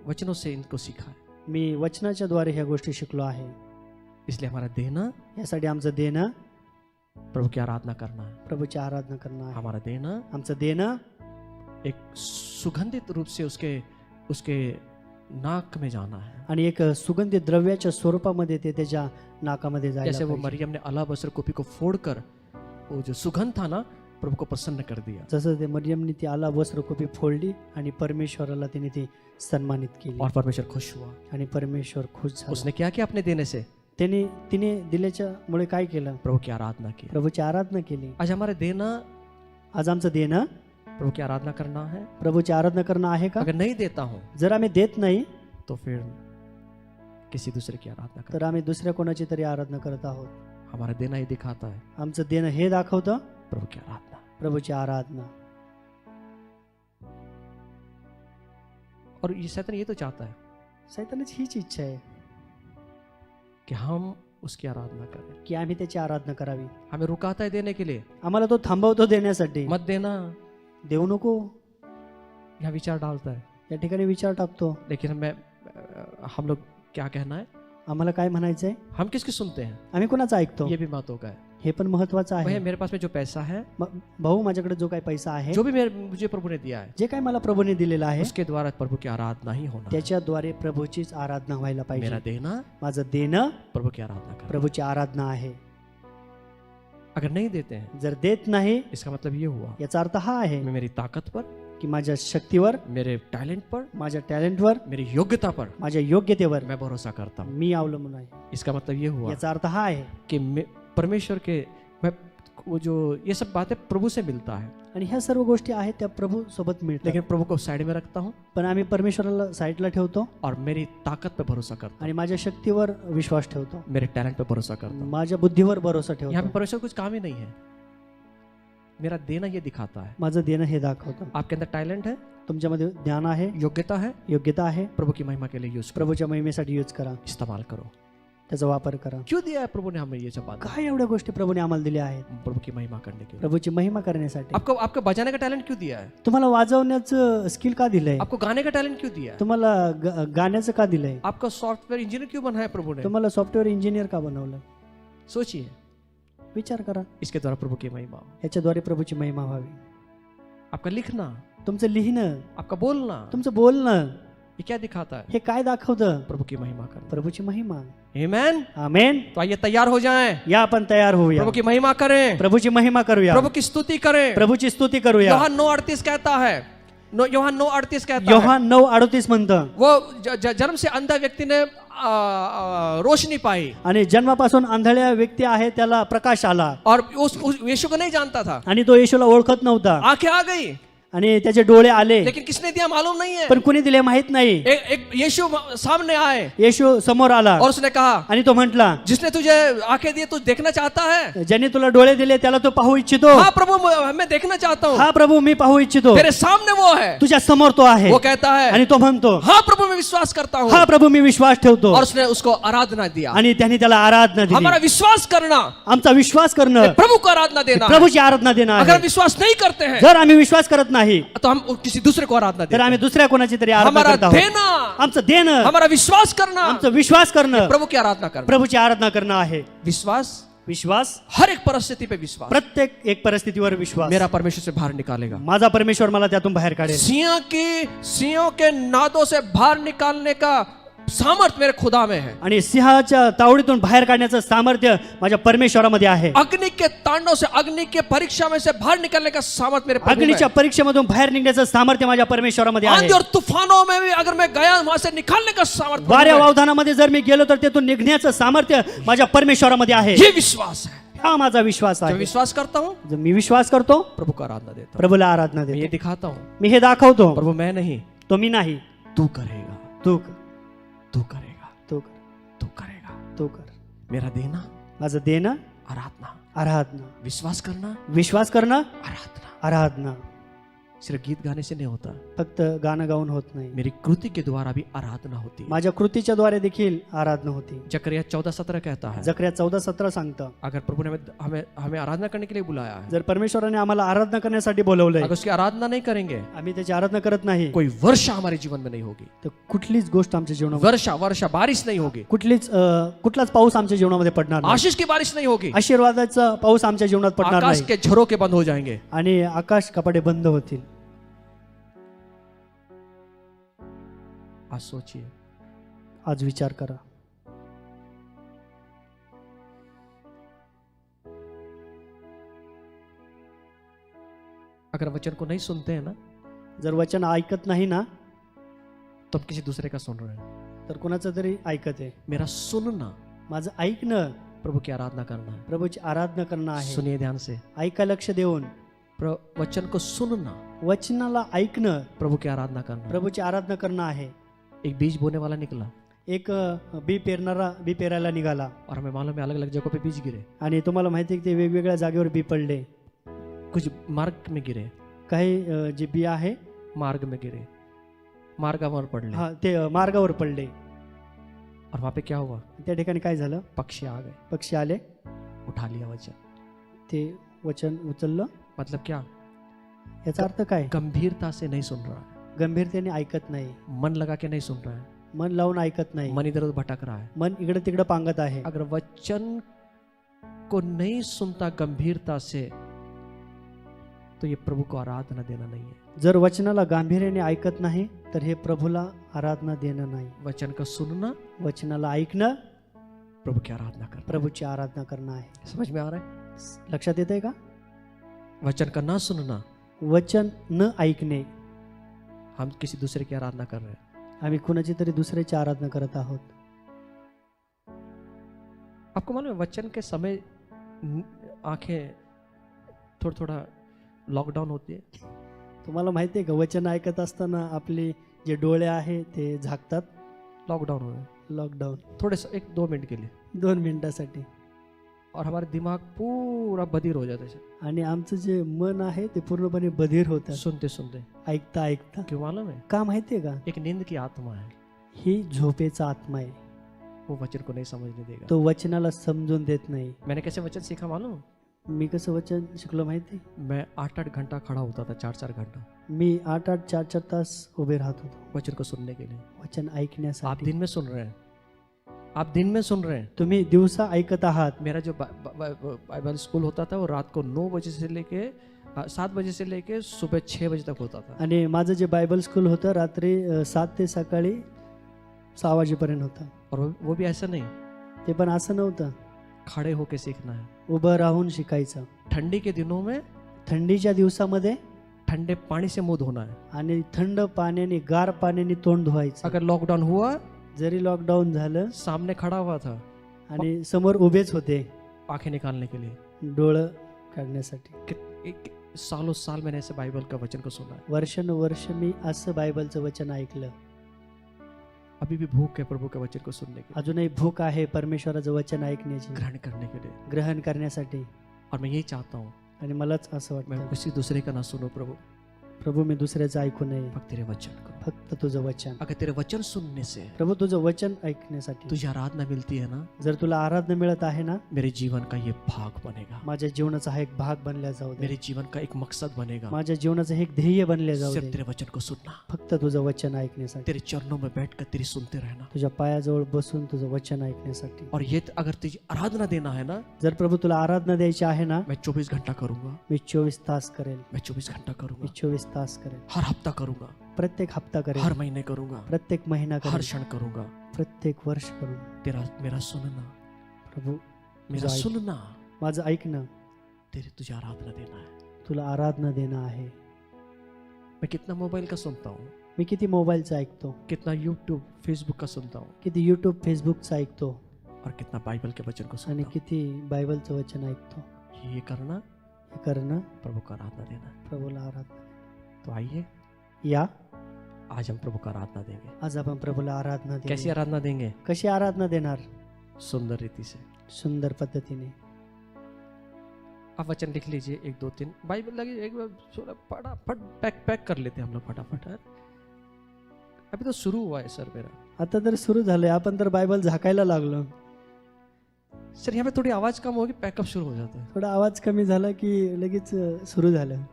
वचनों से इनको सीखा है. मी वचनाच्या द्वारे ह्या गोष्टी शिकलो आहे. इसलिए हमारा देना यासाठी आमचं देणं प्रभु की आराधना करना है. प्रभूची आराधना करणं आहे. हमारा देना आमचं देणं एक सुगंधित रूप से उसके नाक में जाना है. आणि एक सुगंधित द्रव्याच्या स्वरूपामध्ये ते त्याच्या नाकामध्ये जैसे जायला वो पाहिजे. मरियम ने अला बसर कुपी को फोड़कर वो जो सुगंध था ना, प्रभु को प्रसन्न कर दिया. जसं ते मरियमने ती आला वस्त्र कोपी फोडली आणि परमेश्वराला तिने ती सन्मानित केली और परमेश्वर खुश हुआ. आणि परमेश्वर खुश झाला. उसने क्या किया अपने देने से? तिने दिल्याच्या मुळे काय केलं, प्रभु की आराधना की. प्रभूची आराधना केली. आज हमारे देना आज आमचं देणं प्रभु की आराधना करना है. प्रभूची आराधना करणं आहे का? अगर नहीं देता हूँ जर आम्ही देत नाही तो फिर किसी दूसरे की आराधना कर. तर आम्ही दुसऱ्या कोणाची तरी आराधना करत आहोत. हमारा देना ही दिखाता है आमचं देणं हे दाखवतं प्रभु की आराधना. प्रभूची आराधना. और ये शैतान ये तो चाहता है सैतानाची हीच इच्छा आहे कि हम उसकी आराधना करें. की आम्ही त्याची आराधना करावी. हमें रुकाता है देने के लिए. आम्हाला तो थांबवतो देण्यासाठी. मत देना, देऊ नको यहाँ विचार डालता है. या ठिकाणी विचार टाकतो. लेकिन हम लोग क्या कहना है, आम्हाला काय म्हणायचंय, हम किसकी सुनते हैं, आम्ही कोणाचं ऐकतो ये भी बातों का है. हे पण महत्वाचं वही आहे. मेरे पास में जो पैसा है, भाऊ माझ्याकडे जो काही पैसा आहे, जो भी मुझे प्रभु ने दिया है, जे काही मला प्रभूने दिलेलं आहे उसके द्वारा प्रभु की आराधना ही होना है. त्याच्याद्वारे प्रभूचीच आराधना व्हायला मेरा पाहिजे. देना माझं देणं प्रभु की आराधना करना. प्रभूची आराधना आहे. अगर नहीं देते हैं, जर देत नाही इसका मतलब ये हुआ याचा अर्थ हा आहे मैं मेरी ताकत पर, की माझ्या शक्तीवर, मेरे टैलेंट पर, माझ्या टॅलेंटवर, मेरी योग्यता पर माझ्या योग्यतेवर मैं भरोसा करता हूँ. मी अवलंबून आहे. इसका मतलब ये हुआ याचा अर्थ हा आहे कि परमेश्वर के वो जो ये सब बातें प्रभु से मिलता है, आणि ह्या सर्व गोष्टी आहेत त्या प्रभू सोबत मिळतात. लेकिन प्रभु को साइड में रखता हूँ पण आम्ही परमेश्वराला साईडला ठेवतो और मेरी ताकत पे भरोसा करता हूँ, आणि माझ्या शक्तीवर विश्वास ठेवतो, मेरे टैलेंट पे भरोसा करता हूँ. माझ्या बुद्धीवर भरोसा यहाँ पे ठेवतो. परमेश्वर कुछ काम ही नहीं है. मेरा देना ये दिखाता है. माझं देणं हे दाखवतं. आपके अंदर टैलेंट है, तुमच्यामध्ये ज्ञान आहे, योग्यता है, योग्यता आहे, प्रभु की महिमा के लिए यूज करो, प्रभूच्या महिमेसाठी यूज करा, इस्तेमाल करो. त्याचा वापर करा. क्यों दिया है प्रभु ने हमें ये सब बात? काय एवढ्या गोष्टी प्रभूने आम्हाला दिल्या आहेत? प्रभु की महिमा करने के लिए. प्रभूची महिमा करण्यासाठी. आपको बजाने का टैलेंट क्यों दिया है? तुम्हाला वाजवण्याचं स्किल का दिलंय? आपको गाने का टैलेंट क्यों दिया है? तुम्हाला गाण्याचं का दिलंय? आपका सॉफ्टवेयर इंजीनियर क्यों बनाया प्रभु ने? तुम्हाला सॉफ्टवेअर इंजिनियर का बनवलं? सोचिए, विचार करा. इसके द्वारा प्रभु की महिमा. याच्याद्वारे प्रभूची महिमा व्हावी. आपका लिखना, तुमचं लिहिणं, आपका बोलना, तुमचं बोलणं, ये क्या दिखाता है? हे काय दाखवतं? प्रभु की महिमा करना. प्रभूची महिमा. आमेन. आमेन. तो आइए तैयार हो जाएं, या आपण तयार होऊया. प्रभु की महिमा करें, प्रभूची महिमा करूया, प्रभु की स्तुति करें. प्रभूची स्तुती करूया. यूहन्ना 9:38 कहता है, यूहन्ना 9:38 कहता है, योहान 9:38 म्हणतं, वो जन्म से अंधा व्यक्ति ने रोशनी पाई आणि जन्मापासून आंधळ्या व्यक्ती आहे त्याला प्रकाश आला, और उस यीशु को नहीं जानता था. आणि तो येशूला ओळखत नव्हता, आंखें आ गई, आणि त्याचे डोळे आले, लेकिन किसने दिया मालूम नहीं है. पण कुणी दिले माहित नाही. एक यीशु सामने आए येशू समोर आला और उसने कहा, आणि तो म्हटला, जिसने तुझे आंखें दी तू देखना चाहता है? ज्याने तुला डोळे दिले त्याला तो पाहू इच्छितो. हाँ प्रभु, मैं देखना चाहता हूँ. हा प्रभू मी पाहू इच्छितो. तेरे सामने वो है. तुझ्या समोर तो आहे. वो कहता है, आणि तो म्हणतो, हाँ प्रभु मैं विश्वास करता हूँ. हा प्रभू मी विश्वास ठेवतो. और उसने उसको आराधना दिया. आणि त्याने त्याला आराधना दिली. हमारा विश्वास करना, आमचा विश्वास करणं, प्रभु को आराधना देना है. प्रभूची आराधना देणं अगर आहे. हम विश्वास नहीं करते हैं जर आम्ही विश्वास करत नाही तो हम किसी दूसरे को आराधना तर देते आम्ही हैं. दुसऱ्या कोणाची तरी आराधना हमारा करत आहोत. देना, आमचं देणं, हमारा विश्वास करना, आमचं विश्वास करणं, प्रभु की आराधना करना. प्रभूची आराधना करणं आहे. विश्वास, विश्वास, हर एक परिस्थिति पे विश्वास. प्रत्येक एक परिस्थितीवर विश्वास. मेरा परमेश्वर से बाहर निकालेगा. माझा परमेश्वर मला त्यातून बाहेर काढेल. सिंहों के नादों से बाहर निकालने का सामर्थ्य मेरे खुदा में है. आणि सिंहाच्या तावडीतून बाहेर काढण्याचं सामर्थ्य माझ्या परमेश्वरामध्ये आहे. अग्नि के तांडव से, अग्नि के परीक्षा में से बाहर निकलने का सामर्थ्य मेरे प्रभु में है. अग्नीच्या परीक्षेमधून बाहेर निघण्याचं सामर्थ्य माझ्या परमेश्वरामध्ये आहे. आंधी और तूफानों में भी अगर मैं गया वहां से निकालने का सामर्थ्य वाऱ्या वावधानामध्ये जर मी गेलो तर तेथून निघण्याचं सामर्थ्य माझ्या परमेश्वरामध्ये आहे. ये विश्वास है. हा माझा विश्वास जब आहे. विश्वास करता हूँ जर मी विश्वास करतो, प्रभु को आराधना देता हूँ, प्रभूला आराधना मैं ये देतो. दिखाता हूँ मी हे दाखवतो, प्रभु मैं नहीं, तो मी नाही, तू करेगा, तू कर, तू करेगा, तू कर, तू करेगा. तू कर. मेरा देना माझं देणं आराधना, आराधना, विश्वास करना विश्वास करणं आराधना. आराधना. सिर्फ गीत गाने से नहीं होता, फक्त गाणं गाऊन होत नाही, मेरी कृति के द्वारा भी आराधना होती है. माझ्या कृतीच्या द्वारे देखील आराधना होती. जकरिया 14:17 कहता है, जकरिया 14:17 सांगतं, अगर प्रभु ने हमें हमें आराधना करने के लिए बुलाया है, जर परमेश्वराने आम्हाला आराधना करण्यासाठी बोलवलंय, अगर उसकी आराधना नहीं करेंगे आम्ही त्याची आराधना करत नाही, कोई वर्षा हमारे जीवन में नहीं होगी. तर कुठलीच गोष्ट आमच्या जीवनामध्ये, वर्षा वर्षा बारिश नहीं होगी, कुठलाच पाऊस आमच्या जीवनामध्ये पडणार नाही, आशीष की बारिश नहीं होगी, आशीर्वादाचा पाऊस आमच्या जीवनात पडणार आकाश नाही, के झरोके बंद हो जाएंगे. आणि आकाश कपाटे बंद होतील. आज सोचिए, आज विचार करा. अगर वचन को नहीं सुनते हैं ना, जर वचन ऐकत नाही ना, तो हम किसी दूसरे का सुन रहे हैं. तर कोणाचं तरी ऐकत आहे. मेरा सुनना माझं ऐकणं प्रभु की आराधना करना है. प्रभूची आराधना करणं आहे. सुनिए ध्यान से, ऐका लक्ष देऊन. वचन को सुनना वचनाला ऐकणं प्रभु की आराधना करना. प्रभूची आराधना करणं आहे. एक बीज बोने वाला निकला एक बी पेरायला निघाला, और हमें मालूम है अलग अलग जगहों पे बीज गिरे, आणि तुम्हाला माहिती आहे की ते वेगवेगळ्या जागेवर बी पडले. कुछ मार्ग में गिरे, काही जे बी आहे मार्ग में गिरे, मार्गावर पडले, हा ते मार्गावर पडले. और वहां पे क्या हुआ, त्या ठिकाणी काय झालं, पक्षी आ गए, पक्षी आले, उठा लिया वचन. ते वचन उचललं. मतलब क्या, याचा अर्थ काय, गंभीरता से नहीं सुन रहा है, गंभीरतेने ऐकत नाही, मन लगा के नहीं सुन रहा है, मन लावून ऐकत नाही, मन इधर उधर भटक रहा है. मन इकडे तिकडे पांगत आहे. अगर वचन को नहीं सुनता गंभीरता से, तो ये प्रभु को आराधना देना नहीं है. जर वचनाला गांभीर्याने ऐकत नाही, तर हे प्रभूला आराधना देणं नाही. वचन का सुनना वचनाला ऐकणं प्रभु की आराधना करना. प्रभूची आराधना करणं आहे. समझ में आ रहा है? लक्षात येतंय का? वचन का ना सुनना, वचन न ऐकणे, हम किसी दूसरे की आराधना कर रहे हैं. आम्ही कुणाची तरी दुसऱ्याची आराधना करत आहोत. आपको मालूम है वचन के समय आंखें थोड़ा लॉकडाउन होती है. तुम्हाला माहिती आहे का, वचन ऐकत असताना आपले जे डोळे आहे ते झाकतात. लॉकडाउन हो गया लॉकडाऊन थोड़े 1-2 मिनट के लिए, 2 मिनिटासाठी, और हमारा दिमाग पूरा बधिर हो जाता है आणि आमचं जे मन आहे ते पूर्णपणे बधीर होतं सुनते सुनते. ऐकता ऐकता. क्यों मालूम है, का माहिती आहे का, एक नींद की आत्मा है, ही झोपेचा आत्मा आहे. वो वचन को नहीं समझने देगा. तो वचनाला समजून देत नाही. मैंने कैसे वचन सीखा मालूम, मी कसं वचन शिकलो माहिती, मैं 8-8 घंटा खड़ा होता था, 4-4 घंटा मी 8-8 4-4 तास उभे राहत होतो वचन को सुनने के लिए. वचन आप ऐकण्यासाठी. दिन में सुन रहे हैं, आप दिन में सुन रहे हैं. तुम्ही दिवसा ऐकत आहात. मेरा जो बाइबल स्कूल होता था वो रात को 9 बजे से लेके 7 बजे से लेके सुबह 6 बजे तक होता था. आणि माझं जे बायबल स्कूल होतं रात्री 7 ते सकाळी 6 वाजेपर्यंत होतं. और वो भी ऐसा नहीं, ते पण असं नव्हतं, खड़े होके सीखना है. उभं राहून शिकायचं. ठंडी के दिनों में थंडीच्या दिवसामध्ये ठंडे पानी से मुंह धोना है. आणि थंड पाण्याने गार पाण्याने तोंड धुवायचं. अगर लॉकडाउन हुआ, जरी लॉकडाऊन झालं सामने खड़ा हुआ था आणि समोर उभेच होते आंखें निकालने के लिए, डोळं काढण्यासाठी. सालों साल मैंने ऐसे बाइबल का वचन को सुना है. वर्षानुवर्ष मी असं बायबलचं वचन ऐकलं. अभी भी भूख है प्रभु के वचन को सुनने की, अजूनही भूक आहे परमेश्वराचं वचन ऐकण्याची, ग्रहण करने के लिए. ग्रहण करण्यासाठी. और मैं यही चाहता हूँ, आणि मलाच असं मैं वाटतं, किसी दूसरे का ना सुनो प्रभु, प्रभू मी दुसऱ्याचं ऐकू नये, फक्त तेरे वचन को. फक्त तुझं वचन. अगर तेरे वचन सुनने से प्रभू तुझं वचन ऐकण्यासाठी तुझे आराधना मिलती है ना, जर तुला आराधना मिळत आहे ना, मेरे जीवन का ये भाग बनेगा, माझ्या जीवनाचा हा एक भाग बनल्या जाऊ दे. मेरे जीवन का एक मकसद बनेगा. माझ्या जीवनाचं हे एक ध्येय बनले जाऊ सिर्फ दे, तेरे वचन को सुनना, फक्त तुझं वचन ऐकण्यासाठी. तेरे चरणों में बैठकर तेरी सुनते रहना. तुझ्या पायाजवळ बसून तुझं वचन ऐकण्यासाठी. और ये अगर तुझे आराधना देना है ना, जर प्रभू तुला आराधना द्यायची आहे ना, मैं 24 घंटा करूंगा, मी 24 तास करेल. मैं 24 घंटा मी करूंगा, 24 तास करेल. हर हफ्ता करूंगा, प्रत्येक हप्ता करेल, हर महीने करूंगा, प्रत्येक महिना हर करेल, क्षण करूंगा. प्रत्येक वर्ष करून. तेरा मेरा सुनना, प्रभू मेरा तुझं ऐक- सुनना, माझं ऐकणं, तेरे तुझे आराधना देना है. तुला आराधना देणं आहे. मैं कितना मोबाइल का सुनता हूँ, मी किती मोबाईलचं ऐकतो, कितना यूट्यूब फेसबुक का सुनता हूँ, किती यूट्यूब फेसबुकचं ऐकतो, और कितना बाइबल के वचन को आणि सुनता हूँ। किती बायबलचं वचन ऐकतो. ये करना हे करणं प्रभु को आराधना देना. प्रभूला आराधना. तो आइए या आज हम प्रभु को आराधना देंगे. आज आपण प्रभूला आराधना कैसी देऊ. आराधना देंगे? कशी आराधना देणार? सुंदर रीति से. सुंदर पद्धतीने. आप वचन लिख लीजिए 1 2 3. बाइबल लगी एक बार फटाफट पैक कर लेते हैं हम लोग फटाफट. अभी तो शुरू हुआ है सर मेरा. आता तर सुरू झालंय, आपण तर बायबल झाकायला लागलो. सर यहाँ पे थोड़ी आवाज कम होगी, पैकअप शुरू हो जाता है. थोडा आवाज कमी झाला की लगेच सुरू झालं.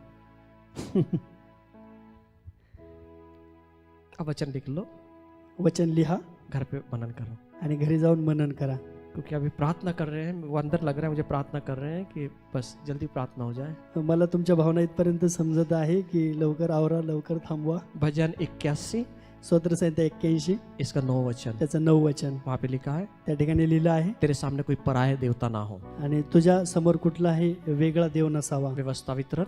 अब वचन लिख लो, वचन लिहा घर पे मनन करो. आणि घरी जाऊन मनन करा. क्योंकि अभी प्रार्थना कर रहे हैं, वो अंदर लग रहा है मुझे प्रार्थना कर रहे हैं कि बस जल्दी प्रार्थना हो जाए. मला तुमच्या भावना इथपर्यंत समजत आहे की लवकर आवरा, लवकर थांबवा. भजन 81 स्तोत्रसंहिता 81 इसका 9 वचन त्याचं 9 वचन वहाँ पे लिखा है, त्या ठिकाणी लिहिलं आहे. तेरे सामने कोई पराया देवता ना हो. आणि तुझ्या समोर कुठलाही वेगळा देव नसावा. व्यवस्था वितरण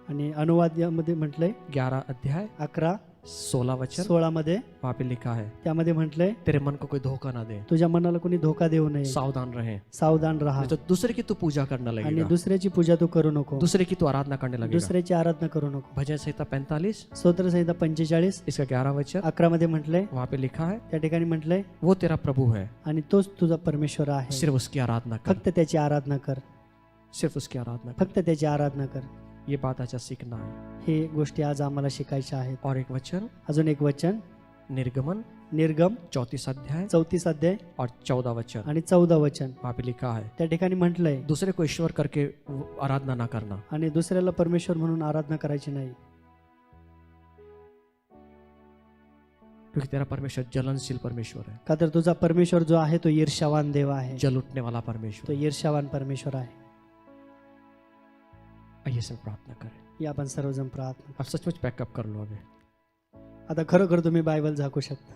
आणि अनुवाद यामध्ये म्हटलंय 11 अध्याय 11 16 वचन 16 मध्ये वहाँ पे लिखा है, त्यामध्ये म्हटलंय तेरे मन को कोई धोखा ना दे, तुझ्या मनाला कोणी धोका देऊ नये. सावधान रहे, सावधान राहा नहीं तो दूसरे की तू पूजा करने आणि लगेगा, दुसऱ्याची पूजा तू करू नको. दूसरे की तू आराधना करने लगेगा. दुसऱ्याची आराधना करू नको. भजन संहिता 45 स्तोत्रसंहिता 45 इसका 11 वचन 11 मध्ये म्हटलंय, वहाँ पे लिखा है, त्या ठिकाणी म्हटलंय वो तेरा प्रभु है, आणि तोच तुझा परमेश्वर आहे. सिर्फ उसकी आराधना कर, फक्त त्याची आराधना कर. सिर्फ उसकी आराधना कर. फक्त त्याची आराधना कर. ये बात आज सीखना है. हे गोष्टी आज आम्हाला शिकायच्या आहेत. और एक वचन अजून एक वचन निर्गमन निर्गम 34 अध्याय 34 अध्याय और 14 वचन आणि 14 वचन वहाँ पे लिखा है, त्या ठिकाणी म्हटलंय, दूसरे को ईश्वर करके आराधना ना करना. आणि दुसऱ्याला परमेश्वर म्हणून आराधना करायची नाही. क्योंकि तेरा परमेश्वर जलनशील परमेश्वर है, का तर तुझा परमेश्वर जो आहे तो ईर्ष्यावान देव आहे. जल उठने वाला तो परमेश्वर. ईर्ष्यावान परमेश्वर आहे. आइए सब प्रार्थना करें. हे आपण सर्वजण प्रार्थना. आप सचमुच पैकअप कर लो अभी, आता खरोखर तुम्ही बायबल झाकू शकता.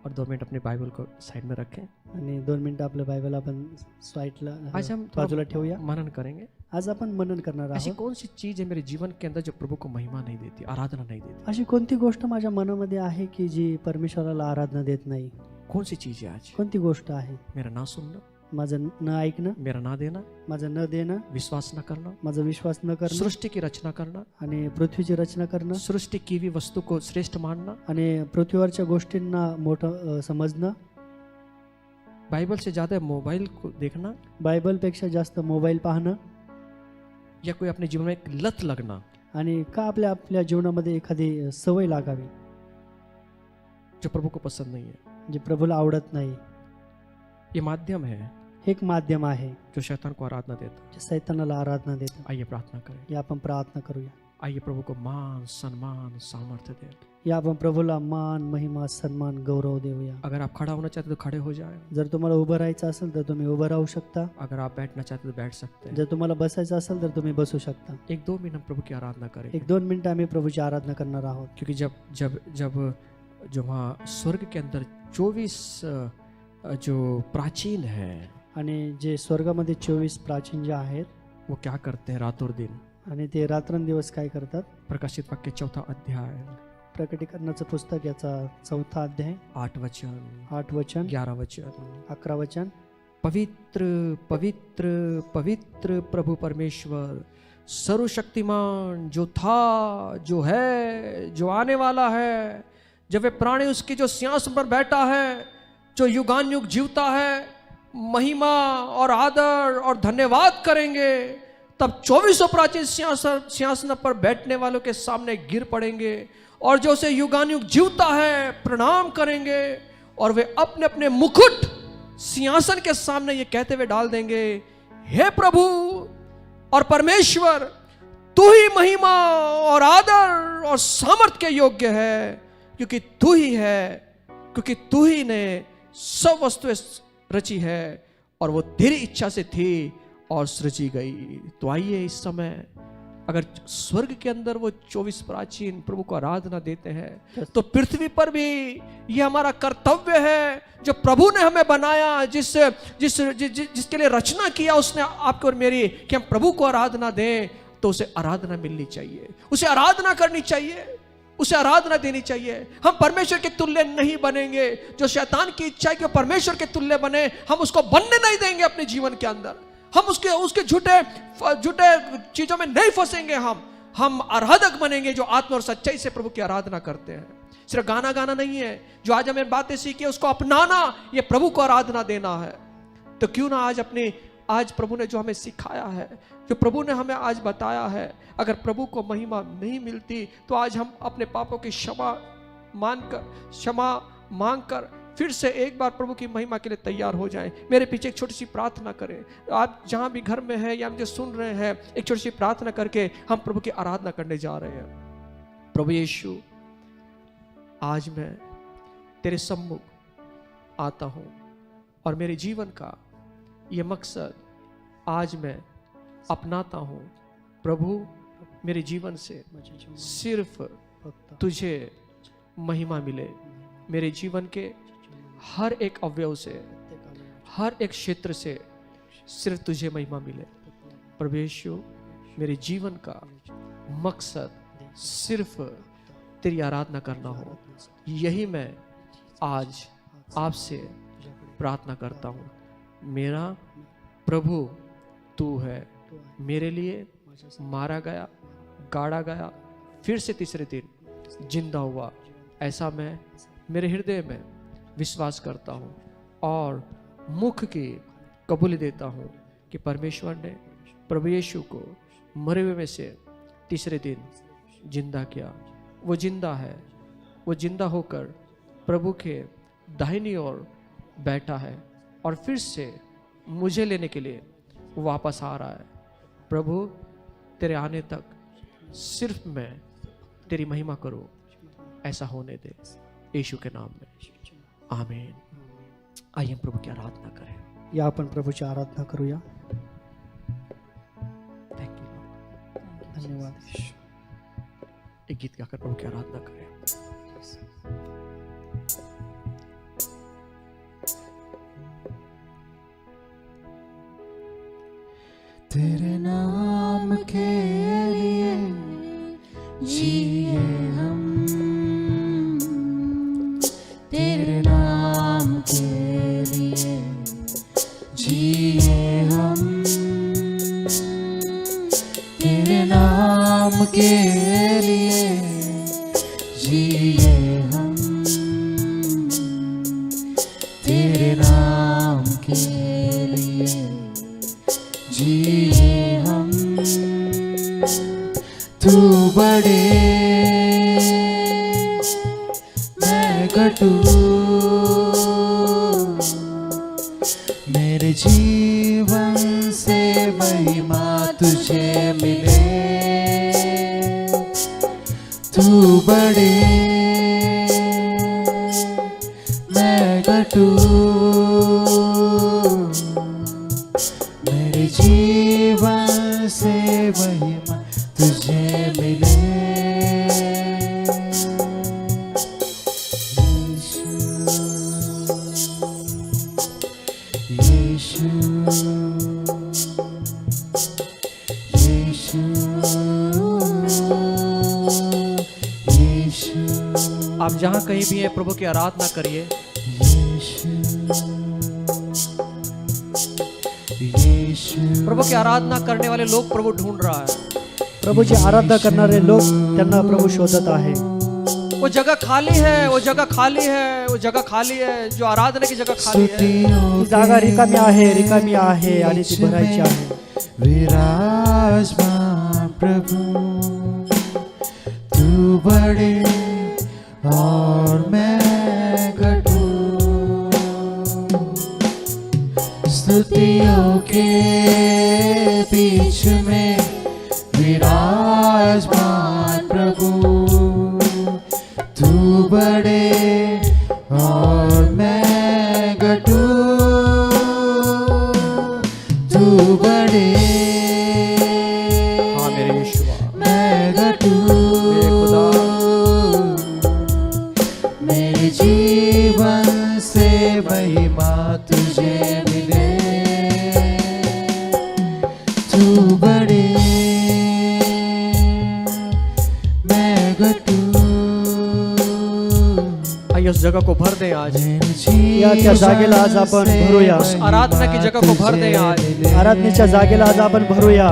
और 2 मिनट अपनी बाइबल को साइड में रखें. आणि 2 मिनिटं आपलं बायबल आपण साईडला आज हम थोड़ा बाजूला ठेवूया. मनन करेंगे. आज आपण मनन करणार ऐसी आहोत. कौन सी चीज है मेरे जीवन के अंदर जो प्रभु को महिमा नहीं देती, आराधना नहीं देती? अशी कोणती गोष्ट माझ्या मनामध्ये आहे की जी परमेश्वराला आराधना देत नाही? कौन सी चीज है आज? कोणती गोष्ट आहे? मेरा ना सुनना, माझं न ऐकणं, मेरा ना देना, माझं न देणं, विश्वास न करना, माझा विश्वास न करणं, सृष्टि की रचना करना, आणि पृथ्वीची रचना करणं, सृष्टि की हुई वस्तु को श्रेष्ठ मानना, आणि पृथ्वीवरच्या गोष्टींना मोठं समजणं, बाइबल से ज्यादा मोबाइल को देखना, बायबलपेक्षा जास्त मोबाईल पाहणं, या कोई अपने जीवन में एक लत लगना आणि का आपल्या आपल्या जीवनामध्ये एखादी सवय लागावी जो प्रभु को पसंद नहीं है. जे प्रभूला आवडत नाही. ये माध्यम है हे एक माध्यम आहे जो शैतान को आराधना देता. जे सैतानाला आराधना देतं. आइए प्रार्थना करें. या आपण प्रार्थना करूया. आइए प्रभु को मान सम्मान सामर्थ्य दे. या आपण प्रभूला मान, महिमा, सन्मान, गौरव देऊया. अगर आप खड़ा होना चाहते तो खड़े हो जाए. जर तुम्हाला उभं राहायचं असेल तर तुम्ही उभं राहू शकता. अगर आप बैठना चाहते तो बैठ सकते हैं. जर तुम्हाला बसायचं असेल तर तुम्ही बसू शकता. 1-2 मिनट हम प्रभु की आराधना करें. 1-2 मिनिटं आम्ही प्रभूची आराधना करणार आहोत. क्योंकि जब जब जब जो वहाँ स्वर्ग के अंदर 24 जो प्राचीन है आणि जे स्वर्गामध्ये 24 प्राचीन जे आहेत वो क्या करते हैं रात और दिन. आणि ते रात्रंदिवस काय करतात? प्रकाशित वाक्य 4 अध्याय प्रकटीकरणाचं पुस्तक याचा 4 अध्याय 8 वचन 8 वचन 11 वचन 11 वचन. पवित्र पवित्र पवित्र प्रभु परमेश्वर सर्वशक्तिमान जो था, जो है, जो आने वाला है, जब वे प्राणी उसकी जो सिंहासन पर बैठा है, जो युगान युग जीवता है, महिमा और आदर और धन्यवाद करेंगे. तब 24 प्राचीन सिंहासन पर बैठने वालों के सामने गिर पड़ेंगे और जो उसे युगान युग जीवता है प्रणाम करेंगे और वे अपने अपने मुकुट सिंहासन के सामने ये कहते हुए डाल देंगे, हे प्रभु और परमेश्वर, तू ही महिमा और आदर और सामर्थ्य के योग्य है, क्योंकि तू ही है, क्योंकि तू ही ने सब वस्तुएं रची है और वो तेरी इच्छा से थी और सृजी गई. तो आइए इस समय अगर स्वर्ग के अंदर वो 24 प्राचीन प्रभु को आराधना देते हैं तो पृथ्वी पर भी ये हमारा कर्तव्य है जो प्रभु ने हमें बनाया, जिसके लिए रचना किया उसने आपको और मेरी, कि हम प्रभु को आराधना दें. तो उसे आराधना मिलनी चाहिए, उसे आराधना करनी चाहिए. उसे आराधना देनी चाहिए। हम परमेश्वर के तुल्य नहीं बनेंगे। जो शैतान की इच्छा है कि परमेश्वर के तुल्य बने, हम उसको बनने नहीं देंगे अपने जीवन के अंदर। हम उसके झूठे चीजों में नहीं फंसेंगे। हम आराधक बनेंगे जो आत्मा और सच्चाई से प्रभु की आराधना करते हैं। सिर्फ गाना गाना नहीं है, जो आज हमें बातें सीखी उसको अपनाना, ये प्रभु को आराधना देना है। तो क्यों ना आज प्रभु ने जो हमें सिखाया है, जो प्रभु ने हमें आज बताया है, अगर प्रभु को महिमा नहीं मिलती तो आज हम अपने पापों की क्षमा मांगकर फिर से एक बार प्रभु की महिमा के लिए तैयार हो जाएं। मेरे पीछे एक छोटी सी प्रार्थना करें। आप जहां भी घर में हैं या मुझे सुन रहे हैं, एक छोटी सी प्रार्थना करके हम प्रभु की आराधना करने जा रहे हैं। प्रभु यीशु, आज मैं तेरे सम्मुख आता हूं और मेरे जीवन का ये मकसद आज मैं अपनाता हूं। प्रभु, मेरे जीवन से सिर्फ तुझे महिमा मिले। मेरे जीवन के हर एक अवयव से, हर एक क्षेत्र से सिर्फ तुझे महिमा मिले। प्रभु यीशु, मेरे जीवन का मकसद सिर्फ तेरी आराधना करना हो। यही मैं आज आपसे प्रार्थना करता हूँ। मेरा प्रभु तू है, मेरे लिए मारा गया, गाड़ा गया, फिर से तीसरे दिन जिंदा हुआ, ऐसा मैं मेरे हृदय में विश्वास करता हूँ और मुख की कबूली देता हूँ कि परमेश्वर ने प्रभु यीशु को मरे हुए में से तीसरे दिन जिंदा किया। वो जिंदा है, वो जिंदा होकर प्रभु के दाहिनी ओर बैठा है और फिर से मुझे लेने के लिए वापस आ रहा है। प्रभु, तेरे आने तक सिर्फ मैं तेरी महिमा करूं, ऐसा होने दे यीशु के नाम में, आमीन। आइए प्रभु की आराधना करें। या आपण प्रभूची आराधना करूया। थैंक यू, धन्यवाद। एक गीत गाकर प्रभु की आराधना करें। तेरे नाम के लिए जिए हम, तेरे नाम के लिए जिए हम, तेरे नाम के लिए जिए हम, तेरे नाम के लिए जिए हम। तू बड़े मैं घटू, मेरे जीवन से महिमा तुझे मिले। तू बड़े मैं घटू, मेरे जीवन से महिमा तुझे मिले। यीशु, यीशु, यीशु। आप जहां कहीं भी हैं प्रभु की आराधना करिए। प्रभु की आराधना करने वाले लोग प्रभु ढूंढ रहा है। प्रभूची आराधना करणारे लोक त्यांना प्रभू शोधत आहे। वो जगह खाली है, वो जगह खाली है, वो जगह खाली है, जो आराधना की जगह खाली है। ती जागा रिकामी आहे आणि ती भरायची आहे। विराजमान प्रभु तू बड़े और मैं घटू, स्तुतियों के बीच में विराजमान प्रभु तू बड़े और मैं घटू, तू बड़े हाँ मेरे यीशुआ, मैं घटू, मेरे खुदा, मेरे जीवन से महिमा तुझे मिले। तू बड़े मैं घटू, आइए उस जगह को भर दें आज, या त्या जागेला आज आपण भरूया, उस आराधना की जगह को भर दें आज। आराधनेच्या जागेला आज आपण भरूया।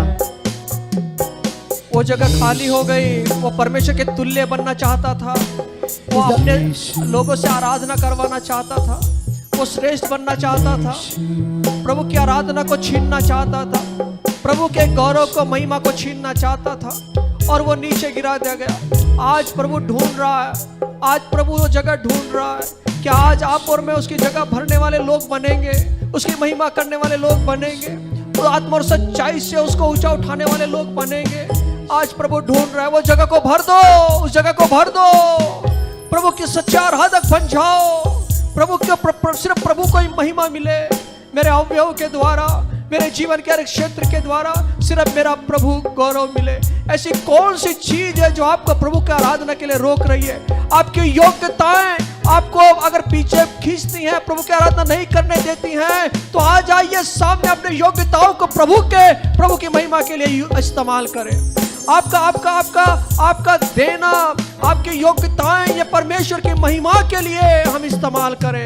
वो जगह खाली हो गई, वो परमेश्वर के तुल्य बनना चाहता था, वो अपने लोगों से आराधना करवाना चाहता था, वो श्रेष्ठ बनना चाहता था, प्रभु की आराधना को छीनना चाहता था, प्रभु के गौरव को महिमा को छीनना चाहता था, और वो नीचे गिरा दिया गया। आज प्रभु ढूंढ रहा है, आज प्रभु वो जगह ढूंढ रहा है कि आज आप और मैं उसकी जगह भरने वाले लोग बनेंगे, उसकी महिमा करने वाले लोग बनेंगे, तो आत्मा और सच्चाई से उसको ऊंचा उठाने वाले लोग बनेंगे। आज प्रभु ढूंढ रहा है, वो जगह को भर दो, उस जगह को भर दो, प्रभु की सच्चा आराधक बन जाओ। प्रभु के सिर्फ प्रभु को ही महिमा मिले, मेरे अवयव के द्वारा, मेरे जीवन के हर क्षेत्र के द्वारा सिर्फ मेरा प्रभु गौरव मिले। ऐसी कौन सी चीज है जो आपको प्रभु की आराधना के लिए रोक रही है? आपकी योग्यताएं आपको अगर पीछे खींचती हैं, प्रभु की आराधना नहीं करने देती हैं, तो आज आइए सामने अपने योग्यताओं को प्रभु की महिमा के लिए इस्तेमाल करें। आपका देना, आपकी योग्यताएं ये परमेश्वर की महिमा के लिए हम इस्तेमाल करें।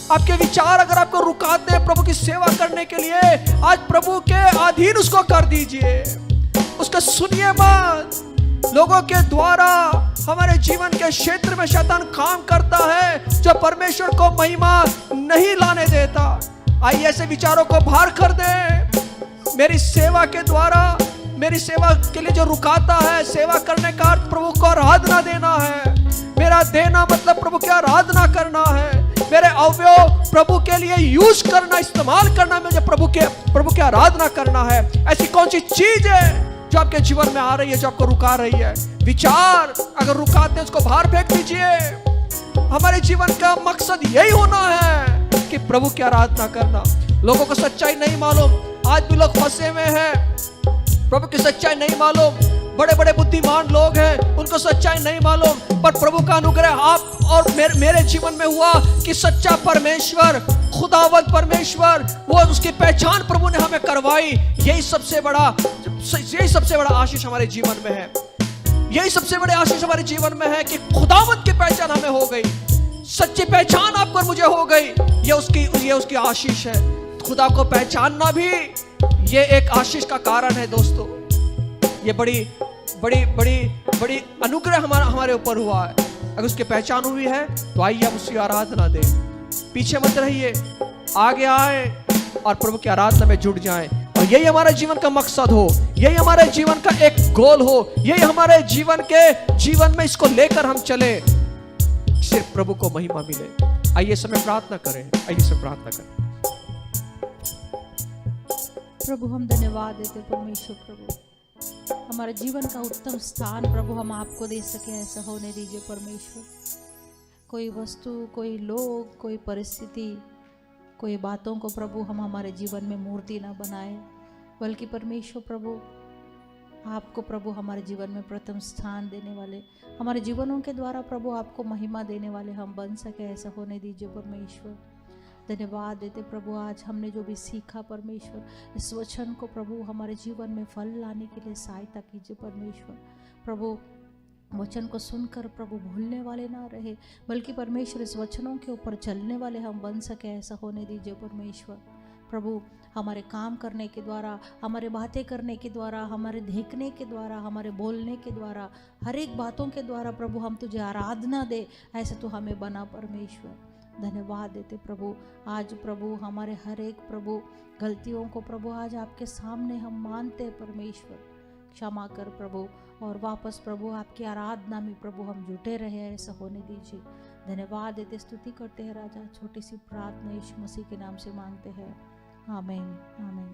आपके विचार अगर आपको रुकाते हैं प्रभु की सेवा करने के लिए, आज प्रभु के अधीन उसको कर दीजिए, उसका सुनिए मत। लोगों के द्वारा हमारे जीवन के क्षेत्र में शैतान काम करता है जो परमेश्वर को महिमा नहीं लाने देता। आइए ऐसे विचारों को बाहर कर दे। मेरी सेवा के द्वारा, मेरी सेवा के लिए जो रुकाता है, सेवा करने का अर्थ प्रभु को आराधना देना है। मेरा देना मतलब प्रभु की आराधना करना है। मेरे अवयव प्रभु के लिए यूज करना, इस्तेमाल करना, मुझे प्रभु की आराधना करना है। ऐसी कौन सी चीज है जो आपके जीवन में आ रही है, जो आपको रुका रही है? विचार अगर रुकाते हैं उसको बाहर फेंक दीजिए। हमारे जीवन का मकसद यही होना है कि प्रभु की आराधना करना। लोगों को सच्चाई नहीं मालूम, आज भी लोग फंसे हुए हैं, प्रभु की सच्चाई नहीं मालूम। बड़े बड़े बुद्धिमान लोग हैं, उनको सच्चाई नहीं मालूम, पर प्रभु का अनुग्रह आप और मेरे जीवन में हुआ कि सच्चा परमेश्वर, खुदावंद परमेश्वर, वो उसकी पहचान प्रभु ने हमें करवाई। यही सबसे बड़ा आशीष हमारे जीवन में है। यही सबसे बड़े आशीष हमारे जीवन में है कि खुदावंद की पहचान हमें हो गई, सच्ची पहचान आपको और मुझे हो गई। ये उसकी आशीष है। खुदा को पहचानना भी ये एक आशीष का कारण है दोस्तों। ये बड़ी अनुग्रह हमारे ऊपर हुआ है। अगर उसकी पहचान हुई है तो आइए हम उसकी आराधना दें। पीछे मत रहिए, आगे आए और प्रभु की आराधना में जुट जाएं। और यही हमारे जीवन का मकसद हो, यही हमारे जीवन का एक गोल हो, यही हमारे जीवन में इसको लेकर हम चले, सिर्फ प्रभु को महिमा मिले। आइए समय प्रार्थना करें, आइए समय प्रार्थना करें। प्रभु हम धन्यवाद देते परमेश्वर, प्रभु हमारे जीवन का उत्तम स्थान प्रभु हम आपको दे सके, ऐसा होने दीजिए परमेश्वर। कोई वस्तु, कोई लोग, कोई परिस्थिति, कोई बातों को प्रभु हम हमारे जीवन में मूर्ति ना बनाए, बल्कि परमेश्वर प्रभु आपको प्रभु हमारे जीवन में प्रथम स्थान देने वाले, हमारे जीवनों के द्वारा प्रभु आपको महिमा देने वाले हम बन सके, ऐसा होने दीजिए परमेश्वर। धन्यवाद देते प्रभु, आज हमने जो भी सीखा परमेश्वर, इस वचन को प्रभु हमारे जीवन में फल लाने के लिए सहायता कीजिए परमेश्वर। प्रभु वचन को सुनकर प्रभु भूलने वाले ना रहे, बल्कि परमेश्वर इस वचनों के ऊपर चलने वाले हम बन सके, ऐसा होने दीजिए परमेश्वर। प्रभु हमारे काम करने के द्वारा, हमारे बातें करने के द्वारा, हमारे देखने के द्वारा, हमारे बोलने के द्वारा, हर एक बातों के द्वारा प्रभु हम तुझे आराधना दे, ऐसे तो हमें बना परमेश्वर। धन्यवाद देते प्रभु, आज प्रभु हमारे हर एक प्रभु गलतियों को प्रभु आज आपके सामने हम मानते परमेश्वर, क्षमा कर प्रभु, और वापस प्रभु आपकी आराधना में प्रभु हम जुटे रहे, ऐसा होने दीजिए। धन्यवाद देते, स्तुति करते हैं राजा। छोटी सी प्रार्थना यीशु मसीह के नाम से मांगते हैं, आमीन आमीन।